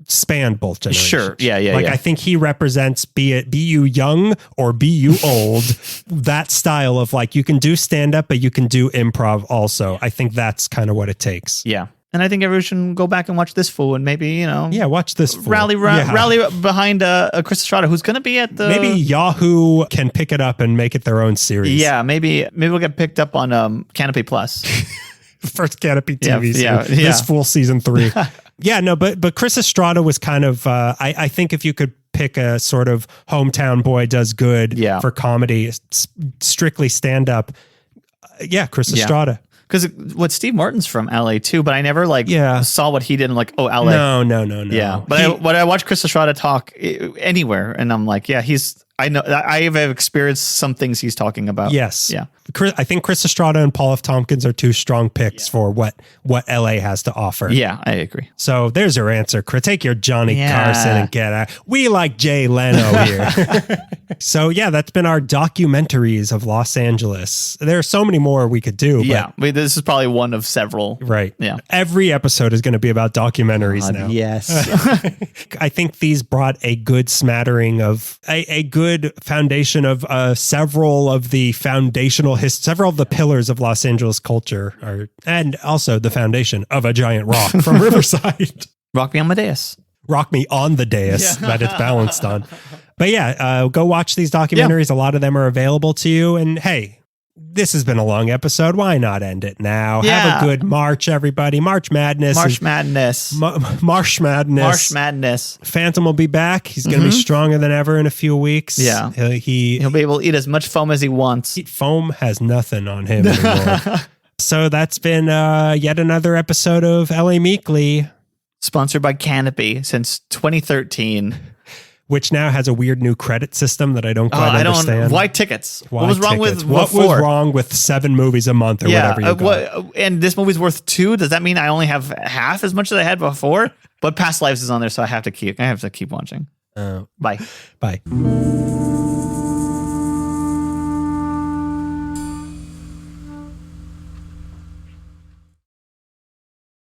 spanned both generations. Sure. I think he represents, be you young or be you old, that style of like, you can do stand up, but you can do improv also. I think that's kind of what it takes. Yeah. And I think everyone should go back and watch this fool and maybe, watch this fool. Rally behind Chris Estrada, who's going to be at the... Maybe Yahoo can pick it up and make it their own series. Yeah, maybe we'll get picked up on Canopy Plus. First Canopy TV series. This fool season 3. But Chris Estrada was kind of, I think if you could pick a sort of hometown boy does good for comedy, strictly stand up, Chris Estrada. Because what Steve Martin's from LA too, but I never saw what he did and like, oh, LA. No. Yeah. But I watch Chris Estrada talk anywhere and I'm like, I know I have experienced some things he's talking about. Yes. Yeah. I think Chris Estrada and Paul F. Tompkins are two strong picks for what LA has to offer. Yeah, I agree. So there's your answer. Take your Johnny Carson and get out. We like Jay Leno here. So that's been our documentaries of Los Angeles. There are so many more we could do. But this is probably one of several. Right. Yeah. Every episode is going to be about documentaries now. Yes. I think these brought a good smattering of a good foundation of several of the several of the pillars of Los Angeles culture and also the foundation of a giant rock from Riverside. Rock me on my dais. Rock me on the dais that it's balanced on. But go watch these documentaries. A lot of them are available to you. And hey, this has been a long episode. Why not end it now? Have a good March, everybody. March Madness. March Madness. Phantom will be back. He's going to be stronger than ever in a few weeks. Yeah. He'll be able to eat as much foam as he wants. Foam has nothing on him anymore. So that's been yet another episode of LA Meekly. Sponsored by Canopy since 2013. Which now has a weird new credit system that I don't quite understand. Why tickets? What was wrong with 7 movies a month or whatever you got? And this movie's worth 2? Does that mean I only have half as much as I had before? But Past Lives is on there, so I have to keep watching. Bye. Bye.